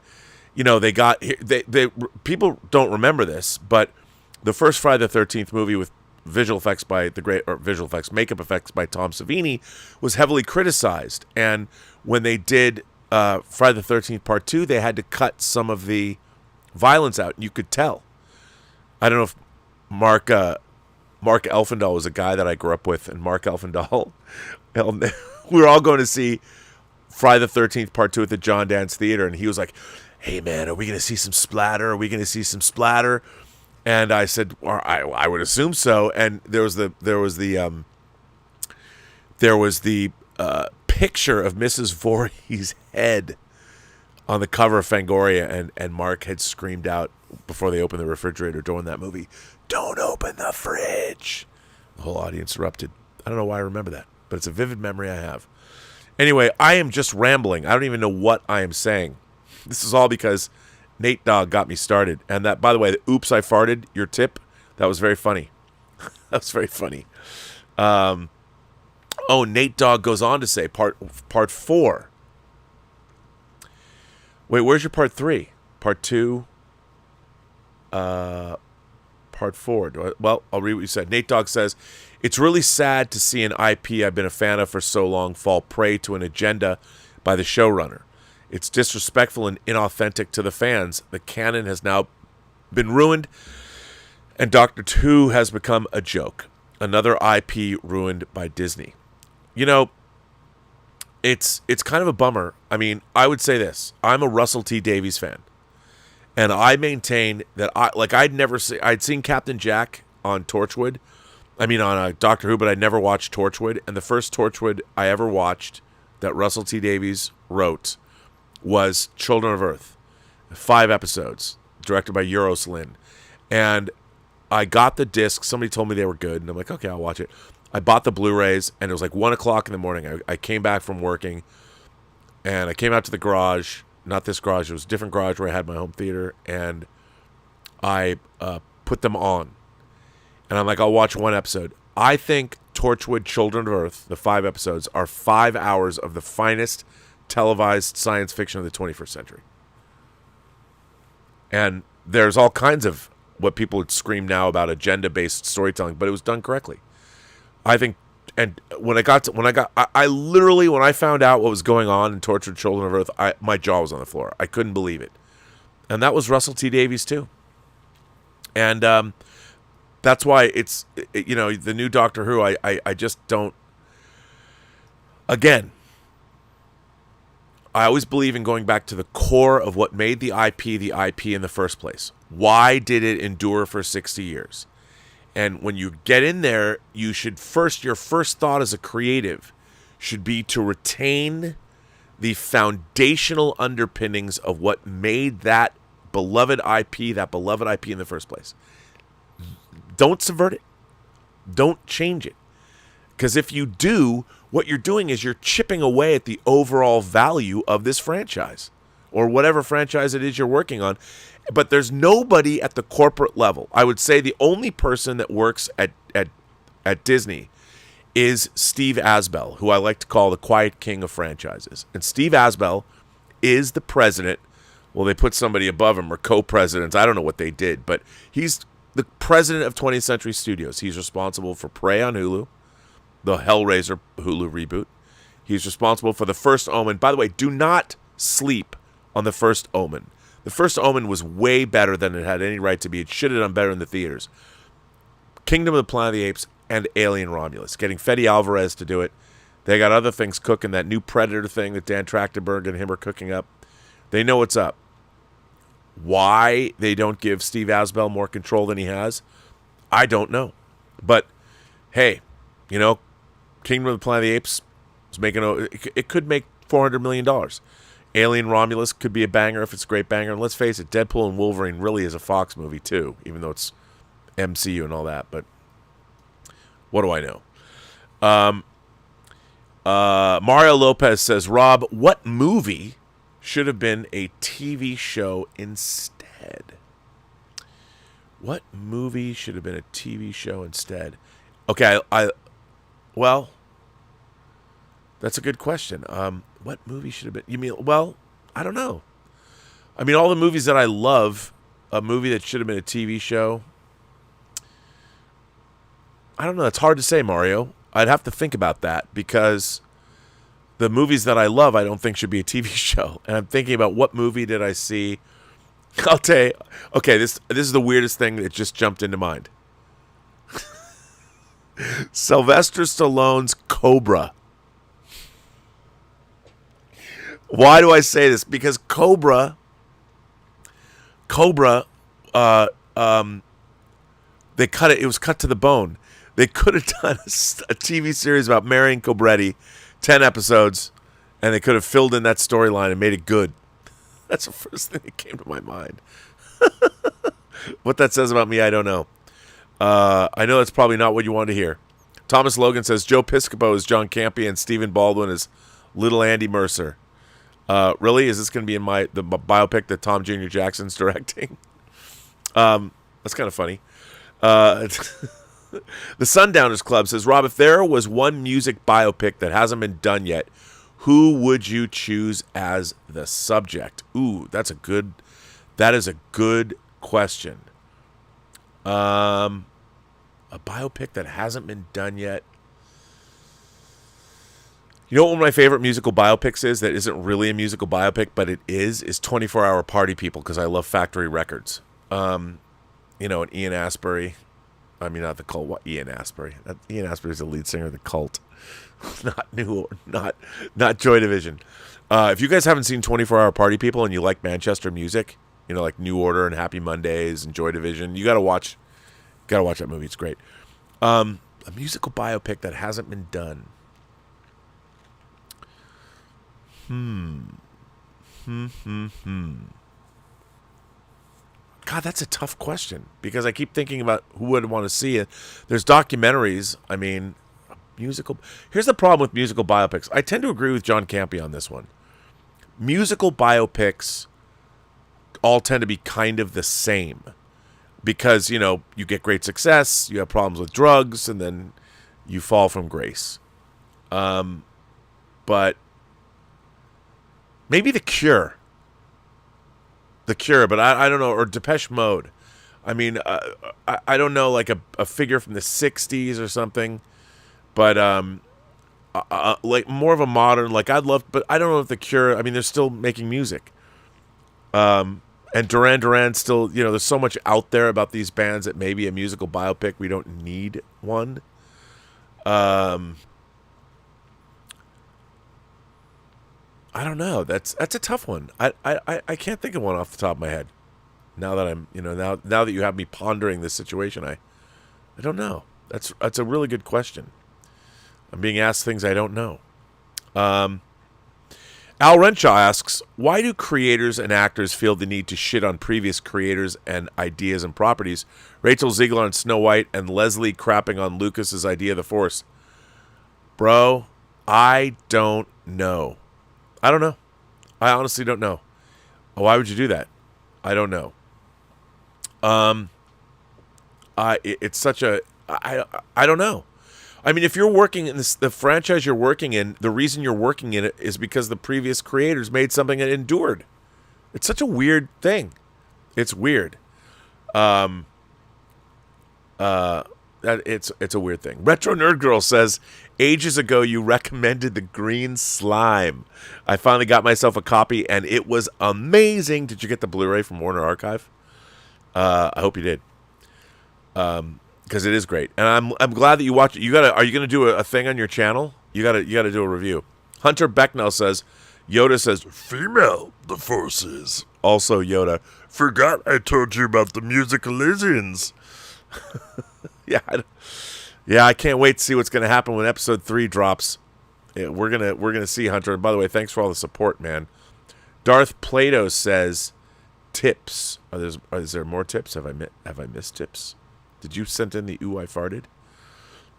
people don't remember this, but the first Friday the 13th movie with makeup effects by Tom Savini was heavily criticized. And when they did Friday the 13th Part 2, they had to cut some of the violence out. You could tell. I don't know if Mark Elfendahl was a guy that I grew up with, and Mark Elfendahl, we were all going to see Friday the 13th Part 2 at the John Dance Theater, and he was like, hey man, are we going to see some splatter? And I said, well, I would assume so. And there was the picture of Mrs. Voorhees' head on the cover of Fangoria, and Mark had screamed out before they opened the refrigerator door in that movie, don't open the fridge. The whole audience erupted. I don't know why I remember that, but it's a vivid memory I have. Anyway, I am just rambling. I don't even know what I am saying. This is all because Nate Dogg got me started. And that, by the way, the oops, I farted, your tip, that was very funny. That was very funny. Nate Dogg goes on to say part 4. Wait, where's your part 3? Part 2? Part 4. I'll read what you said. Nate Dogg says, it's really sad to see an IP I've been a fan of for so long fall prey to an agenda by the showrunner. It's disrespectful and inauthentic to the fans. The canon has now been ruined, and Doctor Who has become a joke. Another IP ruined by Disney. It's kind of a bummer. I mean, I would say this. I'm a Russell T Davies fan. And I maintain that I'd seen Captain Jack on Torchwood. I mean, on Doctor Who, but I never watched Torchwood. And the first Torchwood I ever watched that Russell T Davies wrote was Children of Earth. 5 episodes, directed by Euros Lyn. And I got the disc. Somebody told me they were good. And I'm like, okay, I'll watch it. I bought the Blu-rays, and it was like 1 o'clock in the morning. I came back from working, and I came out to the garage. Not this garage. It was a different garage where I had my home theater. And I put them on. And I'm like, I'll watch 1 episode. I think Torchwood Children of Earth, the 5 episodes, are 5 hours of the finest televised science fiction of the 21st century. And there's all kinds of what people would scream now about agenda-based storytelling, but it was done correctly. I think, and when I literally, when I found out what was going on in Tortured Children of Earth, my jaw was on the floor. I couldn't believe it. And that was Russell T Davies too. And that's why it's, the new Doctor Who, I just don't, again, I always believe in going back to the core of what made the IP in the first place. Why did it endure for 60 years? And when you get in there, your first thought as a creative should be to retain the foundational underpinnings of what made that beloved IP in the first place. Don't subvert it. Don't change it. Because if you do, what you're doing is you're chipping away at the overall value of this franchise or whatever franchise it is you're working on. But there's nobody at the corporate level. I would say the only person that works at Disney is Steve Asbell, who I like to call the quiet king of franchises. And Steve Asbell is the president. Well, they put somebody above him or co-presidents. I don't know what they did, but he's the president of 20th Century Studios. He's responsible for Prey on Hulu, the Hellraiser Hulu reboot. He's responsible for The First Omen. By the way, do not sleep on The First Omen. The First Omen was way better than it had any right to be. It should have done better in the theaters. Kingdom of the Planet of the Apes and Alien Romulus. Getting Fede Alvarez to do it. They got other things cooking. That new Predator thing that Dan Trachtenberg and him are cooking up. They know what's up. Why they don't give Steve Asbell more control than he has, I don't know. But, hey, Kingdom of the Planet of the Apes is making it could make $400 million. Alien Romulus could be a banger if it's a great banger. And let's face it, Deadpool and Wolverine really is a Fox movie too, even though it's MCU and all that. But what do I know? Mario Lopez says, Rob, what movie should have been a TV show instead? What movie should have been a TV show instead? Okay, well, that's a good question. What movie should have been? You mean, well, I don't know. I mean, all the movies that I love, a movie that should have been a TV show. I don't know. It's hard to say, Mario. I'd have to think about that because the movies that I love, I don't think should be a TV show. And I'm thinking about what movie did I see. I'll tell you. Okay, this is the weirdest thing that just jumped into mind. Sylvester Stallone's Cobra. Why do I say this? Because Cobra, they cut it. It was cut to the bone. They could have done a TV series about Marion Cobretti, 10 episodes, and they could have filled in that storyline and made it good. That's the first thing that came to my mind. What that says about me, I don't know. I know that's probably not what you wanted to hear. Thomas Logan says Joe Piscopo is John Campea and Stephen Baldwin is Little Andy Mercer. Really? Is this going to be in the biopic that Tom Jr. Jackson's directing? That's kind of funny. The Sundowners Club says, Rob, if there was one music biopic that hasn't been done yet, who would you choose as the subject? Ooh, that is a good question. A biopic that hasn't been done yet. You know what one of my favorite musical biopics is that isn't really a musical biopic, but it is 24 Hour Party People, because I love Factory Records. And Ian Astbury. I mean, not the Cult. What, Ian Astbury? Ian Astbury is the lead singer of the Cult. Not Joy Division. If you guys haven't seen 24 Hour Party People and you like Manchester music, like New Order and Happy Mondays and Joy Division, you gotta watch that movie. It's great. A musical biopic that hasn't been done. God, that's a tough question because I keep thinking about who would want to see it. There's documentaries. I mean, musical. Here's the problem with musical biopics. I tend to agree with John Campea on this one. Musical biopics all tend to be kind of the same because, you get great success, you have problems with drugs, and then you fall from grace. But maybe The Cure. But I don't know, or Depeche Mode. I mean, I don't know, like a figure from the 60s or something, but like more of a modern, like I'd love, but I don't know if The Cure, I mean, they're still making music. And Duran Duran still, there's so much out there about these bands that maybe a musical biopic, we don't need one. I don't know. That's a tough one. I can't think of one off the top of my head. Now that I'm, now that you have me pondering this situation, I don't know. That's a really good question. I'm being asked things I don't know. Al Renshaw asks, why do creators and actors feel the need to shit on previous creators and ideas and properties? Rachel Ziegler on Snow White and Leslie crapping on Lucas's idea of the Force. Bro, I don't know. I don't know. I honestly don't know. Why would you do that? I don't know. It's such a... I don't know. I mean, if you're working in this, the franchise you're working in, the reason you're working in it is because the previous creators made something that endured. It's such a weird thing. It's weird. It's a weird thing. Retro Nerd Girl says, ages ago you recommended the green slime. I finally got myself a copy and it was amazing. Did you get the Blu-ray from Warner Archive? I hope you did. Because it is great, and I'm glad that you watch it. Are you gonna do a thing on your channel? You gotta do a review. Hunter Becknell says, Yoda says, female the Forces. Also Yoda, forgot I told you about the musical aliens. Yeah, I can't wait to see what's gonna happen when episode 3 drops. Yeah, we're gonna see, Hunter. And by the way, thanks for all the support, man. Darth Plato says, tips. Is there more tips? Have I missed tips? Did you send in the ooh, I farted?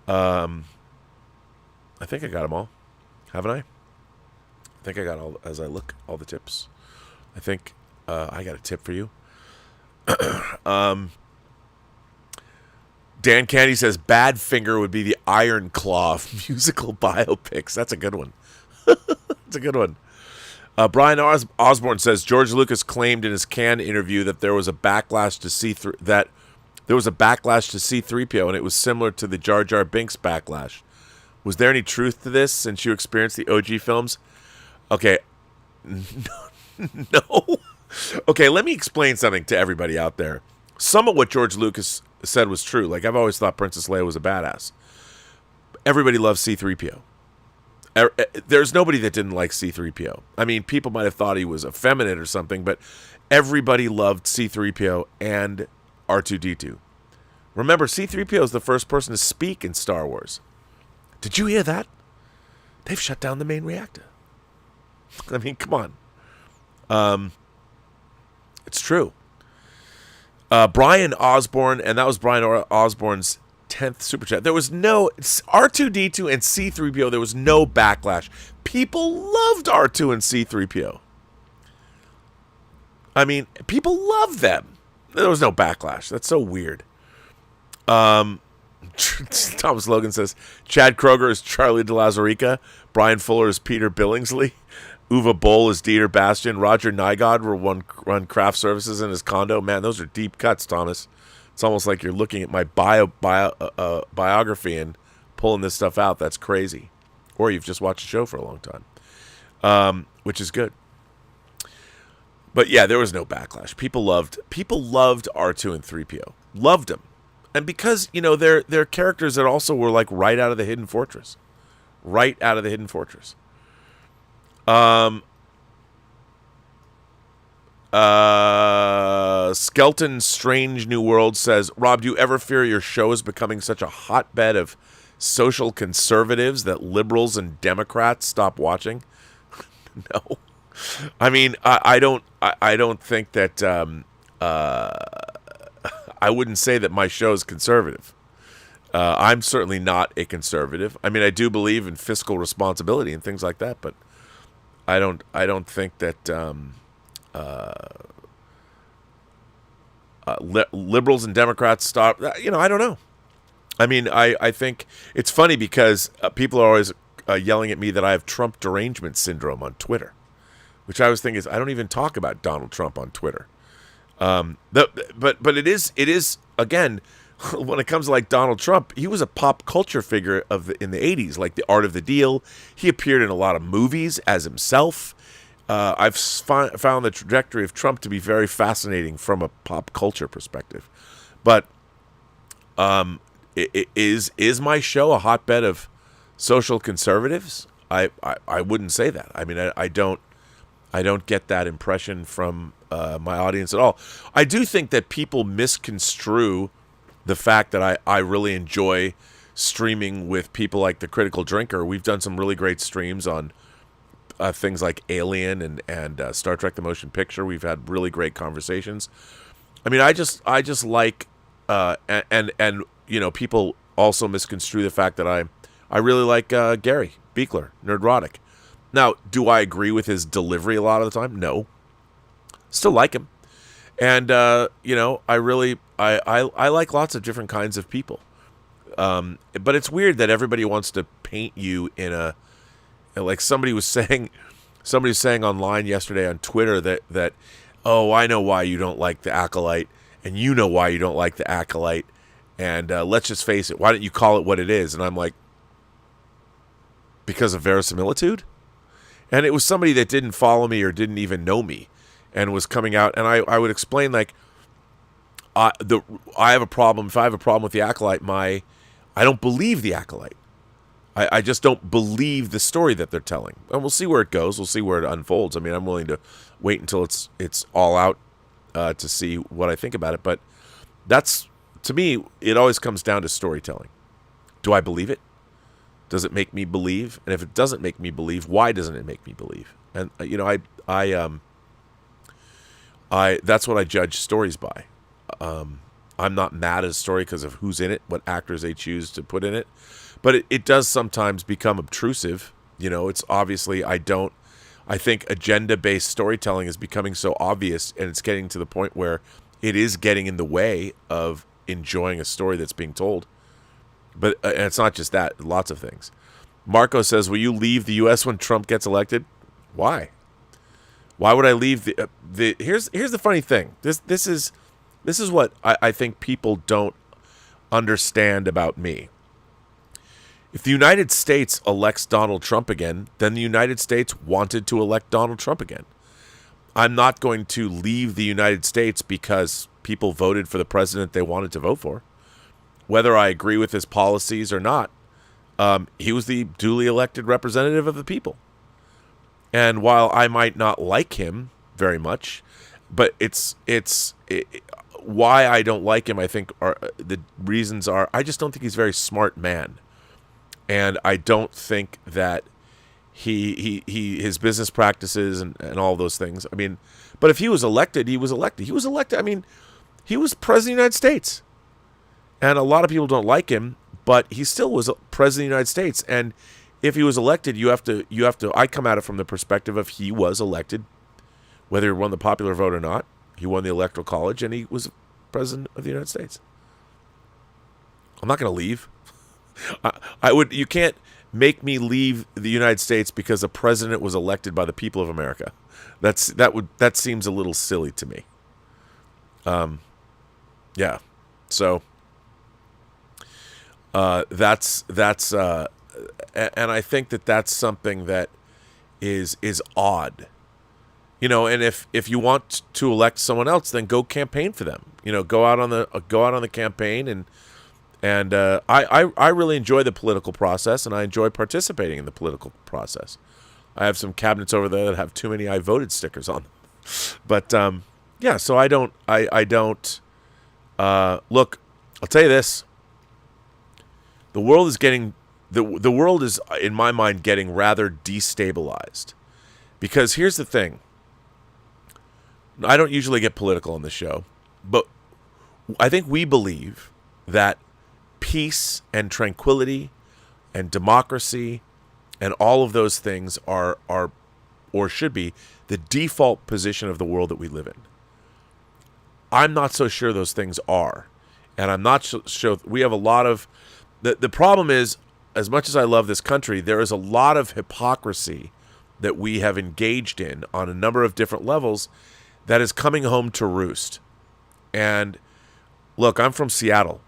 I think I got them all. Haven't I? I think I got all, as I look, all the tips. I think I got a tip for you. Dan Candy says, Badfinger would be the Iron Claw of musical biopics. That's a good one. That's a good one. Brian Osborne says, George Lucas claimed in his Cannes interview that there was a backlash to C-3PO, and it was similar to the Jar Jar Binks backlash. Was there any truth to this since you experienced the OG films? Okay. No. Okay, let me explain something to everybody out there. Some of what George Lucas said was true. Like, I've always thought Princess Leia was a badass. Everybody loves C-3PO. There's nobody that didn't like C-3PO. I mean, people might have thought he was effeminate or something, but everybody loved C-3PO and R2-D2. Remember, C-3PO is the first person to speak in Star Wars. Did you hear that? They've shut down the main reactor. I mean, come on. It's true. Brian Osborne, and that was Brian Osborne's 10th super chat. There was no R2-D2 and C-3PO. There was no backlash. People loved R2 and C-3PO. I mean, people loved them. There was no backlash. That's so weird. Thomas Logan says, Chad Kroger is Charlie de Lazarica. Brian Fuller is Peter Billingsley. Uwe Boll is Dieter Bastian. Roger Nygaard will run craft services in his condo. Man, those are deep cuts, Thomas. It's almost like you're looking at my biography and pulling this stuff out. That's crazy. Or you've just watched a show for a long time, which is good. But yeah, there was no backlash. People loved R2 and 3PO. Loved them. And because, you know, they're characters that also were like right out of the Hidden Fortress. Right out of the Hidden Fortress. Skelton Strange New World says, Rob, do you ever fear your show is becoming such a hotbed of social conservatives that liberals and Democrats stop watching? No. I mean, I don't think that I wouldn't say that my show is conservative. I'm certainly not a conservative. I mean, I do believe in fiscal responsibility and things like that, but I don't think that liberals and Democrats stop. You know, I don't know. I mean, I think it's funny because people are always yelling at me that I have Trump derangement syndrome on Twitter, which I was thinking is I don't even talk about Donald Trump on Twitter. But it is again, when it comes to like Donald Trump, he was a pop culture figure in the 80s, like The Art of the Deal. He appeared in a lot of movies as himself. I've found the trajectory of Trump to be very fascinating from a pop culture perspective. But is my show a hotbed of social conservatives? I wouldn't say that. I mean, I don't get that impression from my audience at all. I do think that people misconstrue the fact that I really enjoy streaming with people like The Critical Drinker. We've done some really great streams on things like Alien and Star Trek: The Motion Picture. We've had really great conversations. I mean, I just like and people also misconstrue the fact that I really like Gary Beekler, Nerdrotic. Now, do I agree with his delivery a lot of the time? No. Still like him. And, I like lots of different kinds of people. But it's weird that everybody wants to paint you in like somebody was saying online yesterday on Twitter that, oh, I know why you don't like the Acolyte, and you know why you don't like the Acolyte, and let's just face it, why don't you call it what it is? And I'm like, because of verisimilitude? And it was somebody that didn't follow me or didn't even know me and was coming out, and I would explain, like, I have a problem. If I have a problem with the Acolyte, I don't believe the Acolyte. I just don't believe the story that they're telling. And we'll see where it goes. We'll see where it unfolds. I mean, I'm willing to wait until it's all out to see what I think about it. But that's, to me, it always comes down to storytelling. Do I believe it? Does it make me believe? And if it doesn't make me believe, why doesn't it make me believe? And I that's what I judge stories by. I'm not mad at a story because of who's in it, what actors they choose to put in it. But it does sometimes become obtrusive. It's obviously, I think agenda-based storytelling is becoming so obvious, and it's getting to the point where it is getting in the way of enjoying a story that's being told. But and it's not just that, lots of things. Marco says, will you leave the U.S. when Trump gets elected? Why? Why would I leave the here's the funny thing. This is what I think people don't understand about me. If the United States elects Donald Trump again, then the United States wanted to elect Donald Trump again. I'm not going to leave the United States because people voted for the president they wanted to vote for. Whether I agree with his policies or not, he was the duly elected representative of the people. And while I might not like him very much, but why I don't like him, I think, the reasons are, I just don't think he's a very smart man. And I don't think that his business practices and all those things. I mean, but if he was elected, he was elected. He was elected. I mean, he was president of the United States. And a lot of people don't like him, but he still was president of the United States. And if he was elected, you have to, I come at it from the perspective of he was elected, whether he won the popular vote or not. He won the Electoral College, and he was president of the United States. I'm not going to leave. You can't make me leave the United States because a president was elected by the people of America. That seems a little silly to me. Yeah. So that's and I think that's something that is odd. And if you want to elect someone else, then go campaign for them. Go out on the campaign, and I really enjoy the political process, and I enjoy participating in the political process. I have some cabinets over there that have too many "I voted" stickers on them, but yeah. So I don't look. I'll tell you this: the world is getting the world is, in my mind, getting rather destabilized, because here's the thing. I don't usually get political on the show, but I think we believe that peace and tranquility and democracy and all of those things are or should be the default position of the world that we live in. I'm not so sure those things are, and I'm not sure we have a lot of the problem is, as much as I love this country, there is a lot of hypocrisy that we have engaged in on a number of different levels that is coming home to roost. And look, I'm from Seattle.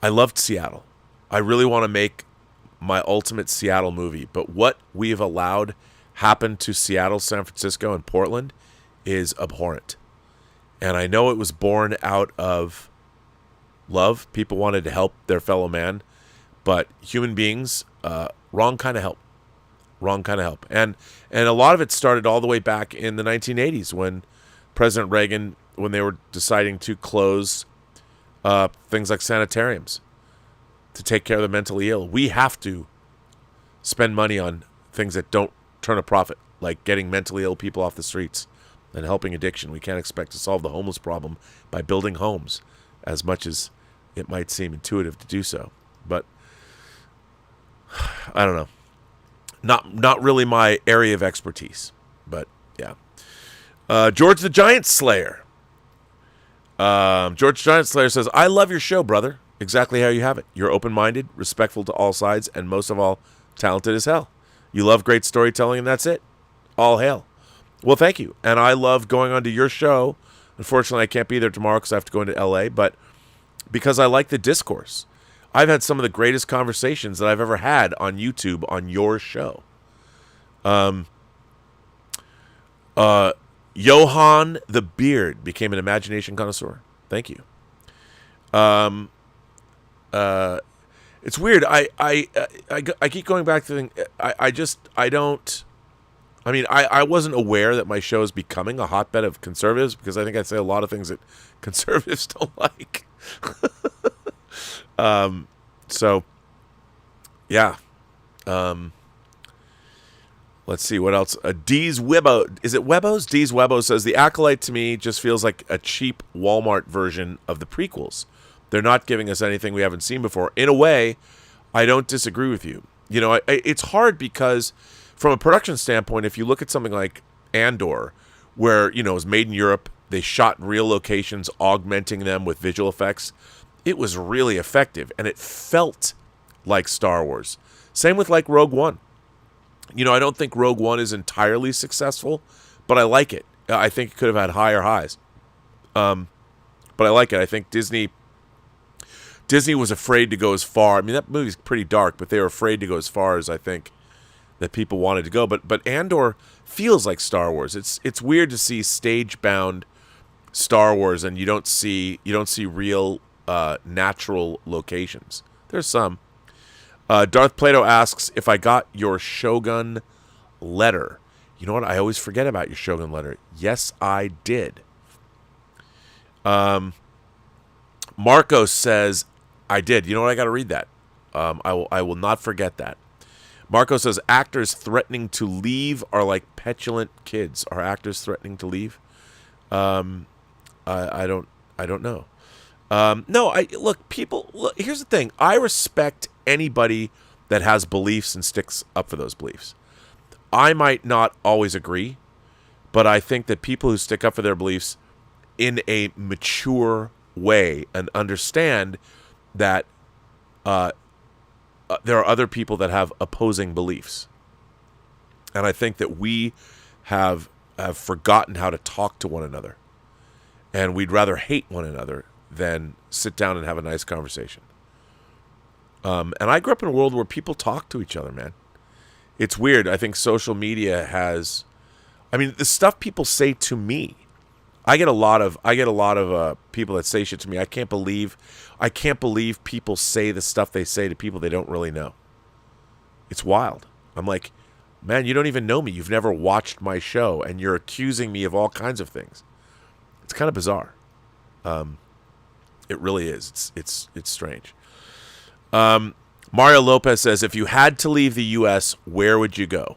I loved Seattle. I really want to make my ultimate Seattle movie. But what we have allowed happen to Seattle, San Francisco, and Portland is abhorrent. And I know it was born out of love. People wanted to help their fellow man. But human beings, wrong kind of help. Wrong kind of help. And a lot of it started all the way back in the 1980s when President Reagan, when they were deciding to close things like sanitariums to take care of the mentally ill. We have to spend money on things that don't turn a profit, like getting mentally ill people off the streets and helping addiction. We can't expect to solve the homeless problem by building homes, as much as it might seem intuitive to do so. But I don't know. Not really my area of expertise. But yeah. George the Giant Slayer. George the Giant Slayer says, I love your show, brother. Exactly how you have it. You're open-minded, respectful to all sides, and most of all, talented as hell. You love great storytelling, and that's it. All hail. Well, thank you. And I love going on to your show. Unfortunately, I can't be there tomorrow because I have to go into L.A., but because I like the discourse. I've had some of the greatest conversations that I've ever had on YouTube on your show. Johan the Beard became an imagination connoisseur. Thank you. It's weird. I keep going back to the thing. I wasn't aware that my show is becoming a hotbed of conservatives, because I think I say a lot of things that conservatives don't like. So, yeah. Let's see what else. Dee's Webbo. Is it Webbos? Dee's Webbo says, the Acolyte to me just feels like a cheap Walmart version of the prequels. They're not giving us anything we haven't seen before. In a way, I don't disagree with you. You know, it's hard because from a production standpoint, if you look at something like Andor, where, you know, it was made in Europe, they shot in real locations, augmenting them with visual effects. It was really effective, and it felt like Star Wars. Same with, like, Rogue One. You know, I don't think Rogue One is entirely successful, but I like it. I think it could have had higher highs. But I like it. I think Disney was afraid to go as far. I mean, that movie's pretty dark, but they were afraid to go as far as I think that people wanted to go. But Andor feels like Star Wars. It's weird to see stage-bound Star Wars and you don't see real natural locations. There's some. Darth Plato asks if I got your Shogun letter. You know what? I always forget about your Shogun letter. Yes, I did. Marcos says, I did. You know what? I got to read that. I will not forget that. Marco says, actors threatening to leave are like petulant kids. Are actors threatening to leave? I don't know. Look, here's the thing. I respect anybody that has beliefs and sticks up for those beliefs. I might not always agree, but I think that people who stick up for their beliefs in a mature way and understand that there are other people that have opposing beliefs. And I think that we have forgotten how to talk to one another. And we'd rather hate one another than sit down and have a nice conversation. And I grew up in a world where people talk to each other, man. It's weird. I think social media has... I mean, the stuff people say to me... I get a lot of people that say shit to me. I can't believe people say the stuff they say to people they don't really know. It's wild. I'm like, man, you don't even know me. You've never watched my show, and you're accusing me of all kinds of things. It's kind of bizarre. It really is. It's strange. Mario Lopez says, if you had to leave the U.S., where would you go?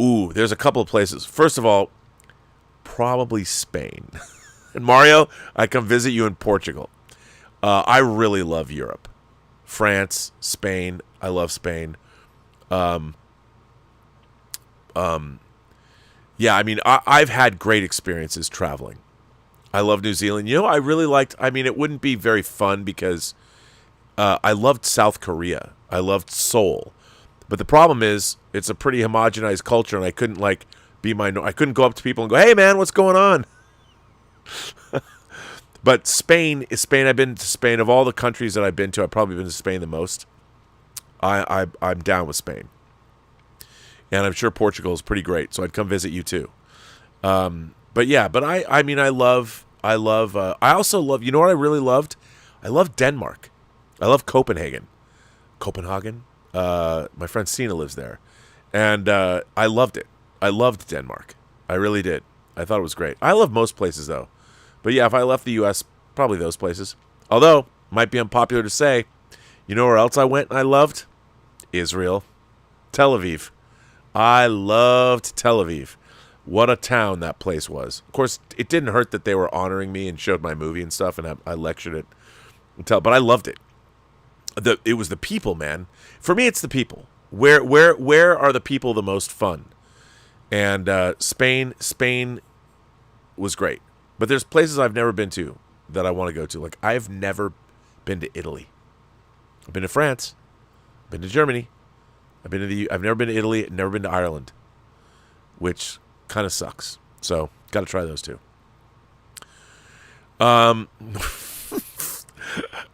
Ooh, there's a couple of places. First of all, probably Spain. And Mario, I come visit you in Portugal. I really love Europe. France, Spain. I love Spain. Yeah, I mean, I've had great experiences traveling. I love New Zealand. You know, I really liked... I mean, it wouldn't be very fun because I loved South Korea. I loved Seoul. But the problem is, it's a pretty homogenized culture, and I couldn't, like... I couldn't go up to people and go, hey man, what's going on? But Spain. I've been to Spain. Of all the countries that I've been to, I've probably been to Spain the most. I'm down with Spain. And I'm sure Portugal is pretty great, so I'd come visit you too. But yeah, I also love, you know what I really loved? I love Denmark. I love Copenhagen. My friend Sina lives there. And I loved it. I loved Denmark. I really did. I thought it was great. I love most places, though. But yeah, if I left the U.S., probably those places. Although, might be unpopular to say, you know where else I went and I loved? Israel. Tel Aviv. I loved Tel Aviv. What a town that place was. Of course, it didn't hurt that they were honoring me and showed my movie and stuff, and I lectured it. But I loved it. It was the people, man. For me, it's the people. Where are the people the most fun? And Spain was great. But there's places I've never been to that I want to go to. Like, I've never been to Italy. I've been to France. I've been to Germany. I've never been to Italy. Never been to Ireland, which kind of sucks. So, got to try those two.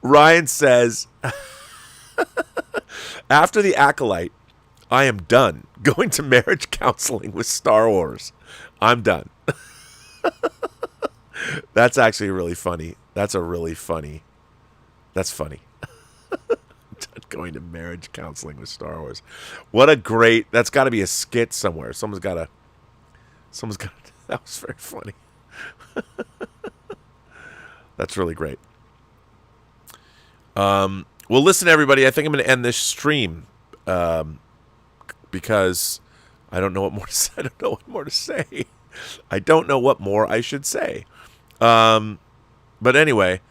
Ryan says, after The Acolyte, I am done going to marriage counseling with Star Wars. I'm done. That's actually really funny. That's funny. Going to marriage counseling with Star Wars. What a great, that's got to be a skit somewhere. Someone's got to, that was very funny. That's really great. Well, listen, everybody, I think I'm going to end this stream because I don't know what more to say. I don't know what more to say. I don't know what more I should say. But anyway,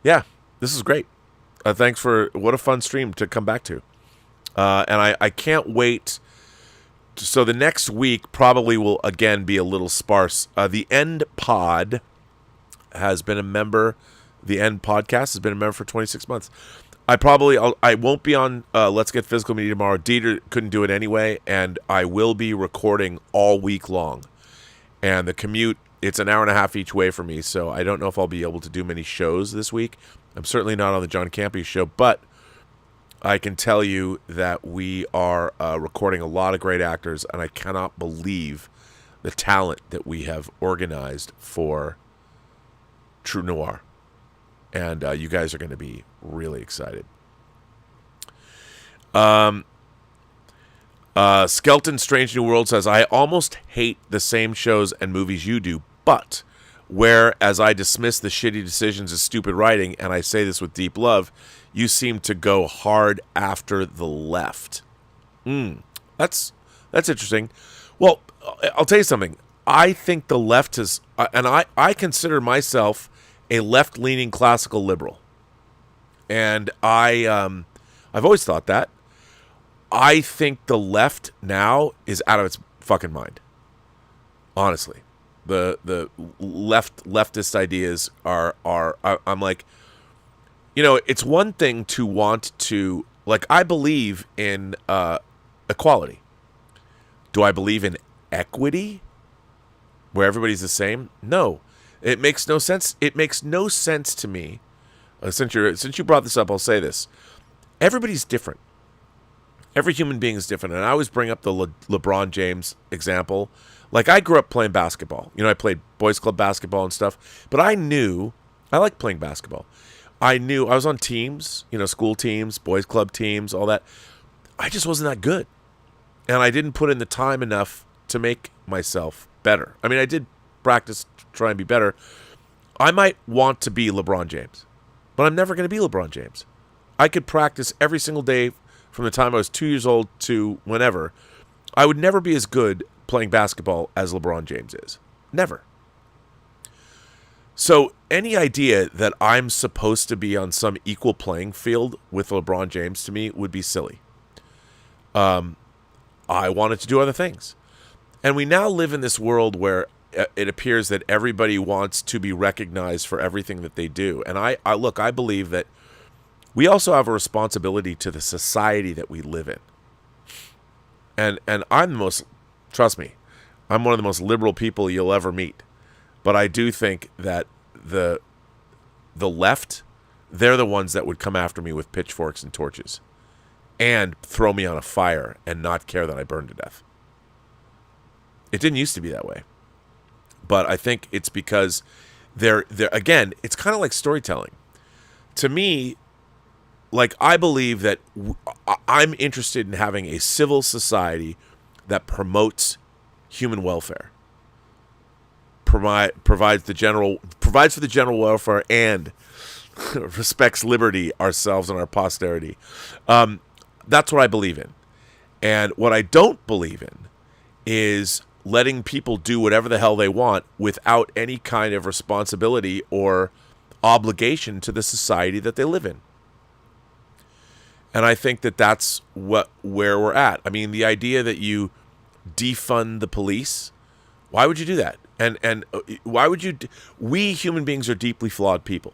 yeah, this is great. Thanks for, what a fun stream to come back to. And I can't wait. So the next week probably will again be a little sparse. The End Pod has been a member. The End Podcast has been a member for 26 months. I won't be on Let's Get Physical Media tomorrow. Dieter couldn't do it anyway, and I will be recording all week long. And the commute, it's an hour and a half each way for me, so I don't know if I'll be able to do many shows this week. I'm certainly not on the John Campy show, but I can tell you that we are recording a lot of great actors, and I cannot believe the talent that we have organized for True Noir. And you guys are going to be really excited. Skelton Strange New World says, I almost hate the same shows and movies you do, but whereas I dismiss the shitty decisions as stupid writing, and I say this with deep love, you seem to go hard after the left. That's interesting. Well, I'll tell you something. I think the left is, and I consider myself a left-leaning classical liberal. And I've always thought that. I think the left now is out of its fucking mind. Honestly. The leftist ideas are I'm like, you know, it's one thing to want to, like, I believe in equality. Do I believe in equity where everybody's the same? No. It makes no sense. It makes no sense to me. Since you brought this up, I'll say this. Everybody's different. Every human being is different. And I always bring up the LeBron James example. Like, I grew up playing basketball. You know, I played boys club basketball and stuff. But I liked playing basketball. I was on teams, you know, school teams, boys club teams, all that. I just wasn't that good. And I didn't put in the time enough to make myself better. I mean, I did practice to try and be better. I might want to be LeBron James, but I'm never going to be LeBron James. I could practice every single day from the time I was 2 years old to whenever. I would never be as good playing basketball as LeBron James is. Never. So any idea that I'm supposed to be on some equal playing field with LeBron James to me would be silly. I wanted to do other things. And we now live in this world where it appears that everybody wants to be recognized for everything that they do. And I believe that we also have a responsibility to the society that we live in. And trust me, I'm one of the most liberal people you'll ever meet. But I do think that the left, they're the ones that would come after me with pitchforks and torches and throw me on a fire and not care that I burned to death. It didn't used to be that way. But I think it's because they're again, it's kind of like storytelling. To me, like, I believe that I'm interested in having a civil society that promotes human welfare, provides for the general welfare, and respects liberty, ourselves, and our posterity. That's what I believe in. And what I don't believe in is letting people do whatever the hell they want without any kind of responsibility or obligation to the society that they live in. And I think that that's where we're at. I mean, the idea that you defund the police, why would you do that? And why would you? We human beings are deeply flawed people.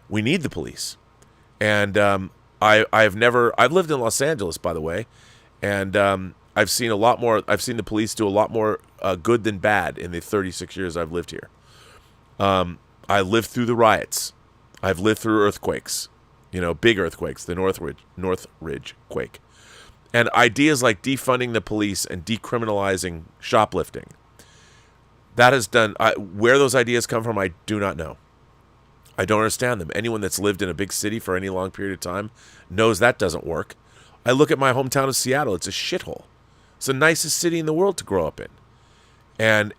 We need the police. And I've lived in Los Angeles, by the way, and I've seen a lot more. I've seen the police do a lot more good than bad in the 36 years I've lived here. I lived through the riots. I've lived through earthquakes, big earthquakes, the Northridge quake. And ideas like defunding the police and decriminalizing shoplifting, that has done, where those ideas come from, I do not know. I don't understand them. Anyone that's lived in a big city for any long period of time knows that doesn't work. I look at my hometown of Seattle. It's a shithole. It's the nicest city in the world to grow up in.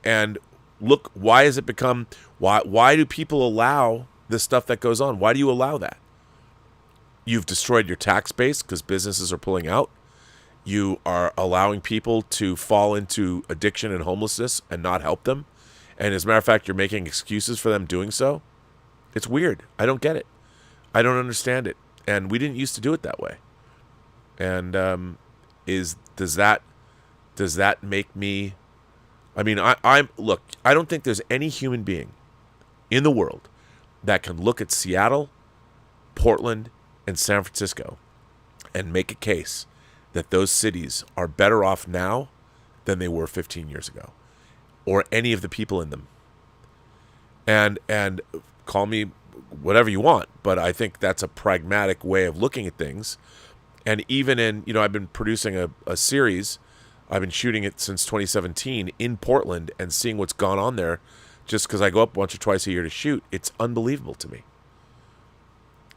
And look, why has it become, why do people allow this stuff that goes on? Why do you allow that? You've destroyed your tax base because businesses are pulling out. You are allowing people to fall into addiction and homelessness and not help them. And as a matter of fact, you're making excuses for them doing so. It's weird. I don't get it. I don't understand it. And we didn't used to do it that way. And does that make me? I mean, look. I don't think there's any human being in the world that can look at Seattle, Portland, and San Francisco and make a case that those cities are better off now than they were 15 years ago, or any of the people in them. And call me whatever you want, but I think that's a pragmatic way of looking at things. And even in, I've been producing a series. I've been shooting it since 2017 in Portland and seeing what's gone on there just because I go up once or twice a year to shoot. It's unbelievable to me.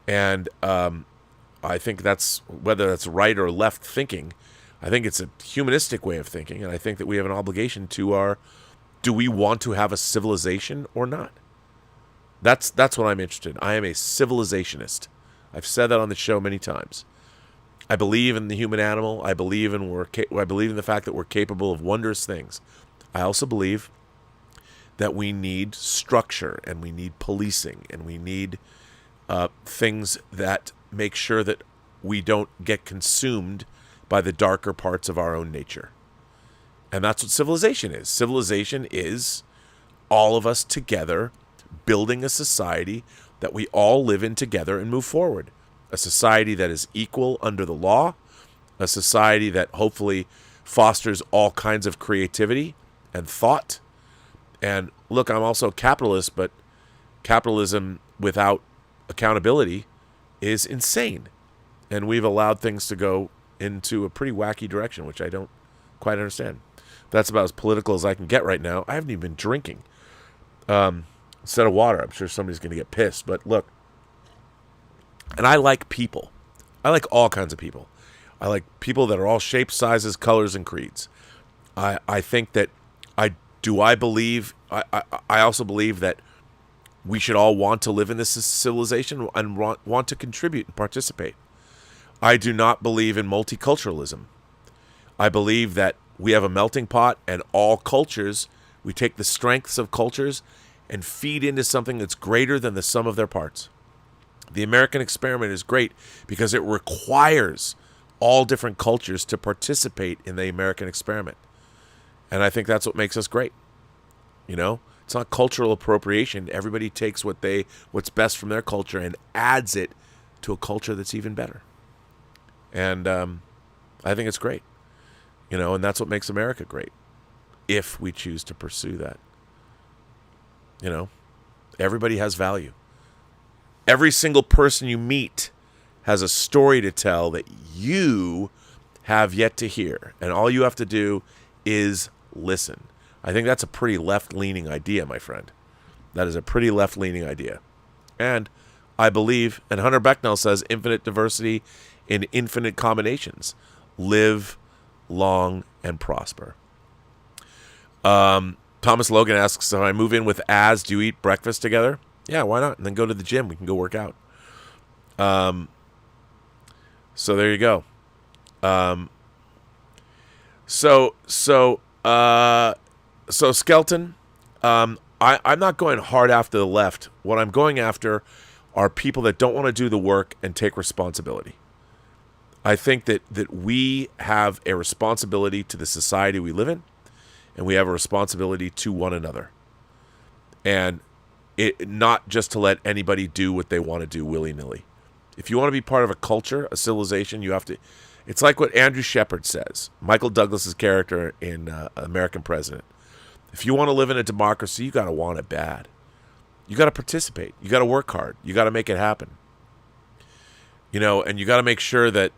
And I think that's, whether that's right or left thinking, I think it's a humanistic way of thinking. And I think that we have an obligation to do we want to have a civilization or not? That's what I'm interested in. I am a civilizationist. I've said that on the show many times. I believe in the human animal. I believe in the fact that we're capable of wondrous things. I also believe that we need structure and we need policing and we need things that make sure that we don't get consumed by the darker parts of our own nature. And that's what civilization is. Civilization is all of us together building a society that we all live in together and move forward. A society that is equal under the law, a society that hopefully fosters all kinds of creativity and thought. And look, I'm also a capitalist, but capitalism without accountability is insane. And we've allowed things to go into a pretty wacky direction, which I don't quite understand. That's about as political as I can get right now. I haven't even been drinking. Instead of water, I'm sure somebody's going to get pissed. But look, and I like people. I like all kinds of people. I like people that are all shapes, sizes, colors, and creeds. I think that I also believe that we should all want to live in this civilization and want to contribute and participate. I do not believe in multiculturalism. I believe that we have a melting pot and all cultures, we take the strengths of cultures and feed into something that's greater than the sum of their parts. The American experiment is great because it requires all different cultures to participate in the American experiment. And I think that's what makes us great. It's not cultural appropriation. Everybody takes what's best from their culture and adds it to a culture that's even better. And I think it's great. And that's what makes America great, if we choose to pursue that. Everybody has value. Every single person you meet has a story to tell that you have yet to hear. And all you have to do is listen. I think that's a pretty left-leaning idea, my friend. That is a pretty left-leaning idea. And I believe, and Hunter Becknell says, infinite diversity in infinite combinations. Live long and prosper. Thomas Logan asks, if I move in with Az, do you eat breakfast together? Yeah, why not? And then go to the gym. We can go work out. So there you go. So So Skelton, I'm not going hard after the left. What I'm going after are people that don't want to do the work and take responsibility. I think that we have a responsibility to the society we live in, and we have a responsibility to one another. And it not just to let anybody do what they want to do willy-nilly. If you want to be part of a culture, a civilization, you have to... It's like what Andrew Shepard says, Michael Douglas's character in American President. If you want to live in a democracy, you got to want it bad. You got to participate. You got to work hard. You got to make it happen. You know, and you got to make sure that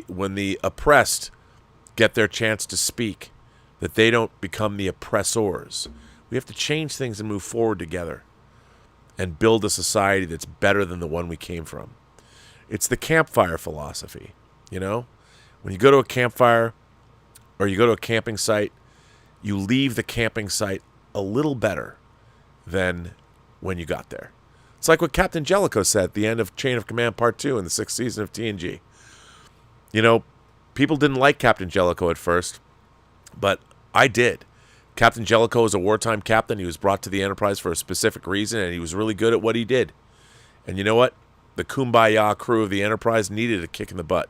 when the oppressed get their chance to speak, that they don't become the oppressors. We have to change things and move forward together and build a society that's better than the one we came from. It's the campfire philosophy, you know? When you go to a campfire or you go to a camping site, you leave the camping site a little better than when you got there. It's like what Captain Jellicoe said at the end of Chain of Command Part 2 in the 6th season of TNG. You know, people didn't like Captain Jellicoe at first, but I did. Captain Jellicoe was a wartime captain. He was brought to the Enterprise for a specific reason, and he was really good at what he did. And you know what? The Kumbaya crew of the Enterprise needed a kick in the butt,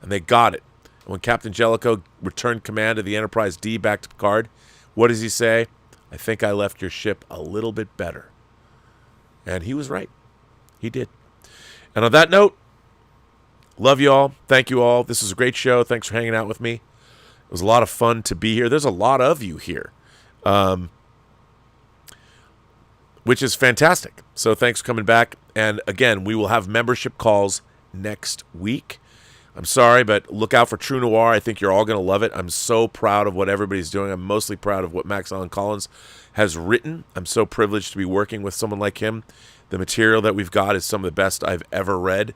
and they got it. And when Captain Jellicoe returned command of the Enterprise D back to Picard, what does he say? I think I left your ship a little bit better. And he was right. He did. And on that note, love you all. Thank you all. This was a great show. Thanks for hanging out with me. It was a lot of fun to be here. There's a lot of you here, which is fantastic. So thanks for coming back. And again, we will have membership calls next week. I'm sorry, but look out for True Noir. I think you're all going to love it. I'm so proud of what everybody's doing. I'm mostly proud of what Max Allan Collins has written. I'm so privileged to be working with someone like him. The material that we've got is some of the best I've ever read.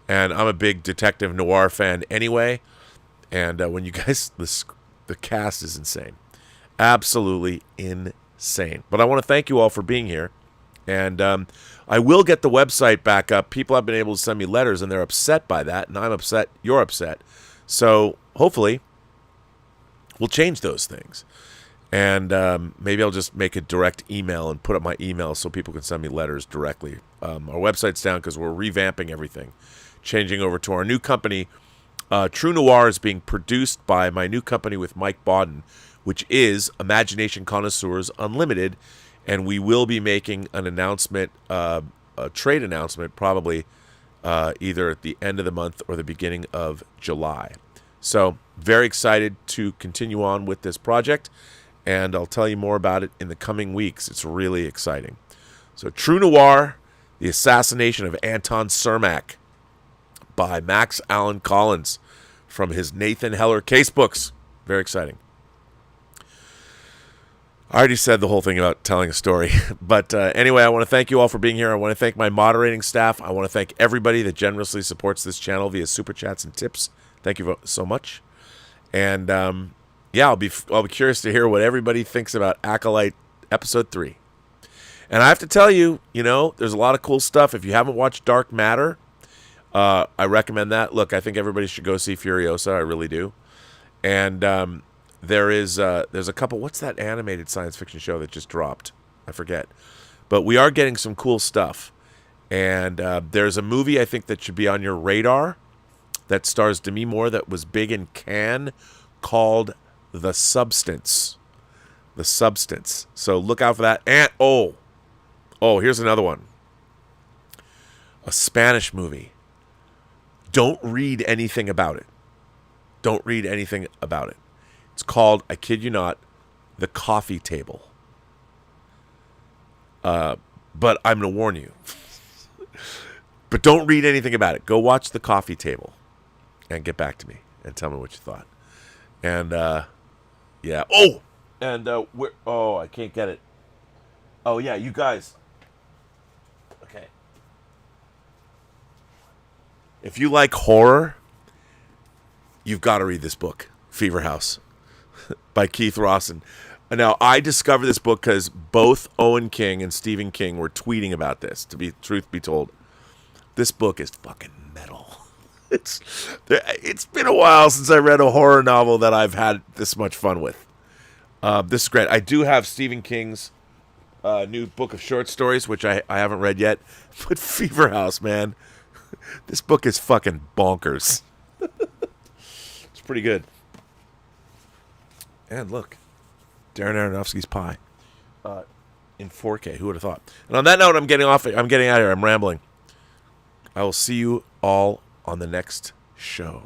And I'm a big detective noir fan anyway. And when you guys, the cast is insane. Absolutely insane. But I want to thank you all for being here. And I will get the website back up. People have been able to send me letters, and they're upset by that. And I'm upset. You're upset. So hopefully we'll change those things. And maybe I'll just make a direct email and put up my email so people can send me letters directly. Our website's down because we're revamping everything. Changing over to our new company. True Noir is being produced by my new company with Mike Bodden, which is Imagination Connoisseurs Unlimited, and we will be making an announcement, a trade announcement, probably either at the end of the month or the beginning of July. So very excited to continue on with this project, and I'll tell you more about it in the coming weeks. It's really exciting. So True Noir, The Assassination of Anton Cermak, by Max Allan Collins from his Nathan Heller casebooks. Very exciting. I already said the whole thing about telling a story. But anyway, I want to thank you all for being here. I want to thank my moderating staff. I want to thank everybody that generously supports this channel via super chats and tips. Thank you so much. And yeah, I'll be curious to hear what everybody thinks about Acolyte Episode 3. And I have to tell you, you know, there's a lot of cool stuff. If you haven't watched Dark Matter, I recommend that. Look, I think everybody should go see Furiosa. I really do. And there's a couple. What's that animated science fiction show that just dropped? I forget. But we are getting some cool stuff. And there's a movie I think that should be on your radar that stars Demi Moore that was big in Cannes called The Substance. The Substance. So look out for that. And here's another one. A Spanish movie. Don't read anything about it. Don't read anything about it. It's called, I kid you not, The Coffee Table. But I'm going to warn you. But don't read anything about it. Go watch The Coffee Table and get back to me and tell me what you thought. And, yeah. I can't get it. Oh, yeah, you guys. Okay. If you like horror, you've got to read this book, Fever House, by Keith Rawson. Now, I discovered this book because both Owen King and Stephen King were tweeting about this, to be truth be told. This book is fucking metal. It's been a while since I read a horror novel that I've had this much fun with. This is great. I do have Stephen King's new book of short stories, which I haven't read yet. But Fever House, man. This book is fucking bonkers. It's pretty good. And look, Darren Aronofsky's Pie in 4K. Who would have thought? And on that note, I'm getting out of here. I'm rambling. I will see you all on the next show.